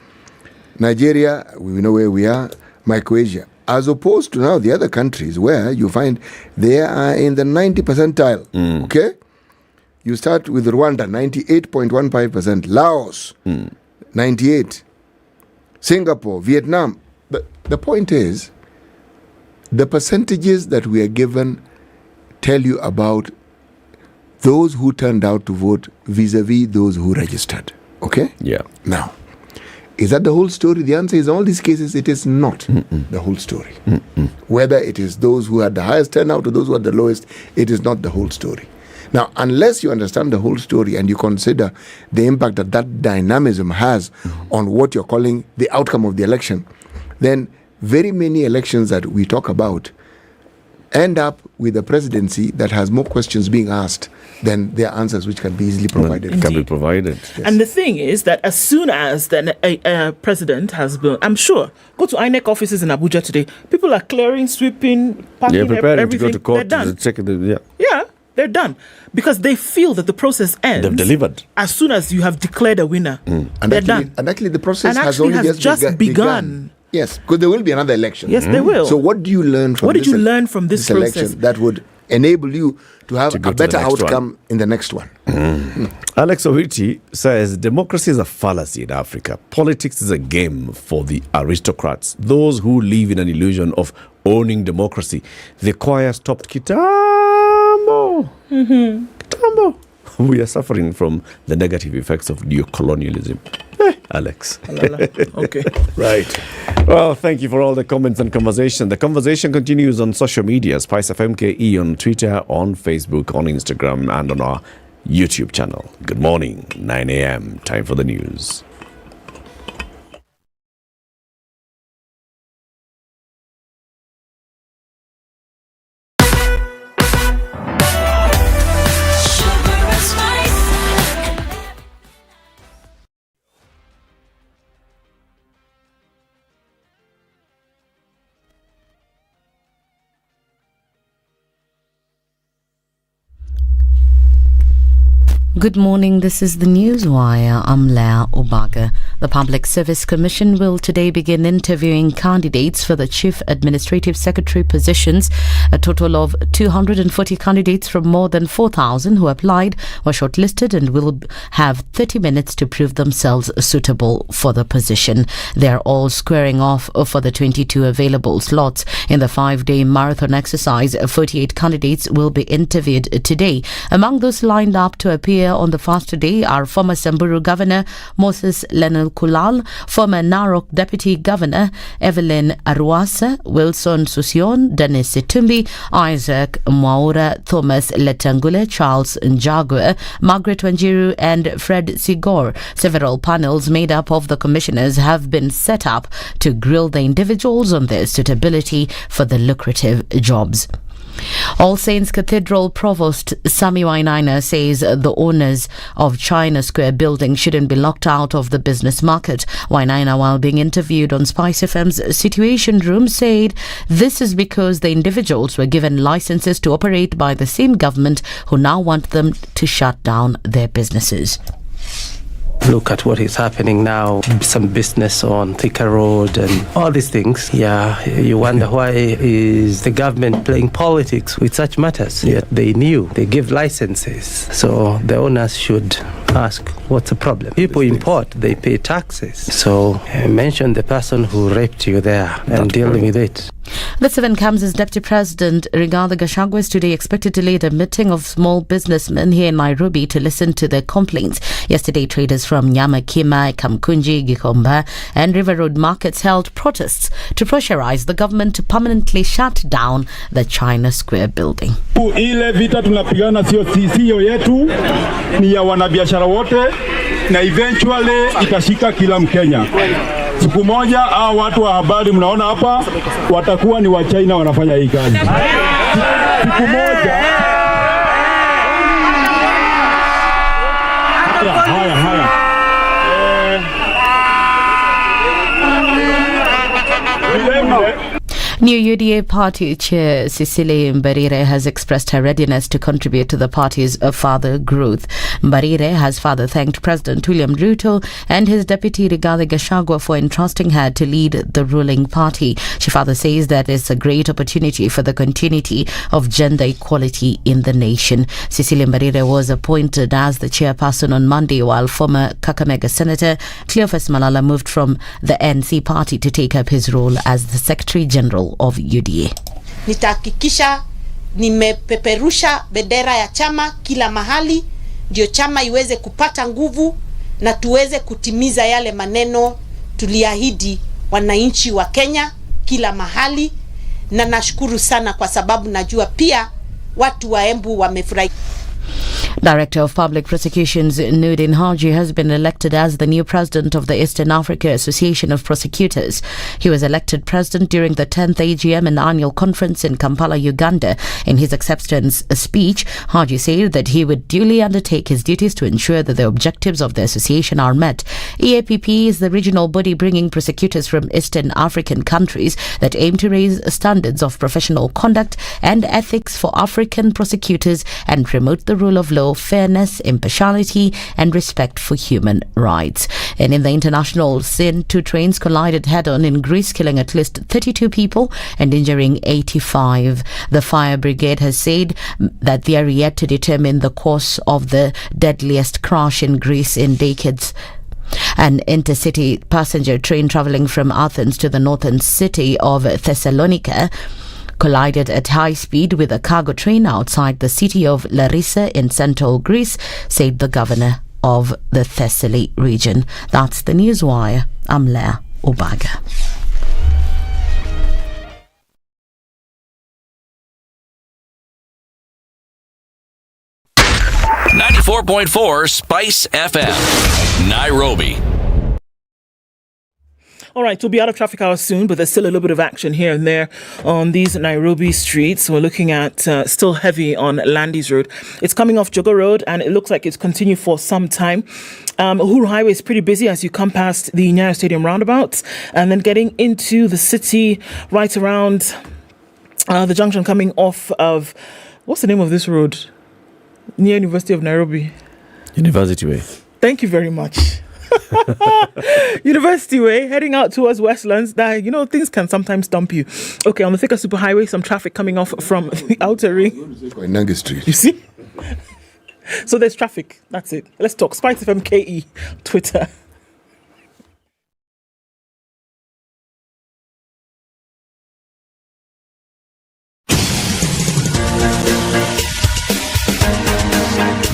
Nigeria, we know where we are, Micronesia. As opposed to now the other countries where you find they are in the 90 percentile, okay? You start with Rwanda, 98.15%, Laos, 98%, Singapore, Vietnam. The point is, the percentages that we are given tell you about those who turned out to vote vis-a-vis those who registered. Okay? Yeah. Now, is that the whole story? The answer is in all these cases, it is not the whole story. Whether it is those who had the highest turnout or those who had the lowest, it is not the whole story. Now, unless you understand the whole story and you consider the impact that that dynamism has on what you're calling the outcome of the election, then very many elections that we talk about end up with a presidency that has more questions being asked than their answers, which can be easily provided. Indeed. Can be provided. Yes. And the thing is that as soon as a president has been, I'm sure, go to INEC offices in Abuja today, people are clearing, sweeping, packing, preparing everything. to go to court. They're done. Yeah, they're done. Because they feel that the process ends. They've delivered. As soon as you have declared a winner. They're done. And actually the process and has only just begun. Yes, because there will be another election. Yes, there will. So what do you learn from What did you learn from this process? election that would enable you to have go a to the better next outcome in the next one. Alex Owiti says democracy is a fallacy in Africa. Politics is a game for the aristocrats, those who live in an illusion of owning democracy. The choir stopped Kitambo. Kitambo. We are suffering from the negative effects of neocolonialism. Alex. Okay. Right. Well, thank you for all the comments and conversation. The conversation continues on social media, SpiceFM KE on Twitter, on Facebook, on Instagram, and on our YouTube channel. Good morning, 9 a.m. Time for the news. Good morning, this is the Newswire. I'm Leah Obaga. The Public Service Commission will today begin interviewing candidates for the Chief Administrative Secretary positions. A total of 240 candidates from more than 4,000 who applied were shortlisted and will have 30 minutes to prove themselves suitable for the position. They are all squaring off for the 22 available slots. In the 5-day marathon exercise, 48 candidates will be interviewed today. Among those lined up to appear on the first day are former Samburu Governor Moses Lenel Kulal, former Narok Deputy Governor Evelyn Arwasa, Wilson Susion, Dennis Situmbi, Isaac Mwaura, Thomas Letangule, Charles Njagwe, Margaret Wanjiru and Fred Sigor. Several panels made up of the commissioners have been set up to grill the individuals on their suitability for the lucrative jobs. All Saints Cathedral Provost Sami Wainaina says the owners of China Square building shouldn't be locked out of the business market. Wainaina, while being interviewed on SpiceFM's Situation Room, said this is because the individuals were given licenses to operate by the same government who now want them to shut down their businesses. Look at what is happening now, some business on Thika Road and all these things. Yeah, you wonder why is the government playing politics with such matters? Yet they knew, they give licenses. So the owners should ask, what's the problem? People import, they pay taxes. So mention the person who raped you there and deal with it. The Seven Camps' Deputy President Rigathi Gachagua is today expected to lead a meeting of small businessmen here in Nairobi to listen to their complaints. Yesterday, traders from Nyamakima, Kamkunji, Gikomba and River Road markets held protests to pressurize the government to permanently shut down the China Square building. Ile vita tunapigana sio yetu, ni ya wanabiashara wote, na eventually itashika kila Mkenya. Siku moja hao watu wa habari mnaona hapa watakuwa ni wa China wanafanya hii kazi. Siku moja haya New UDA party chair Cecily Mbarire has expressed her readiness to contribute to the party's further growth. Mbarire has further thanked President William Ruto and his deputy Rigathi Gachagua for entrusting her to lead the ruling party. She further says that it's a great opportunity for the continuity of gender equality in the nation. Cecily Mbarire was appointed as the chairperson on Monday, while former Kakamega Senator Cleophas Malala moved from the NC party to take up his role as the Secretary General of UDA. Nitahakikisha nimepeperusha bendera ya chama kila mahali, ndio chama iweze kupata nguvu na tuweze kutimiza yale maneno tuliahidi wananchi wa Kenya kila mahali, na nashukuru sana kwa sababu najua pia watu wa Embu wamefurahi. Director of Public Prosecutions Nurdin Haji has been elected as the new president of the Eastern Africa Association of Prosecutors. He was elected president during the 10th AGM and annual conference in Kampala, Uganda. In his acceptance speech, Haji said that he would duly undertake his duties to ensure that the objectives of the association are met. EAPP is the regional body bringing prosecutors from Eastern African countries that aim to raise standards of professional conduct and ethics for African prosecutors and promote the rule of law, fairness, impartiality and respect for human rights. And in the international scene, 2 trains collided head-on in Greece, killing at least 32 people and injuring 85. The fire brigade has said that they are yet to determine the cause of the deadliest crash in Greece in decades. An intercity passenger train travelling from Athens to the northern city of Thessalonica collided at high speed with a cargo train outside the city of Larissa in central Greece, said the governor of the Thessaly region. That's the Newswire. I'm Leah Ubaga. .4 Spice FM, Nairobi. All right, we'll be out of traffic hours soon, but there's still a little bit of action here and there on these Nairobi streets. We're looking at still heavy on Landis Road. It's coming off Jogo Road, and it looks like it's continued for some time. Uhuru Highway is pretty busy as you come past the Nyeri Stadium roundabout, and then getting into the city right around the junction coming off of, what's the name of this road? Near University of Nairobi. University Way. Thank you very much. University Way, heading out towards Westlands. That, things can sometimes dump you. Okay, on the Thika Superhighway, some traffic coming off from the outer ring. Koinange Street. You see? So there's traffic. That's it. Let's talk. SpiceFM KE, Twitter.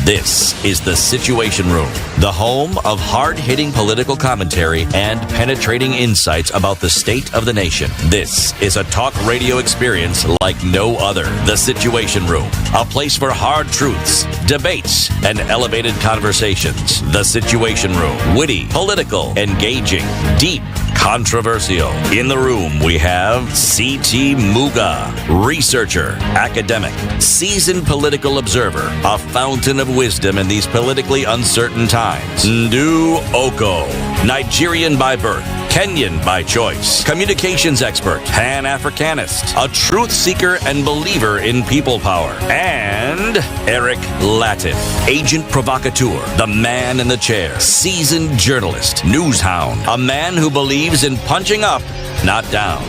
This is The Situation Room, the home of hard-hitting political commentary and penetrating insights about the state of the nation. This is a talk radio experience like no other. The Situation Room, a place for hard truths, debates, and elevated conversations. The Situation Room, witty, political, engaging, deep, controversial. In the room, we have C.T. Muga, researcher, academic, seasoned political observer, a fountain of wisdom in these politically uncertain times. Ndu Oko, Nigerian by birth, Kenyan by choice, communications expert, Pan-Africanist, a truth seeker and believer in people power, and Eric Latif, agent provocateur, the man in the chair, seasoned journalist, news hound, a man who believes in punching up, not down.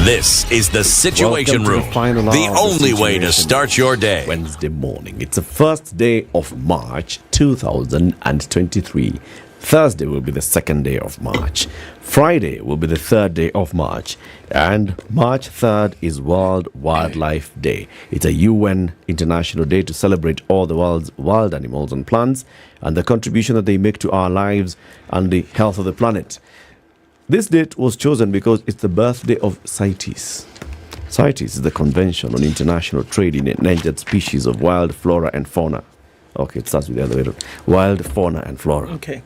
This is The Situation Room, the only way to start your day. Wednesday morning. It's the first day of March 2023. Thursday will be the second day of March. Friday will be the third day of March. And March 3rd is World Wildlife Day. It's a UN international day to celebrate all the world's wild animals and plants and the contribution that they make to our lives and the health of the planet. This date was chosen because it's the birthday of CITES. CITES is the Convention on International Trade in Endangered Species of Wild Flora and Fauna. Okay, it starts with the other way around. Wild Fauna and Flora. Okay.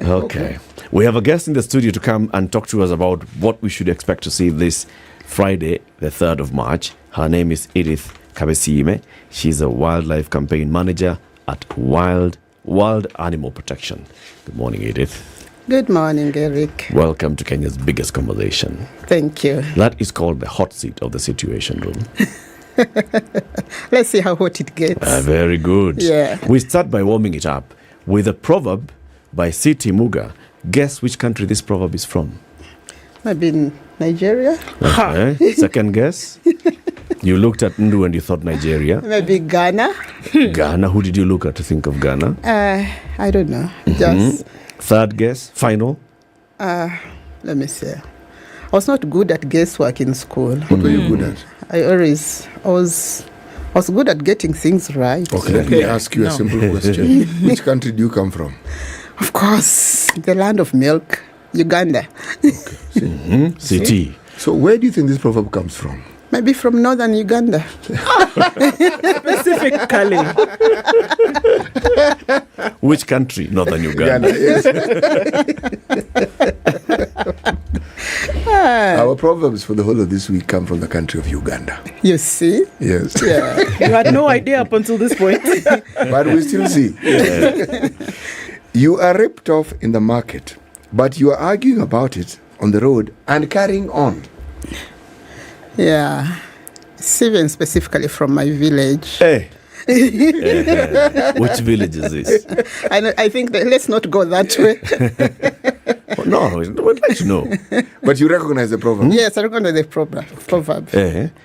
Okay. We have a guest in the studio to come and talk to us about what we should expect to see this Friday, the 3rd of March. Her name is Edith Kabesime. She's a wildlife campaign manager at Wild Animal Protection. Good morning, Edith. Good morning, Eric. Welcome to Kenya's biggest conversation. Thank you. That is called the hot seat of the Situation Room. Let's see how hot it gets. Very good. Yeah. We start by warming it up with a proverb by C.T. Muga. Guess which country this proverb is from? Maybe in Nigeria. Okay. Second guess? You looked at Ndu and you thought Nigeria. Maybe Ghana. Ghana. Who did you look at to think of Ghana? I don't know. Just third guess. Final. Let me see. I was not good at guesswork in school. What were you good at? I was good at getting things right. Okay, let me ask you a simple question. Which country do you come from? Of course, the land of milk, Uganda. Okay. CT. So where do you think this proverb comes from? Maybe from northern Uganda. Specifically. Which country? Northern Uganda. Yes. Our proverbs for the whole of this week come from the country of Uganda. You see? Yes. Yeah. You had no idea up until this point. But we still see. Yeah. You are ripped off in the market, but you are arguing about it on the road and carrying on. Yeah. It's even specifically from my village. Hey. Which village is this? I think that let's not go that way. No, we'd like to know. But you recognize the proverb? Yes, I recognize the proverb.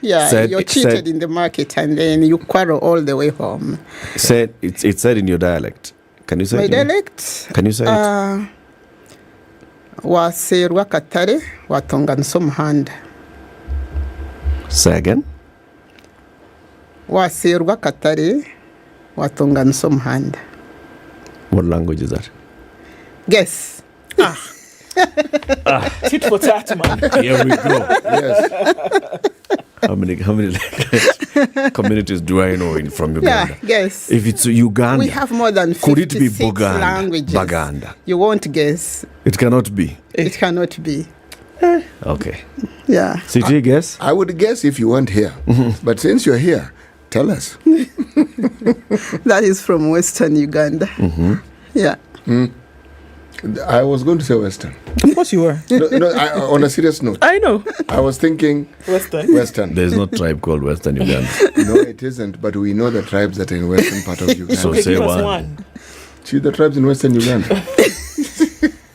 Yeah, Said- you're cheated said- in the market and then you quarrel all the way home. It's said in your dialect. Can you say My it? dialect? Can you say it? Waserwa katare watonganisa omuhanda. Say again. Waserwa katare watonganisa omuhanda. What language is that? Guess. Tit for tat, man. Here we go. Yes. How many communities do I know from Uganda? Yeah, guess. If it's Uganda, We have more than 56 could it be Buganda? languages. Baganda. You won't guess. It cannot be. It cannot be. Okay. Yeah. CJ, guess? I would guess if you weren't here. But since you're here, tell us. That is from Western Uganda. Yeah. I was going to say Western. Of course you were. On a serious note. I know. I was thinking Western. There's no tribe called Western Uganda. No, it isn't. But we know the tribes that are in western part of Uganda. So say one. See the tribes in western Uganda.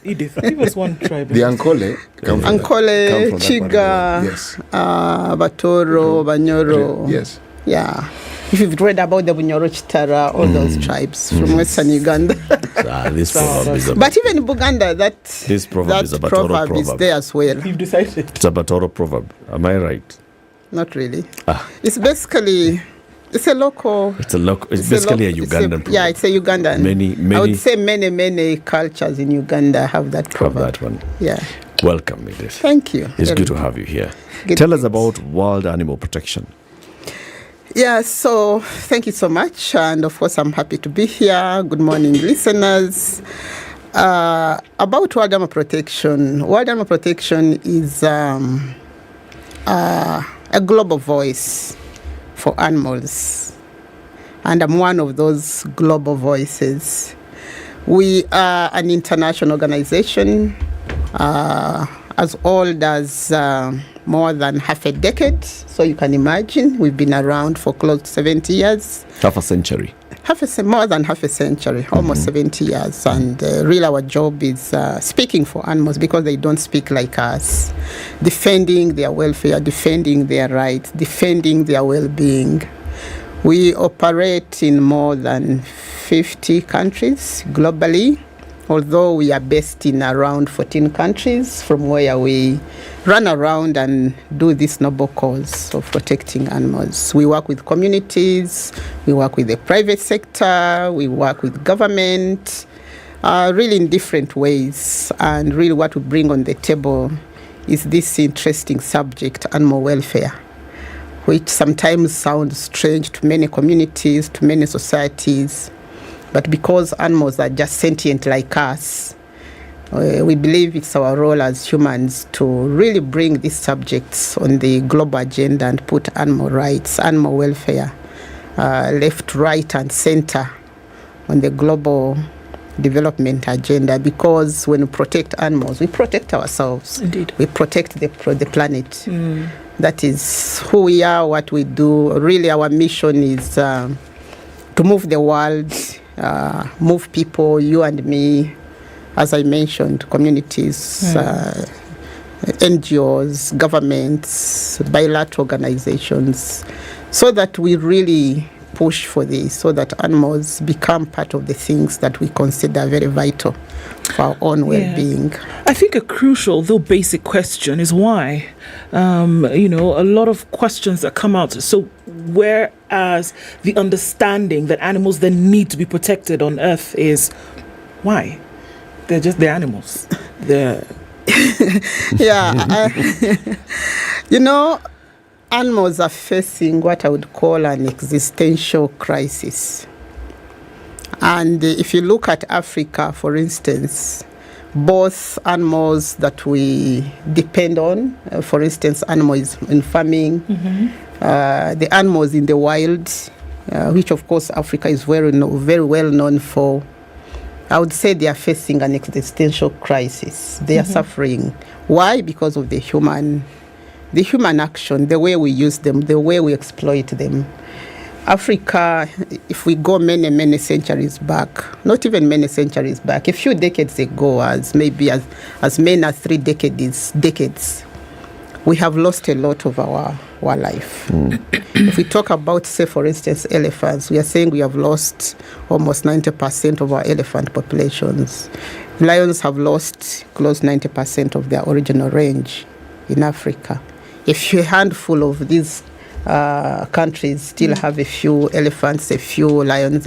Edith, give us one tribe. The Ankole come from Ankole, that part of the Chiga, world. Yes. Batoro, Banyoro. Yes. Yeah. If you've read about the Bunyoro Chitara, all those tribes from Western Uganda. This proverb is But even in Buganda, this proverb is a Batoro proverb is proverb. there as well. You've decided. It's a Batoro proverb. Am I right? Not really. It's basically, it's a local. It's basically a Ugandan proverb. Yeah, it's a Ugandan. Many. I would say many cultures in Uganda have that proverb. Have that one. Yeah. Welcome, Edith. Thank you. It's Very good to have you here. Good Tell us about wild animal protection. Yeah, so thank you so much. And of course, I'm happy to be here. Good morning, listeners. About wild animal protection. Wild animal protection is a global voice for animals. And I'm one of those global voices. We are an international organization as old as more than half a decade. So you can imagine we've been around for close to 70 years. Half a century. More than half a century, almost 70 years. And really our job is speaking for animals because they don't speak like us. Defending their welfare, defending their rights, defending their well-being. We operate in more than 50 countries globally, although we are based in around 14 countries from where we run around and do this noble cause of protecting animals. We work with communities, we work with the private sector, we work with government, really in different ways. And really what we bring on the table is this interesting subject, animal welfare, which sometimes sounds strange to many communities, to many societies. But because animals are just sentient like us, we believe it's our role as humans to really bring these subjects on the global agenda and put animal rights, animal welfare, left, right, and center on the global development agenda. Because when we protect animals, we protect ourselves. Indeed. We protect the planet. That is who we are, what we do. Really, our mission is to move the world, move people, you and me, as I mentioned, communities, NGOs, governments, bilateral organizations, so that we really push for this, so that animals become part of the things that we consider very vital for our own well-being. I think a crucial, though basic question is why. A lot of questions that come out. So whereas the understanding that animals then need to be protected on Earth is why? They're animals. They're animals are facing what I would call an existential crisis. And if you look at Africa, for instance, both animals that we depend on, for instance, animals in farming, the animals in the wild, which of course Africa is very well known for, I would say they are facing an existential crisis. They are suffering. Why? Because of the human action, the way we use them, the way we exploit them. Africa, if we go many centuries back, not even many centuries back, a few decades ago, as many as 3 decades, we have lost a lot of our life. If we talk about, say, for instance, elephants, we are saying we have lost almost 90% of our elephant populations. Lions have lost close 90% of their original range in Africa. A few handful of these countries still have a few elephants, a few lions,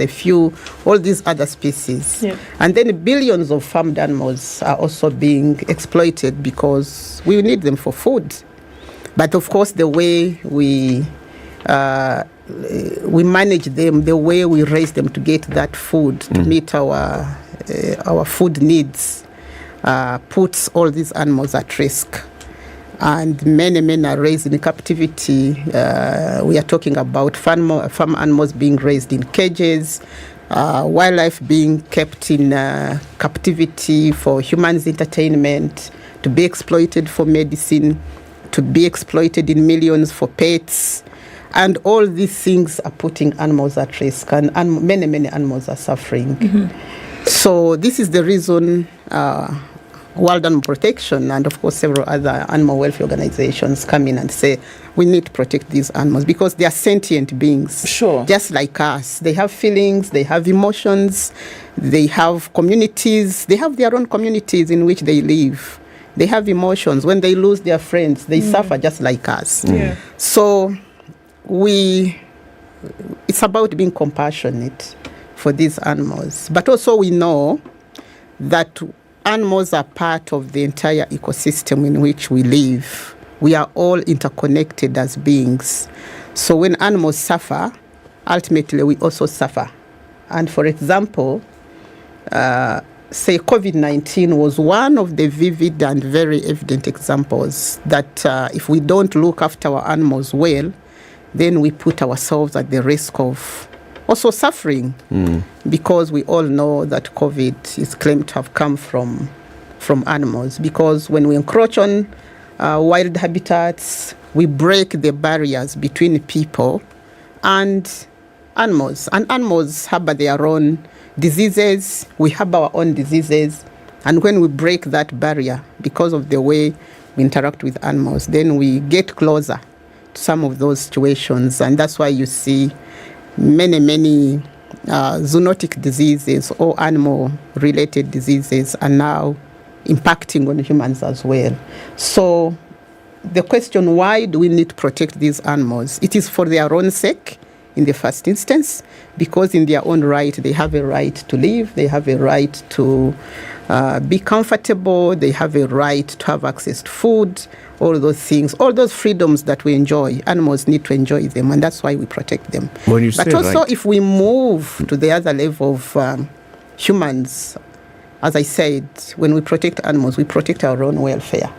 all these other species. Yeah. And then billions of farmed animals are also being exploited because we need them for food. But of course, the way we manage them, the way we raise them to get that food, to meet our food needs, puts all these animals at risk. And many are raised in captivity. We are talking about farm animals being raised in cages, wildlife being kept in captivity for humans' entertainment, to be exploited for medicine, to be exploited in millions for pets. And all these things are putting animals at risk, and many animals are suffering. Mm-hmm. So this is the reason World Animal Protection and, of course, several other animal welfare organizations come in and say, we need to protect these animals because they are sentient beings. Sure. Just like us. They have feelings, they have emotions, they have communities, they have their own communities in which they live. They have emotions. When they lose their friends, they suffer just like us. Yeah. So it's about being compassionate for these animals. But also we know that animals are part of the entire ecosystem in which we live. We are all interconnected as beings. So when animals suffer, ultimately we also suffer. And for example, say COVID-19 was one of the vivid and very evident examples that if we don't look after our animals well, then we put ourselves at the risk of also suffering, because we all know that COVID is claimed to have come from animals, because when we encroach on wild habitats, we break the barriers between people and animals. And animals have their own diseases, we have our own diseases, and when we break that barrier because of the way we interact with animals, then we get closer to some of those situations. And that's why you see many zoonotic diseases or animal-related diseases are now impacting on humans as well. So the question, why do we need to protect these animals? It is for their own sake in the first instance, because in their own right, they have a right to live, they have a right to be comfortable, they have a right to have access to food, all those things, all those freedoms that we enjoy. Animals need to enjoy them, and that's why we protect them. But also, if we move to the other level of humans, as I said, when we protect animals, we protect our own welfare.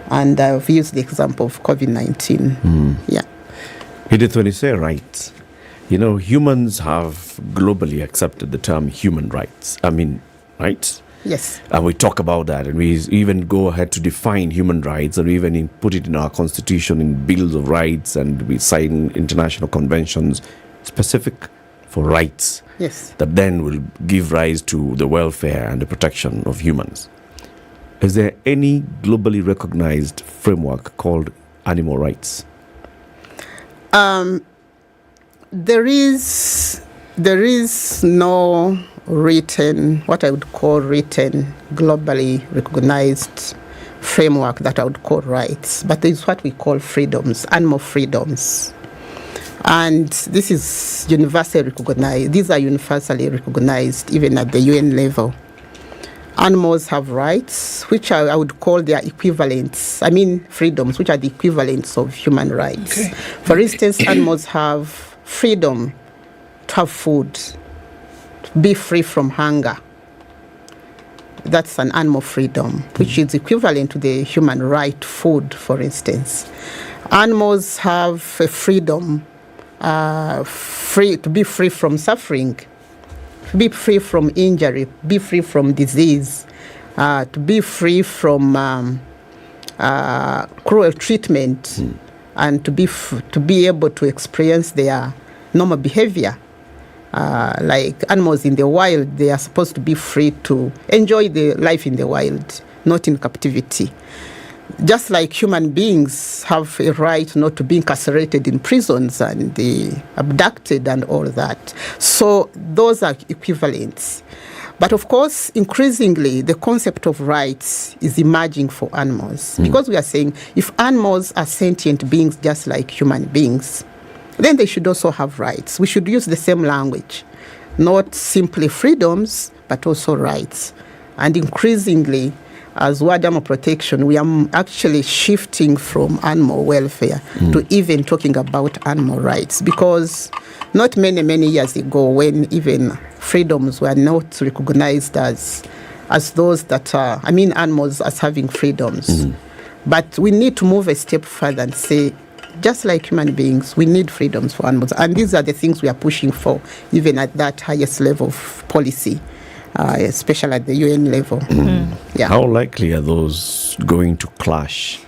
And I've used the example of COVID-19. Yeah. Edith, when you say rights, humans have globally accepted the term human rights. Rights? Yes. And we talk about that, and we even go ahead to define human rights, and we even put it in our constitution, in bills of rights, and we sign international conventions specific for rights. Yes. That then will give rise to the welfare and the protection of humans. Is there any globally recognized framework called animal rights? There is no what I would call written, globally recognized framework that I would call rights, but there is what we call freedoms, animal freedoms. And this is universally recognized. These are universally recognized even at the UN level. Animals have rights, which I would call their equivalents. Freedoms, which are the equivalents of human rights. Okay. For instance, animals have freedom to have food, to be free from hunger. That's an animal freedom, which is equivalent to the human right to food, for instance. Animals have a freedom to be free from suffering, be free from injury, be free from disease, to be free from cruel treatment, and to be able to experience their normal behavior. Like animals in the wild, they are supposed to be free to enjoy the life in the wild, not in captivity. Just like human beings have a right not to be incarcerated in prisons and abducted and all that. So those are equivalents. But of course, increasingly, the concept of rights is emerging for animals. Because we are saying if animals are sentient beings just like human beings, then they should also have rights. We should use the same language, not simply freedoms, but also rights. And increasingly, as World Animal Protection, we are actually shifting from animal welfare to even talking about animal rights, because not many years ago, when even freedoms were not recognized as those that are, animals as having freedoms. But we need to move a step further and say, just like human beings, we need freedoms for animals. And these are the things we are pushing for, even at that highest level of policy, especially at the UN level. Yeah. How likely are those going to clash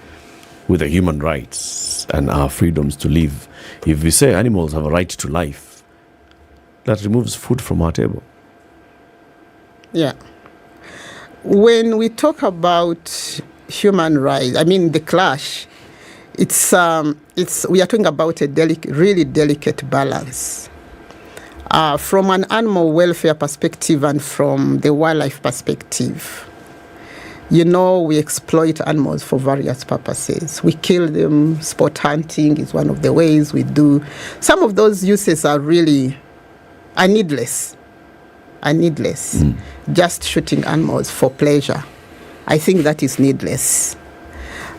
with the human rights and our freedoms to live? If we say animals have a right to life, that removes food from our table. Yeah. When we talk about human rights, the clash, we are talking about a really delicate balance. From an animal welfare perspective and from the wildlife perspective, we exploit animals for various purposes. We kill them. Sport hunting is one of the ways we do. Some of those uses are needless. Just shooting animals for pleasure, I think that is needless.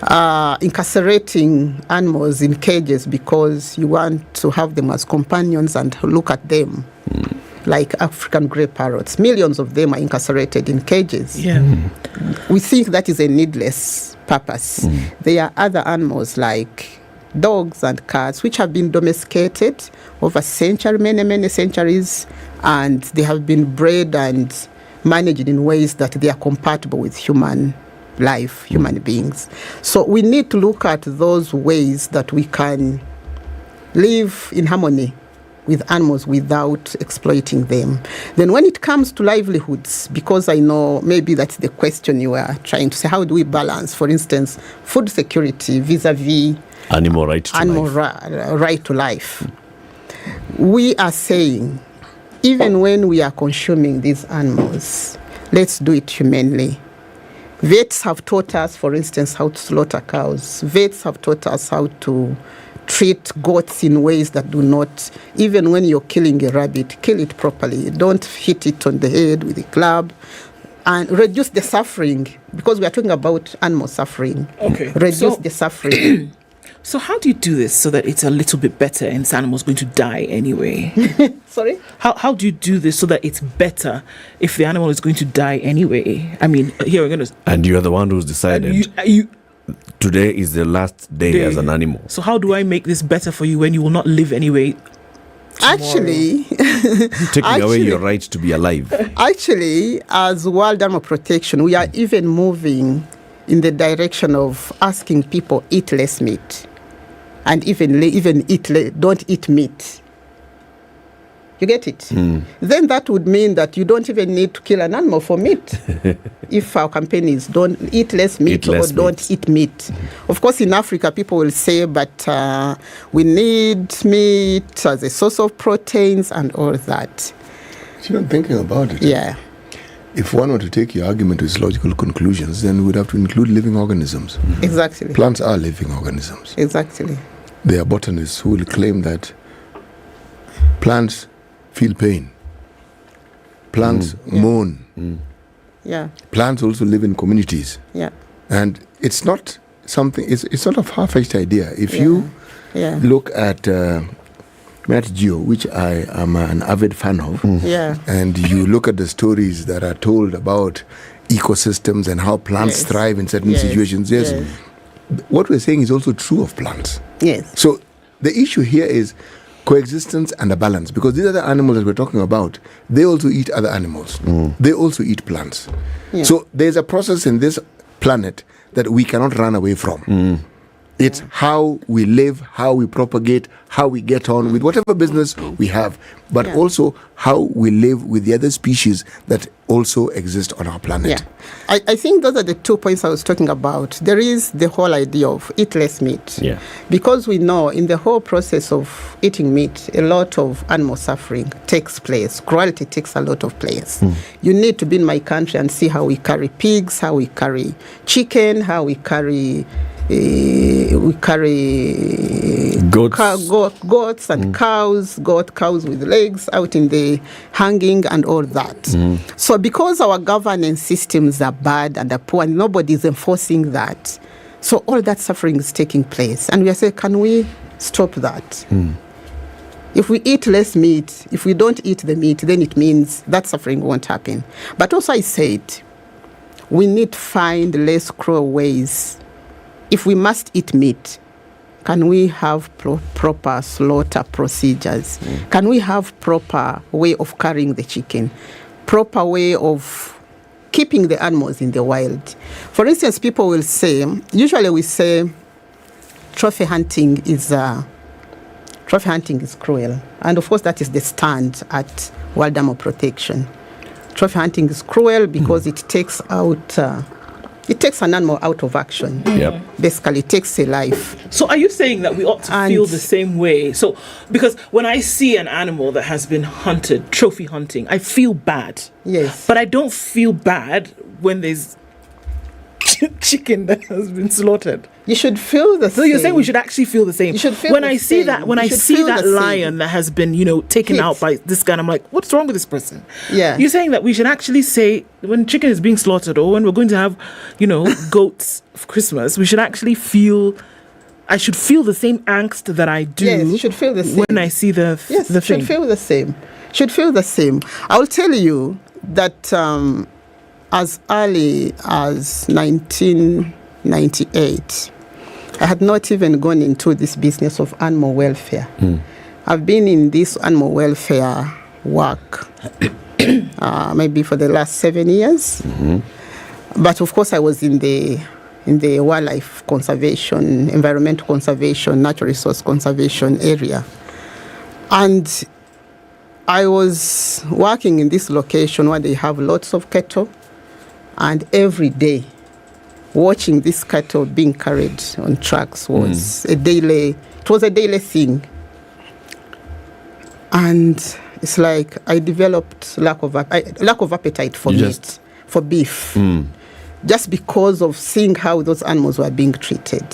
Incarcerating animals in cages because you want to have them as companions and look at them, like African grey parrots. Millions of them are incarcerated in cages. We think that is a needless purpose. There are other animals like dogs and cats which have been domesticated over many centuries, and they have been bred and managed in ways that they are compatible with human beings. So we need to look at those ways that we can live in harmony with animals without exploiting them. Then when it comes to livelihoods, because I know maybe that's the question you are trying to say, how do we balance, for instance, food security vis-a-vis animal right to life? We are saying, even when we are consuming these animals, let's do it humanely. Vets have taught us, for instance, how to slaughter cows. Vets have taught us how to treat goats in ways that do not, even when you're killing a rabbit, kill it properly. Don't hit it on the head with a club. And reduce the suffering, because we are talking about animal suffering. Okay. Reduce the suffering. So how do you do this so that it's a little bit better and this animal's going to die anyway? Sorry? How do you do this so that it's better if the animal is going to die anyway? Here we're going to... And you are the one who's decided. Today is the last day as an animal. So how do I make this better for you when you will not live anyway? Actually, taking away your right to be alive. Actually, as World Animal Protection, we are even moving in the direction of asking people eat less meat, and even don't eat meat. You get it? Then that would mean that you don't even need to kill an animal for meat. If our campaign is don't eat less meat don't eat meat. Of course, in Africa, people will say, but we need meat as a source of proteins and all that. You're not thinking about it. Yeah. If one were to take your argument to its logical conclusions, then we would have to include living organisms. Exactly. Plants are living organisms. Exactly. There are botanists who will claim that plants feel pain. Plants moan. Yeah. Plants also live in communities. Yeah. And it's not something, it's not a far-fetched idea. If you look at Nat Geo, which I am an avid fan of, and you look at the stories that are told about ecosystems and how plants thrive in certain situations, what we're saying is also true of plants. Yes. So the issue here is coexistence and a balance, because these are the animals that we're talking about. They also eat other animals. They also eat plants. So there's a process in this planet that we cannot run away from. It's how we live, how we propagate, how we get on with whatever business we have, but also how we live with the other species that also exist on our planet. Yeah. I think those are the 2 points I was talking about. There is the whole idea of eat less meat. Yeah. Because we know in the whole process of eating meat, a lot of animal suffering takes place. Cruelty takes a lot of place. You need to be in my country and see how we carry pigs, how we carry chicken, how we carry goats and cows with legs out in the hanging and all that. So because our governance systems are bad and are poor and nobody is enforcing that, so all that suffering is taking place. And we are saying, can we stop that? If we eat less meat, if we don't eat the meat, then it means that suffering won't happen. But also I said, we need to find less cruel ways. If we must eat meat, can we have proper slaughter procedures? Can we have proper way of carrying the chicken? Proper way of keeping the animals in the wild? For instance, people will say, usually we say trophy hunting is cruel. And of course that is the stand at Wild Animal Protection. Trophy hunting is cruel because it takes an animal out of action. Basically, it takes a life. So are you saying that we ought to feel the same way? So, because when I see an animal that has been hunted, trophy hunting, I feel bad. Yes. But I don't feel bad when there's chicken that has been slaughtered. You should feel the same. So you're saying we should actually feel the same. You should feel when the I see same. that, when I see that lion that has been, taken out by this guy, I'm like, what's wrong with this person? Yeah. You're saying that we should actually say when chicken is being slaughtered or when we're going to have, goats for Christmas, we should actually I should feel the same angst that I do. Yes, you should feel the same. When I see the thing. Should feel the same. Should feel the same. I will tell you that as early as 1998, I had not even gone into this business of animal welfare. I've been in this animal welfare work maybe for the last 7 years. But of course I was in the wildlife conservation, environmental conservation, natural resource conservation area. And I was working in this location where they have lots of cattle, and every day watching this cattle being carried on trucks was a daily thing. And it's like I developed lack of appetite for meat, for beef, just because of seeing how those animals were being treated.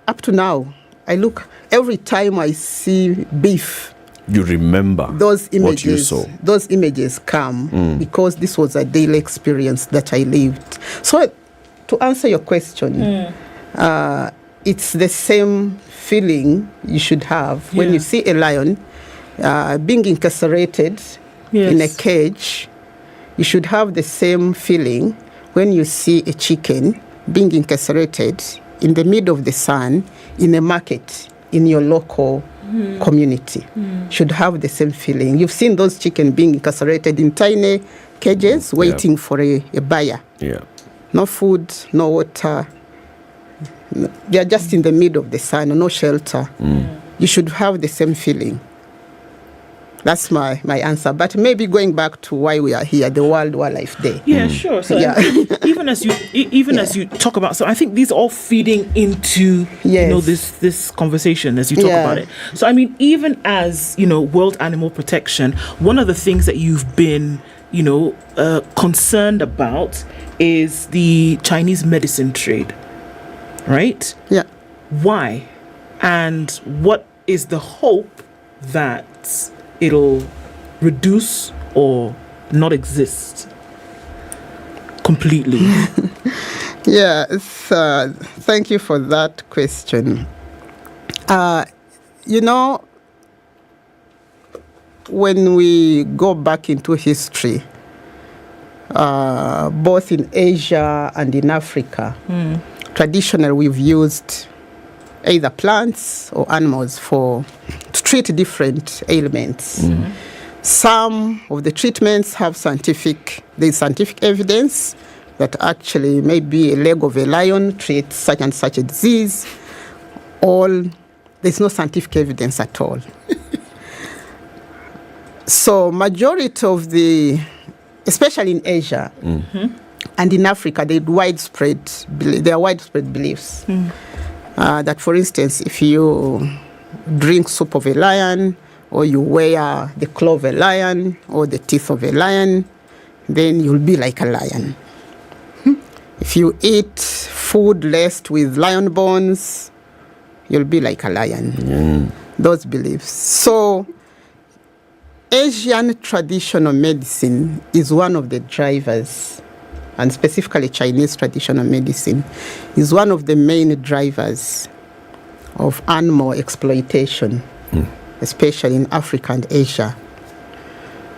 Up to now, I look, every time I see beef, you remember those images, what you saw. Those images come because this was a daily experience that I lived. So to answer your question, it's the same feeling you should have when you see a lion being incarcerated in a cage. You should have the same feeling when you see a chicken being incarcerated in the middle of the sun in a market in your local community. Should have the same feeling. You've seen those chickens being incarcerated in tiny cages waiting for a buyer. No food, no water. They are just in the middle of the sun, no shelter. You should have the same feeling. That's my answer. But maybe going back to why we are here, the World Wildlife Day. Yeah, sure. So even as you talk about, so I think these are all feeding into this conversation as you talk about it. So I mean, even as World Animal Protection, one of the things that you've been concerned about is the Chinese medicine trade, right? Yeah. Why, and what is the hope that it'll reduce or not exist completely? Thank you for that question. When we go back into history, both in Asia and in Africa, traditionally we've used either plants or animals to treat different ailments. Some of the treatments have scientific evidence, that actually maybe a leg of a lion treats such and such a disease. There's no scientific evidence at all. So majority of especially in Asia and in Africa, there are widespread beliefs that, for instance, if you drink soup of a lion, or you wear the claw of a lion, or the teeth of a lion, then you'll be like a lion. If you eat food laced with lion bones, you'll be like a lion. Those beliefs. So Asian traditional medicine is one of the drivers, and specifically Chinese traditional medicine is one of the main drivers of animal exploitation, especially in Africa and Asia.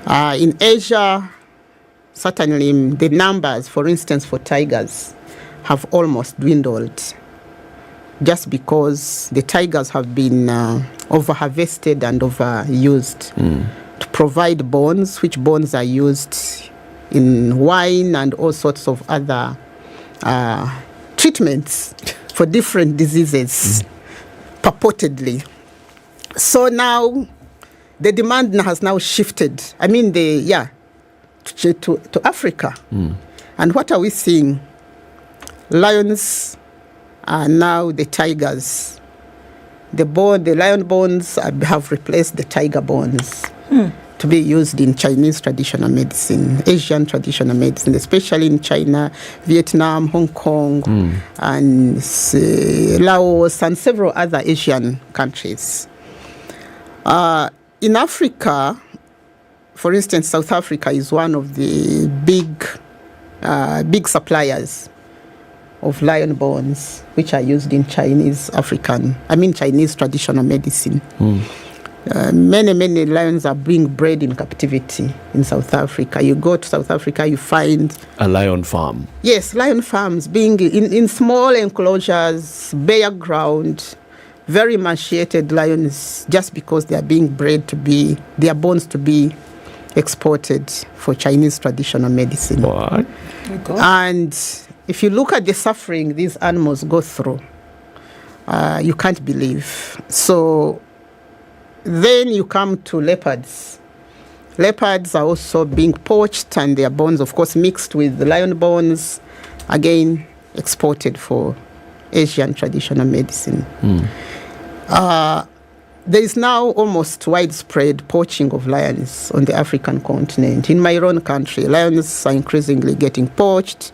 In Asia, certainly the numbers, for instance, for tigers, have almost dwindled just because the tigers have been over-harvested and overused to provide bones, which bones are used in wine and all sorts of other treatments for different diseases, purportedly. So now the demand has now shifted. To Africa. And what are we seeing? Lions are now the tigers. The lion bones have replaced the tiger bones to be used in Chinese traditional medicine, Asian traditional medicine, especially in China, Vietnam, Hong Kong, and Laos, and several other Asian countries. In Africa, for instance, South Africa is one of the big suppliers of lion bones, which are used in Chinese traditional medicine. Many lions are being bred in captivity in South Africa. You go to South Africa, you find a lion farm. Yes, lion farms being in small enclosures, bare ground, very emaciated lions, just because they are being bred their bones to be exported for Chinese traditional medicine. What? And if you look at the suffering these animals go through, you can't believe. So then you come to leopards. Leopards are also being poached, and their bones, of course, mixed with the lion bones, again exported for Asian traditional medicine. There is now almost widespread poaching of lions on the African continent. In my own country, lions are increasingly getting poached.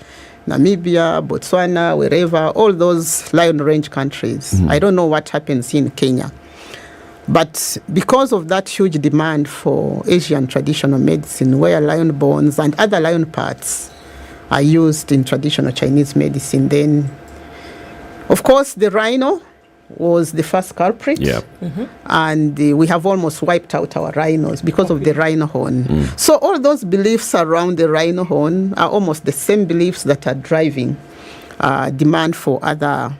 Namibia, Botswana, wherever, all those lion range countries. I don't know what happens in Kenya. But because of that huge demand for Asian traditional medicine, where lion bones and other lion parts are used in traditional Chinese medicine, then, of course, the rhino was the first culprit. And we have almost wiped out our rhinos because of the rhino horn. So all those beliefs around the rhino horn are almost the same beliefs that are driving demand for other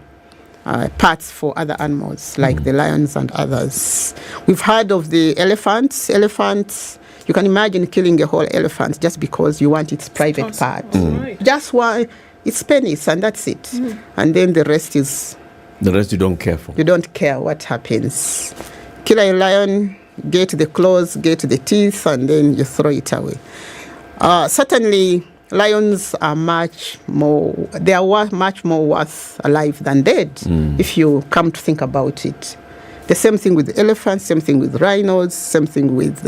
parts for other animals, like the lions and others. We've heard of the elephants. Elephants, you can imagine killing a whole elephant just because you want its private part. Just one, its penis, and that's it. And then the rest you don't care for. You don't care what happens. Kill a lion, get the claws, get the teeth, and then you throw it away. Certainly, lions are much more worth alive than dead, if you come to think about it. The same thing with elephants, same thing with rhinos, same thing with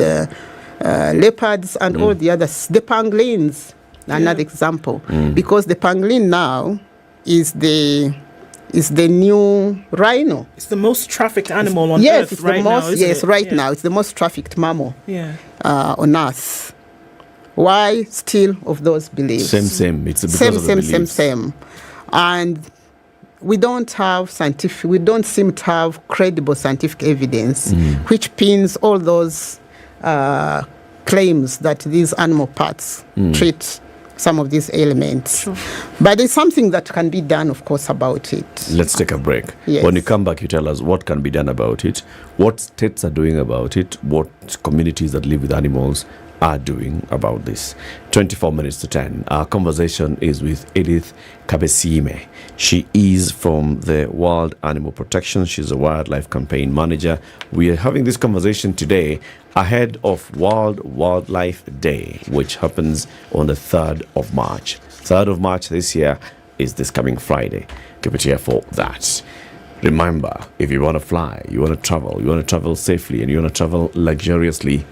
leopards and all the others. The pangolins, another example, because the pangolin now is the new rhino. It's the most trafficked animal on Earth it's right now. Now, it's the most trafficked mammal on Earth. Why? Still of those beliefs. Same. It's because of the beliefs. Same. And we don't seem to have credible scientific evidence which pins all those claims that these animal parts treat some of these elements. Sure. But there's something that can be done, of course, about it. Let's take a break. Yes. When you come back, you tell us what can be done about it, what states are doing about it, what communities that live with animals are doing about this. 24 minutes to 10. Our conversation is with Edith Kabesime. She is from the World Animal Protection. She's a wildlife campaign manager. We are having this conversation today ahead of World Wildlife Day, which happens on the 3rd of March. 3rd of March this year is this coming Friday. Keep it here for that. Remember, if you want to fly, you want to travel safely, and you want to travel luxuriously,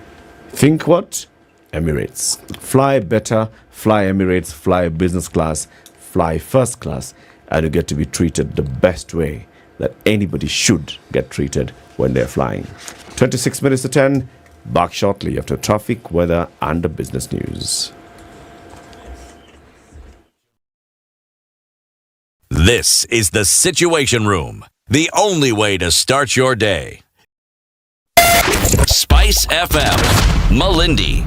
think what? Emirates. Fly better, fly Emirates, fly business class, fly first class, and you get to be treated the best way that anybody should get treated when they're flying. 26 minutes to 10, back shortly after traffic, weather, and the business news. This is the Situation Room, the only way to start your day. Spice FM, Malindi.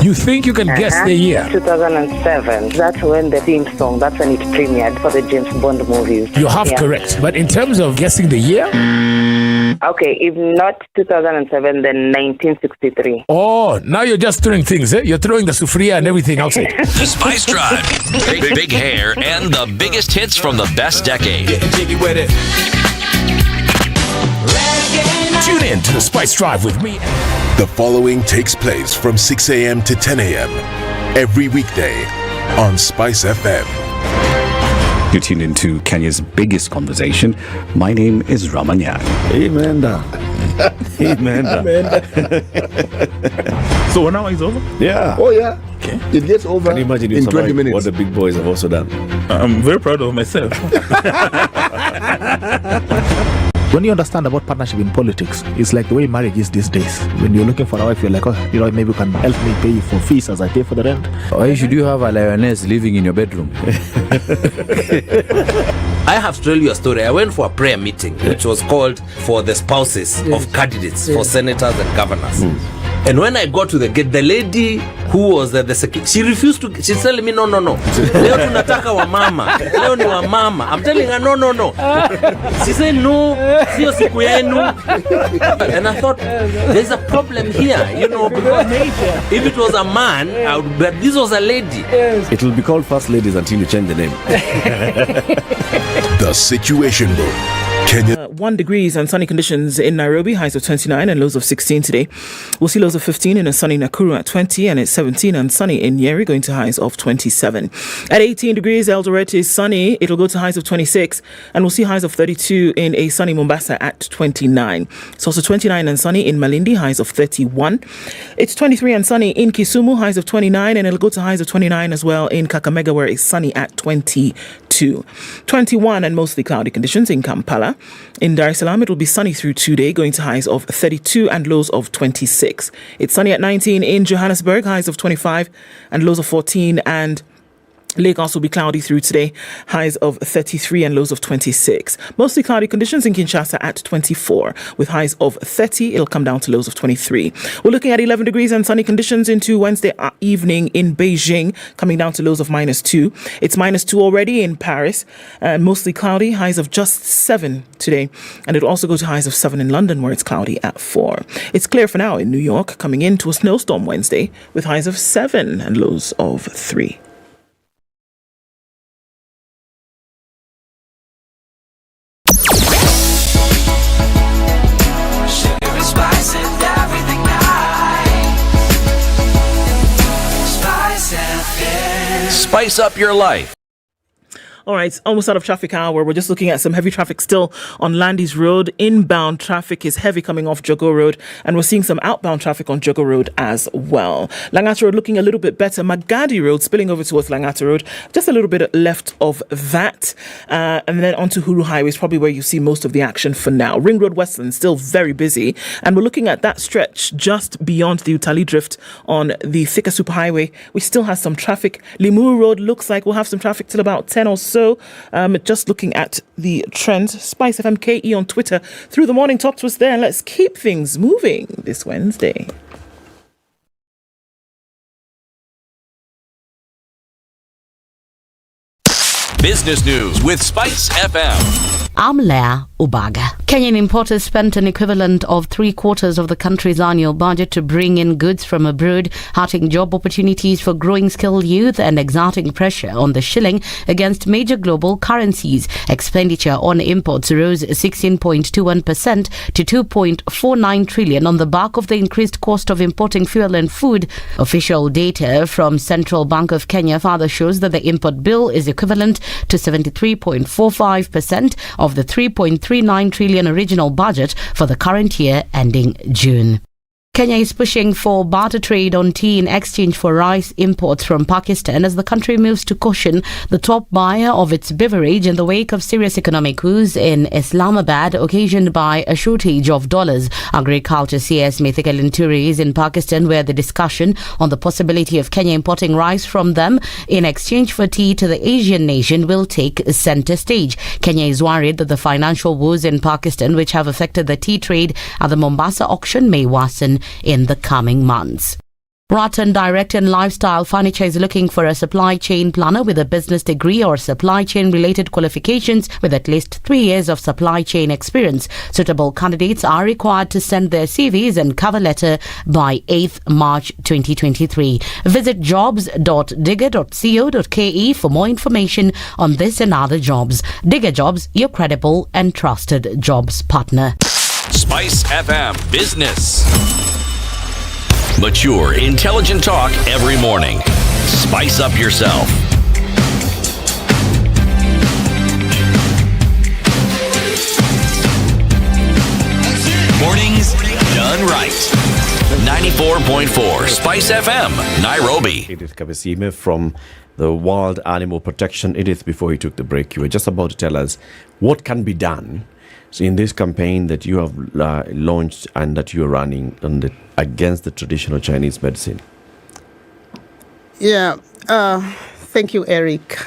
You think you can guess the year? 2007. That's when the theme song, that's when it premiered for the James Bond movies. You're half correct. But in terms of guessing the year? Okay, if not 2007, then 1963. Oh, now you're just throwing things, eh? You're throwing the sufria and everything outside. The Spice Drive. Big hair and the biggest hits from the best decade. Getting jiggy with it. Tune in to the Spice Drive with me. The following takes place from 6 a.m. to 10 a.m. every weekday on Spice FM. You tune into Kenya's biggest conversation. My name is Ramanyang. Amen. So 1 hour is over? Yeah. Oh, yeah. Okay. It gets over Can you imagine in 20 minutes. what the big boys have also done? I'm very proud of myself. When you understand about partnership in politics, it's like the way marriage is these days. When you're looking for a wife, you're like, oh, maybe you can help me pay for fees as I pay for the rent. Why should you have a lioness living in your bedroom? I have to tell you a story. I went for a prayer meeting, which was called for the spouses of candidates for senators and governors. And when I got to the gate, the lady who was the secretary, she refused to. She's telling me, no. Leo tunataka wa mama. Leo ni wa mama. I'm telling her, no. She said, no, sio siku yenu. And I thought, there's a problem here, because if it was a man, but this was a lady. It will be called First Ladies until you change the name. The Situation Room. Kenya. 1 degrees and sunny conditions in Nairobi, highs of 29 and lows of 16 today. We'll see lows of 15 in a sunny Nakuru at 20 and it's 17 and sunny in Nyeri, going to highs of 27. At 18 degrees, Eldoret is sunny. It'll go to highs of 26 and we'll see highs of 32 in a sunny Mombasa at 29. It's also 29 and sunny in Malindi, highs of 31. It's 23 and sunny in Kisumu, highs of 29, and it'll go to highs of 29 as well in Kakamega, where it's sunny at 22. 21 and mostly cloudy conditions in Kampala. In Dar es Salaam, it will be sunny through today, going to highs of 32 and lows of 26. It's sunny at 19 in Johannesburg, highs of 25 and lows of 14, and Lagos will be cloudy through today, highs of 33 and lows of 26. Mostly cloudy conditions in Kinshasa at 24, with highs of 30. It'll come down to lows of 23. We're looking at 11 degrees and sunny conditions into Wednesday evening in Beijing, coming down to lows of -2. It's -2 already in Paris, mostly cloudy, highs of just 7 today. And it'll also go to highs of 7 in London, where it's cloudy at 4. It's clear for now in New York, coming into a snowstorm Wednesday, with highs of 7 and lows of 3. Spice up your life. All right, almost out of traffic hour. We're just looking at some heavy traffic still on Landys Road. Inbound traffic is heavy coming off Jogo Road, and we're seeing some outbound traffic on Jogo Road as well. Langata Road looking a little bit better. Magadi Road spilling over towards Langata Road. Just a little bit left of that. And then onto Huru Highway is probably where you see most of the action for now. Ring Road Westland still very busy. And we're looking at that stretch just beyond the Utali Drift on the Thika Superhighway, which still has some traffic. Limuru Road looks like we'll have some traffic till about 10 or so. Just looking at the trends, Spice FM KE on Twitter through the morning. Talk to us there and let's keep things moving this Wednesday. Business news with Spice FM. I'm Leah Ubaga. Kenyan importers spent an equivalent of 3/4 of the country's annual budget to bring in goods from abroad, hurting job opportunities for growing skilled youth and exerting pressure on the shilling against major global currencies. Expenditure on imports rose 16.21% to 2.49 trillion on the back of the increased cost of importing fuel and food. Official data from Central Bank of Kenya further shows that the import bill is equivalent to 73.45% of the 3.39 trillion original budget for the current year ending June. Kenya is pushing for barter trade on tea in exchange for rice imports from Pakistan as the country moves to caution the top buyer of its beverage in the wake of serious economic woes in Islamabad occasioned by a shortage of dollars. Agriculture CS Mithika Linturi is in Pakistan, where the discussion on the possibility of Kenya importing rice from them in exchange for tea to the Asian nation will take center stage. Kenya is worried that the financial woes in Pakistan, which have affected the tea trade at the Mombasa auction, may worsen in the coming months. Rattan Direct and Lifestyle Furniture is looking for a supply chain planner with a business degree or supply chain related qualifications with at least 3 years of supply chain experience. Suitable candidates are required to send their CVs and cover letter by 8th March 2023. Visit jobs.digger.co.ke for more information on this and other jobs. Digger Jobs, your credible and trusted jobs partner. Spice FM Business. Mature, intelligent talk every morning. Spice up yourself. Mornings done right. 94.4 Spice FM, Nairobi. Edith Kabesime from the Wild Animal Protection. Edith, before you took the break, you were just about to tell us what can be done in this campaign that you have launched and that you are running against the traditional Chinese medicine. Yeah, thank you, Eric.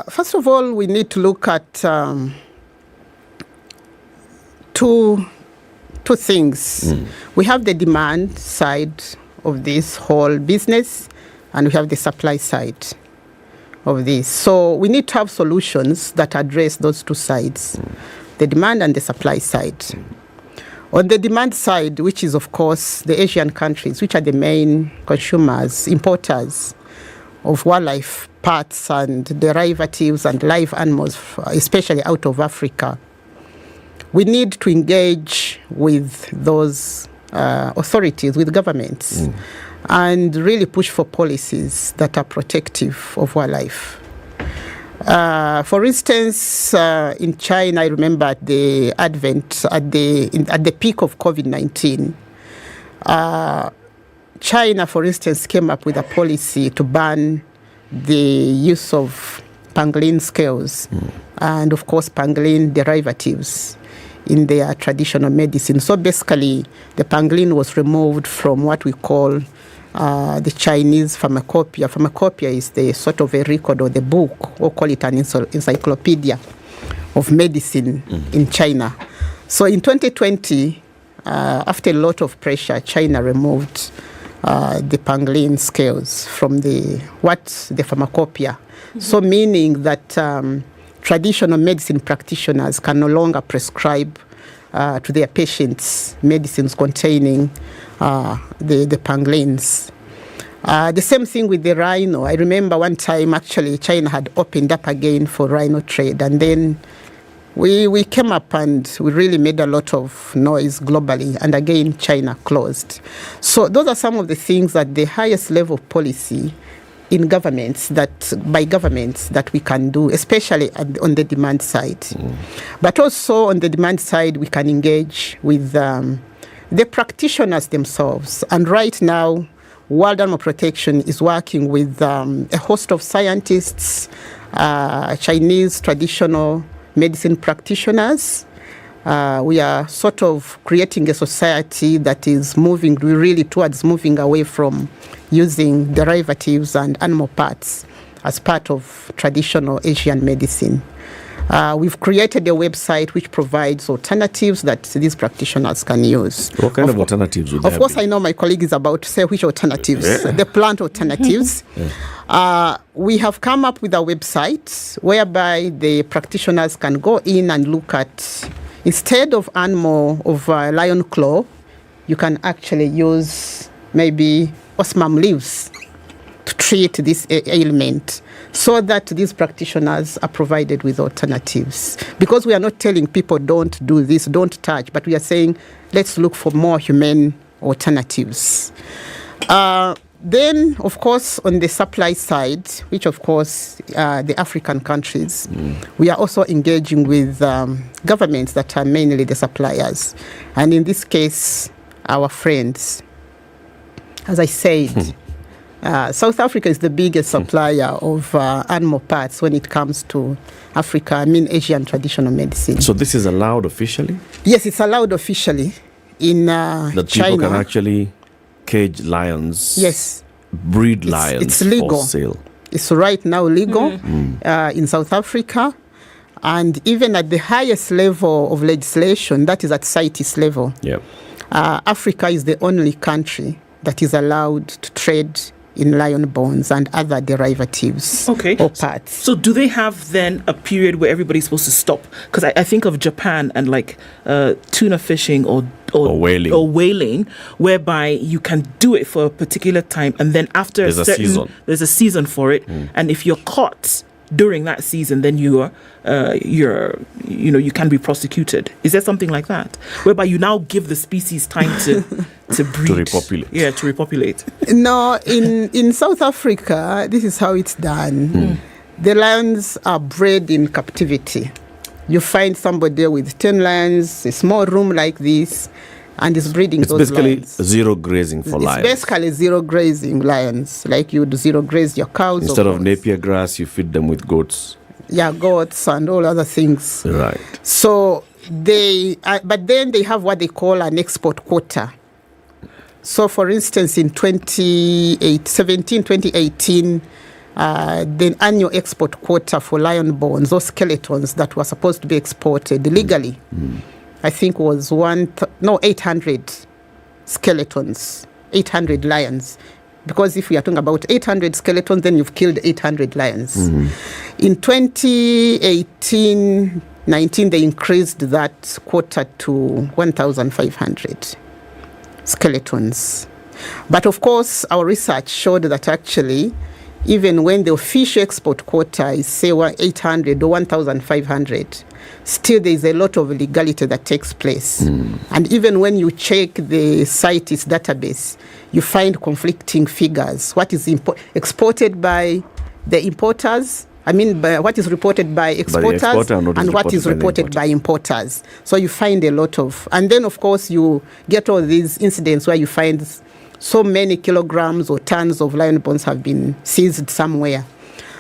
First of all, we need to look at two things. We have the demand side of this whole business, and we have the supply side of this. So we need to have solutions that address those two sides, the demand and the supply side. On the demand side, which is, of course, the Asian countries, which are the main consumers, importers of wildlife parts and derivatives and live animals, especially out of Africa, we need to engage with those authorities, with governments, and really push for policies that are protective of wildlife. For instance, in China, I remember at the peak of COVID-19, China, for instance, came up with a policy to ban the use of pangolin scales and, of course, pangolin derivatives in their traditional medicine. So basically, the pangolin was removed from what we call the Chinese pharmacopoeia. Pharmacopoeia is the sort of a record or the book, or call it an encyclopedia of medicine in China. So in 2020, after a lot of pressure, China removed the pangolin scales from the pharmacopoeia. So meaning that traditional medicine practitioners can no longer prescribe to their patients medicines containing the pangolins. The same thing with the rhino. I remember one time, actually, China had opened up again for rhino trade, and then we came up and we really made a lot of noise globally, and again, China closed. So those are some of the things at the highest level of policy in governments by governments that we can do, especially on the demand side. But also on the demand side, we can engage with the practitioners themselves. And right now, World Animal Protection is working with a host of scientists, Chinese traditional medicine practitioners. We are sort of creating a society that is moving really towards moving away from using derivatives and animal parts as part of traditional Asian medicine. We've created a website which provides alternatives that these practitioners can use. What kind of alternatives would there Of course, be? I know my colleague is about to say which alternatives. The plant alternatives. We have come up with a website whereby the practitioners can go in and look at, instead of lion claw, you can actually use maybe osmum leaves to treat this ailment, so that these practitioners are provided with alternatives. Because we are not telling people don't do this, don't touch, but we are saying let's look for more humane alternatives. Then, of course, on the supply side, which of course the African countries, we are also engaging with governments that are mainly the suppliers. And in this case, our friends. As I said, South Africa is the biggest supplier of animal parts when it comes to Africa, Asian traditional medicine. So this is allowed officially? Yes, it's allowed officially in that China. People can actually cage lions, yes, breed lions it's legal. for sale. It's right now legal in South Africa. And even at the highest level of legislation, that is at CITES level, Africa is the only country that is allowed to trade in lion bones and other derivatives or parts. So do they have then a period where everybody's supposed to stop? Because I think of Japan and like tuna fishing or whaling, whereby you can do it for a particular time, and then after there's a season for it, and if you're caught during that season, then you can be prosecuted. Is there something like that, whereby you now give the species time to breed, to repopulate? Yeah, to repopulate. No, in South Africa, this is how it's done. The lions are bred in captivity. You find somebody with 10 lions, a small room like this, and is breeding those lions. It's basically zero grazing for lions. It's basically zero grazing lions, like you'd zero graze your cows. Instead of napier grass, you feed them with goats. Yeah, goats and all other things. Right. So but then they have what they call an export quota. So, for instance, in 2018, the annual export quota for lion bones, those skeletons that were supposed to be exported legally, I think was 800 skeletons, 800 lions. Because if we are talking about 800 skeletons, then you've killed 800 lions. In 2018-19, they increased that quota to 1,500 skeletons. But of course, our research showed that actually, even when the official export quota is, say, 800 or 1,500, still there is a lot of illegality that takes place. And even when you check the CITES database, you find conflicting figures. What is exported by the importers, what is reported by exporters, and what is reported by importers. So you find a lot of, and then of course you get all these incidents where you find so many kilograms or tons of lion bones have been seized somewhere.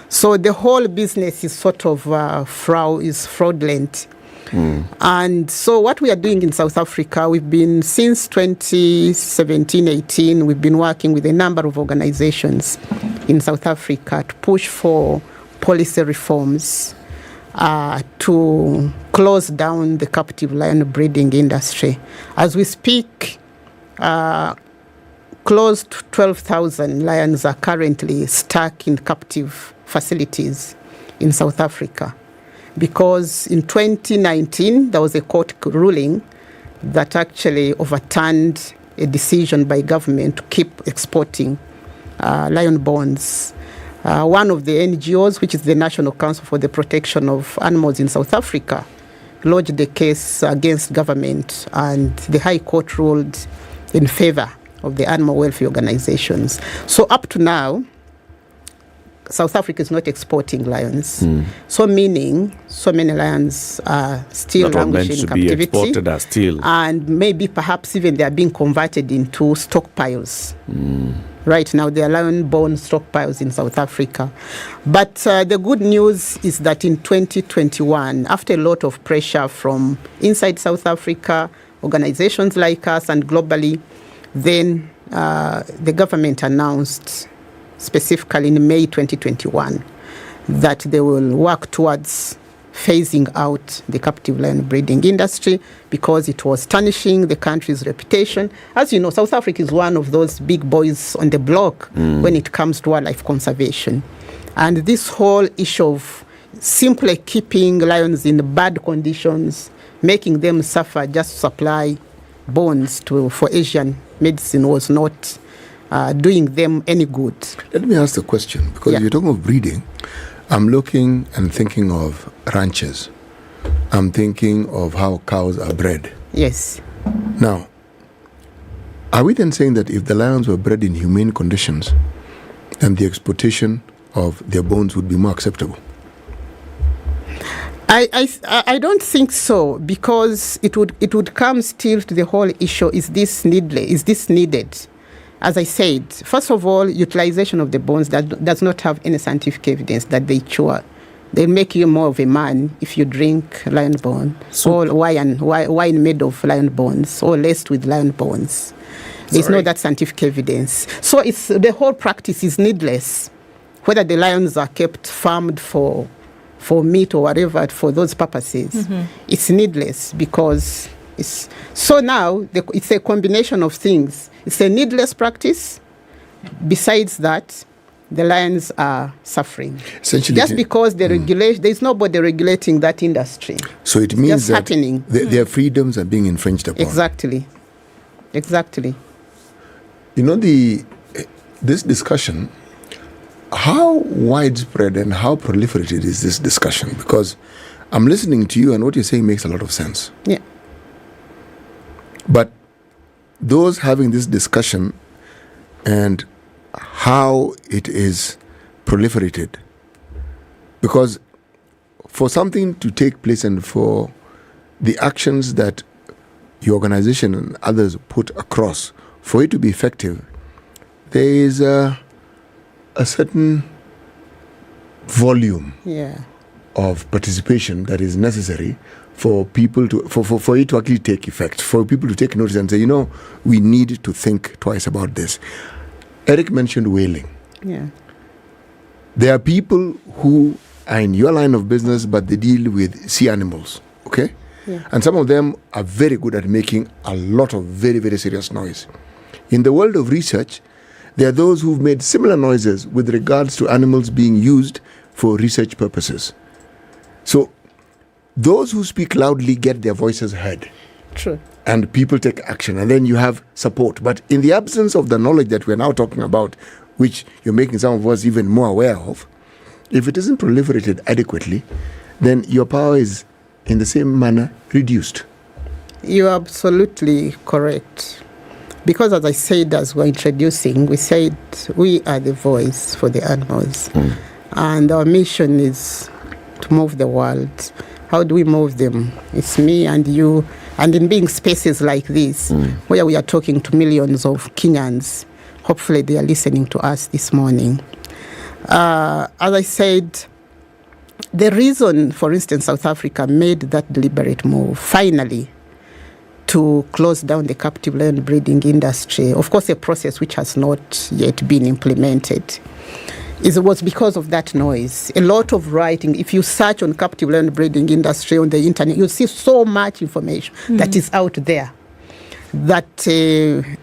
So the whole business is sort of fraudulent. And so what we are doing in South Africa, we've been, since 2017-18, we've been working with a number of organizations in South Africa to push for policy reforms to close down the captive lion breeding industry. As we speak, close to 12,000 lions are currently stuck in captive facilities in South Africa, because in 2019 there was a court ruling that actually overturned a decision by government to keep exporting lion bones. One of the NGOs, which is the National Council for the Protection of Animals in South Africa, lodged a case against government, and the High Court ruled in favor of the animal welfare organizations. So up to now, South Africa is not exporting lions. So meaning, so many lions are still languishing in captivity. Be exported as still. And maybe perhaps even they are being converted into stockpiles. Right now, there are lion bone stockpiles in South Africa. But the good news is that in 2021, after a lot of pressure from inside South Africa, organizations like us and globally, then the government announced, specifically in May 2021, that they will work towards phasing out the captive lion breeding industry because it was tarnishing the country's reputation. As you know, South Africa is one of those big boys on the block when it comes to wildlife conservation. And this whole issue of simply keeping lions in bad conditions, making them suffer just to supply bones for Asian medicine was not doing them any good. Let me ask the question, because you're talking of breeding. I'm looking and thinking of ranches. I'm thinking of how cows are bred. Yes. Now, are we then saying that if the lions were bred in humane conditions, then the exploitation of their bones would be more acceptable? I don't think so, because it would come still to the whole issue: is this needed? As I said, first of all, utilization of the bones that does not have any scientific evidence that they cure. They make you more of a man if you drink lion bone, or wine made of lion bones, or laced with lion bones. There's no that scientific evidence. So the whole practice is needless. Whether the lions are kept farmed for meat or whatever, for those purposes, it's needless, because so now it's a combination of things. It's a needless practice. Besides that, the lions are suffering. Essentially, just because there's nobody regulating that industry. So it means that happening. Their freedoms are being infringed upon. Exactly. You know, this discussion, how widespread and how proliferated is this discussion? Because I'm listening to you and what you're saying makes a lot of sense. Yeah. But those having this discussion and how it is proliferated, because for something to take place and for the actions that your organization and others put across, for it to be effective, there is a certain volume of participation that is necessary for people to for it to actually take effect, for people to take notice and say, we need to think twice about this. Eric mentioned whaling. Yeah. There are people who are in your line of business, but they deal with sea animals, okay? Yeah. And some of them are very good at making a lot of very, very serious noise. In the world of research, there are those who've made similar noises with regards to animals being used for research purposes. So those who speak loudly get their voices heard. True. And people take action, and then you have support. But in the absence of the knowledge that we're now talking about, which you're making some of us even more aware of, if it isn't proliferated adequately, then your power is in the same manner reduced. You're absolutely correct. Because as I said, as we're introducing, we said we are the voice for the animals. And our mission is to move the world. How do we move them? It's me and you. And in being spaces like this, where we are talking to millions of Kenyans, hopefully they are listening to us this morning. As I said, the reason, for instance, South Africa made that deliberate move, finally, to close down the captive lion breeding industry, of course a process which has not yet been implemented, was because of that noise. A lot of writing, if you search on captive lion breeding industry on the internet, you'll see so much information that is out there that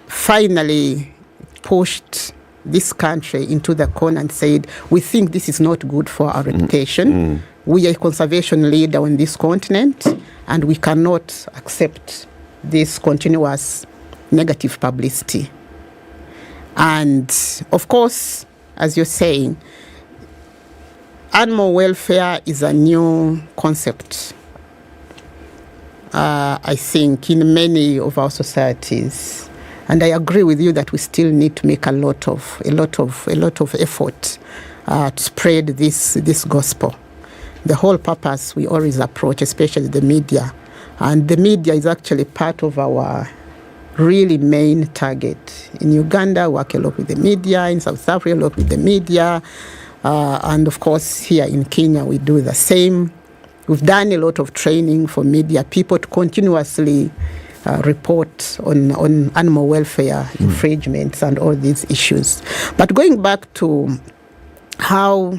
finally pushed this country into the corner and said, we think this is not good for our reputation. We are a conservation leader on this continent, and we cannot accept this continuous negative publicity. And of course, as you're saying, animal welfare is a new concept, I think, in many of our societies. And I agree with you that we still need to make a lot of effort to spread this gospel. The whole purpose we always approach, especially the media, and the media is actually part of our really main target. In Uganda, we work a lot with the media. In South Africa, we work with the media. And of course, here in Kenya, we do the same. We've done a lot of training for media people to continuously report on animal welfare infringements and all these issues. But going back to how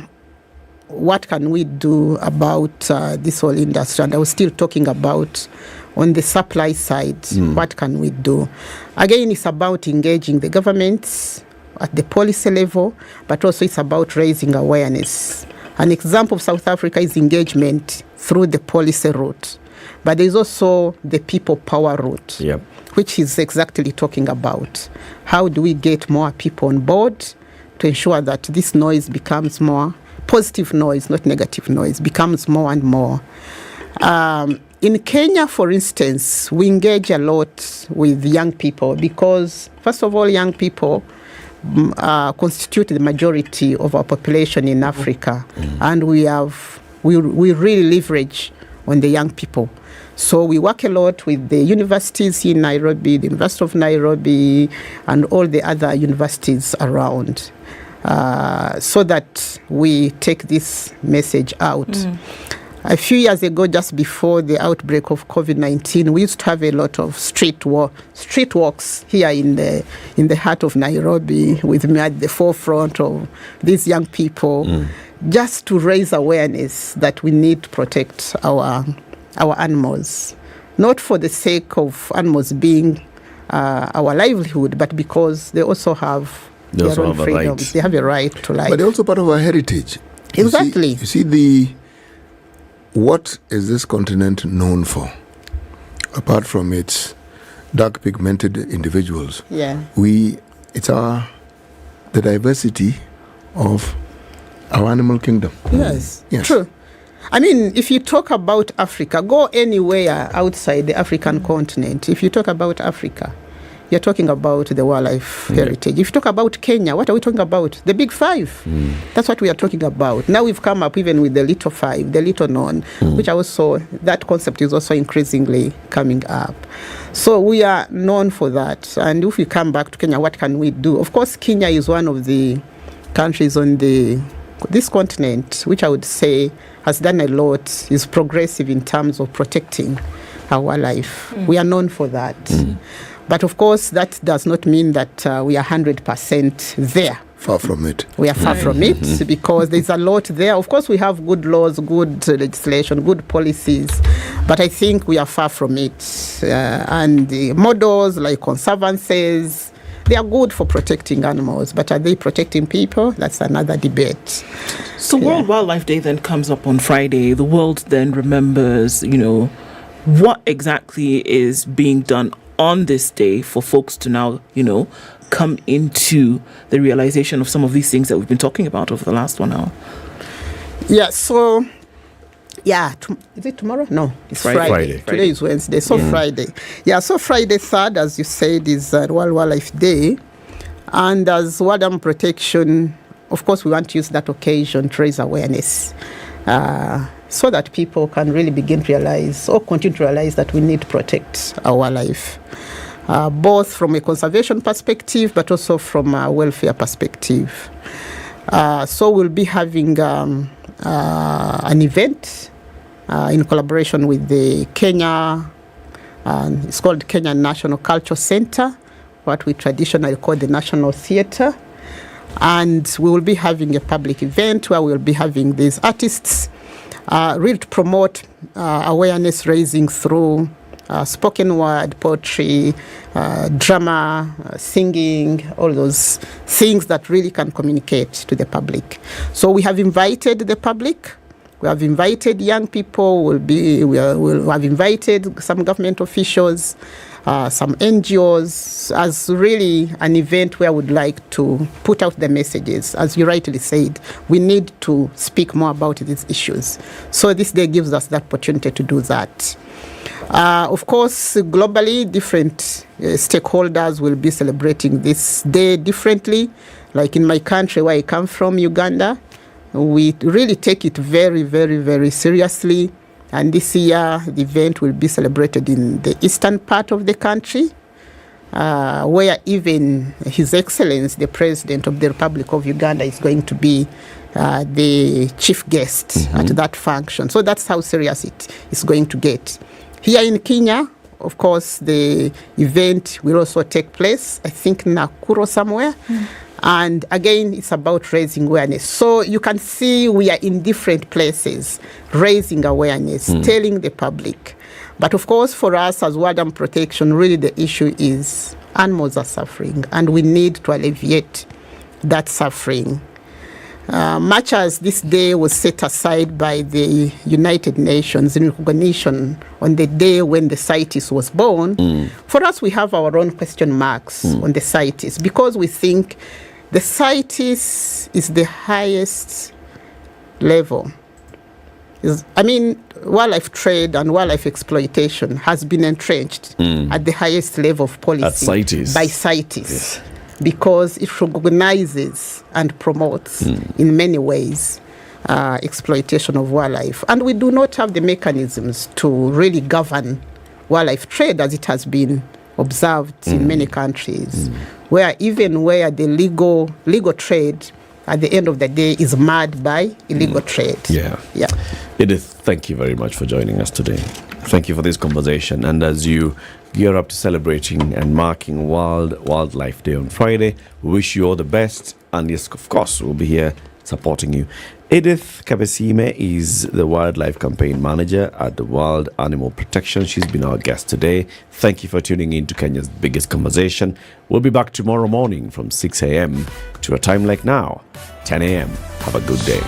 what can we do about this whole industry? And I was still talking about on the supply side, what can we do? Again, it's about engaging the governments at the policy level, but also it's about raising awareness. An example of South Africa is engagement through the policy route, but there's also the people power route, which is exactly talking about how do we get more people on board to ensure that this noise becomes more positive noise, not negative noise, becomes more and more. In Kenya, for instance, we engage a lot with young people because, first of all, young people constitute the majority of our population in Africa, and we really leverage on the young people. So we work a lot with the universities in Nairobi, the University of Nairobi, and all the other universities around, so that we take this message out. A few years ago, just before the outbreak of COVID-19, we used to have a lot of street walks here in the heart of Nairobi, with me at the forefront of these young people, just to raise awareness that we need to protect our animals, not for the sake of animals being our livelihood, but because they also have their own freedoms. They have a right to life. But they're also part of our heritage. Exactly. You see what is this continent known for? Apart from its dark pigmented individuals, it's the diversity of our animal kingdom. Yes, true. I mean, if you talk about Africa, go anywhere outside the African continent. If you talk about Africa, you're talking about the wildlife heritage. If you talk about Kenya, what are we talking about? The big five. That's what we are talking about. Now we've come up even with the little five, the little known, which also, that concept is also increasingly coming up. So we are known for that. And if we come back to Kenya, what can we do? Of course, Kenya is one of the countries on this continent, which I would say has done a lot, is progressive in terms of protecting our wildlife. We are known for that. But of course, that does not mean that we are 100% there. Far from it. We are far from it because there's a lot there. Of course, we have good laws, good legislation, good policies, but I think we are far from it. And the models like conservancies, they are good for protecting animals, but are they protecting people? That's another debate. So World Wildlife Day then comes up on Friday. The world then remembers, what exactly is being done on this day for folks to now, come into the realization of some of these things that we've been talking about over the last 1 hour. Yeah, so, is it tomorrow? No, it's Friday. Today is Wednesday, so Friday. Yeah, so Friday 3rd, as you said, is World Wildlife Day. And as World Animal Protection, of course, we want to use that occasion to raise awareness, so that people can really begin to realize or continue to realize that we need to protect our wildlife, both from a conservation perspective, but also from a welfare perspective. So we'll be having an event in collaboration with the Kenya, it's called Kenya National Cultural Center, what we traditionally call the National Theatre. And we will be having a public event where we'll be having these artists really to promote awareness raising through spoken word, poetry, drama, singing, all those things that really can communicate to the public. So we have invited the public. We have invited young people. We'll have invited some government officials, some NGOs, as really an event where we'd like to put out the messages. As you rightly said, we need to speak more about these issues. So this day gives us the opportunity to do that. Of course, globally, different stakeholders will be celebrating this day differently. Like in my country where I come from, Uganda, we really take it very, very, very seriously. And this year, the event will be celebrated in the eastern part of the country, where even His Excellency, the President of the Republic of Uganda, is going to be the chief guest at that function. So that's how serious it is going to get. Here in Kenya, of course, the event will also take place, I think, Nakuru somewhere. And again, it's about raising awareness. So you can see we are in different places, raising awareness, telling the public. But of course, for us as wildlife protection, really the issue is animals are suffering, and we need to alleviate that suffering. Much as this day was set aside by the United Nations in recognition on the day when the CITES was born, for us we have our own question marks on the CITES, because we think the CITES is the highest level. Wildlife trade and wildlife exploitation has been entrenched at the highest level of policy by CITES. Yes. Because it recognizes and promotes in many ways exploitation of wildlife. And we do not have the mechanisms to really govern wildlife trade as it has been observed in many countries, where the legal trade at the end of the day is marred by illegal trade. Yeah. Edith, thank you very much for joining us today. Thank you for this conversation. And as you gear up to celebrating and marking Wildlife Day on Friday, we wish you all the best. And yes, of course, we'll be here supporting you. Edith Kabesime is the Wildlife Campaign Manager at the Wild Animal Protection. She's been our guest today. Thank you for tuning in to Kenya's biggest conversation. We'll be back tomorrow morning from 6 a.m. to a time like now, 10 a.m. Have a good day.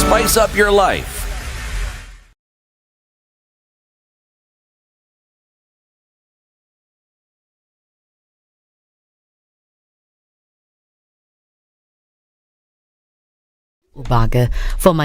Spice up your life. Ubaga for my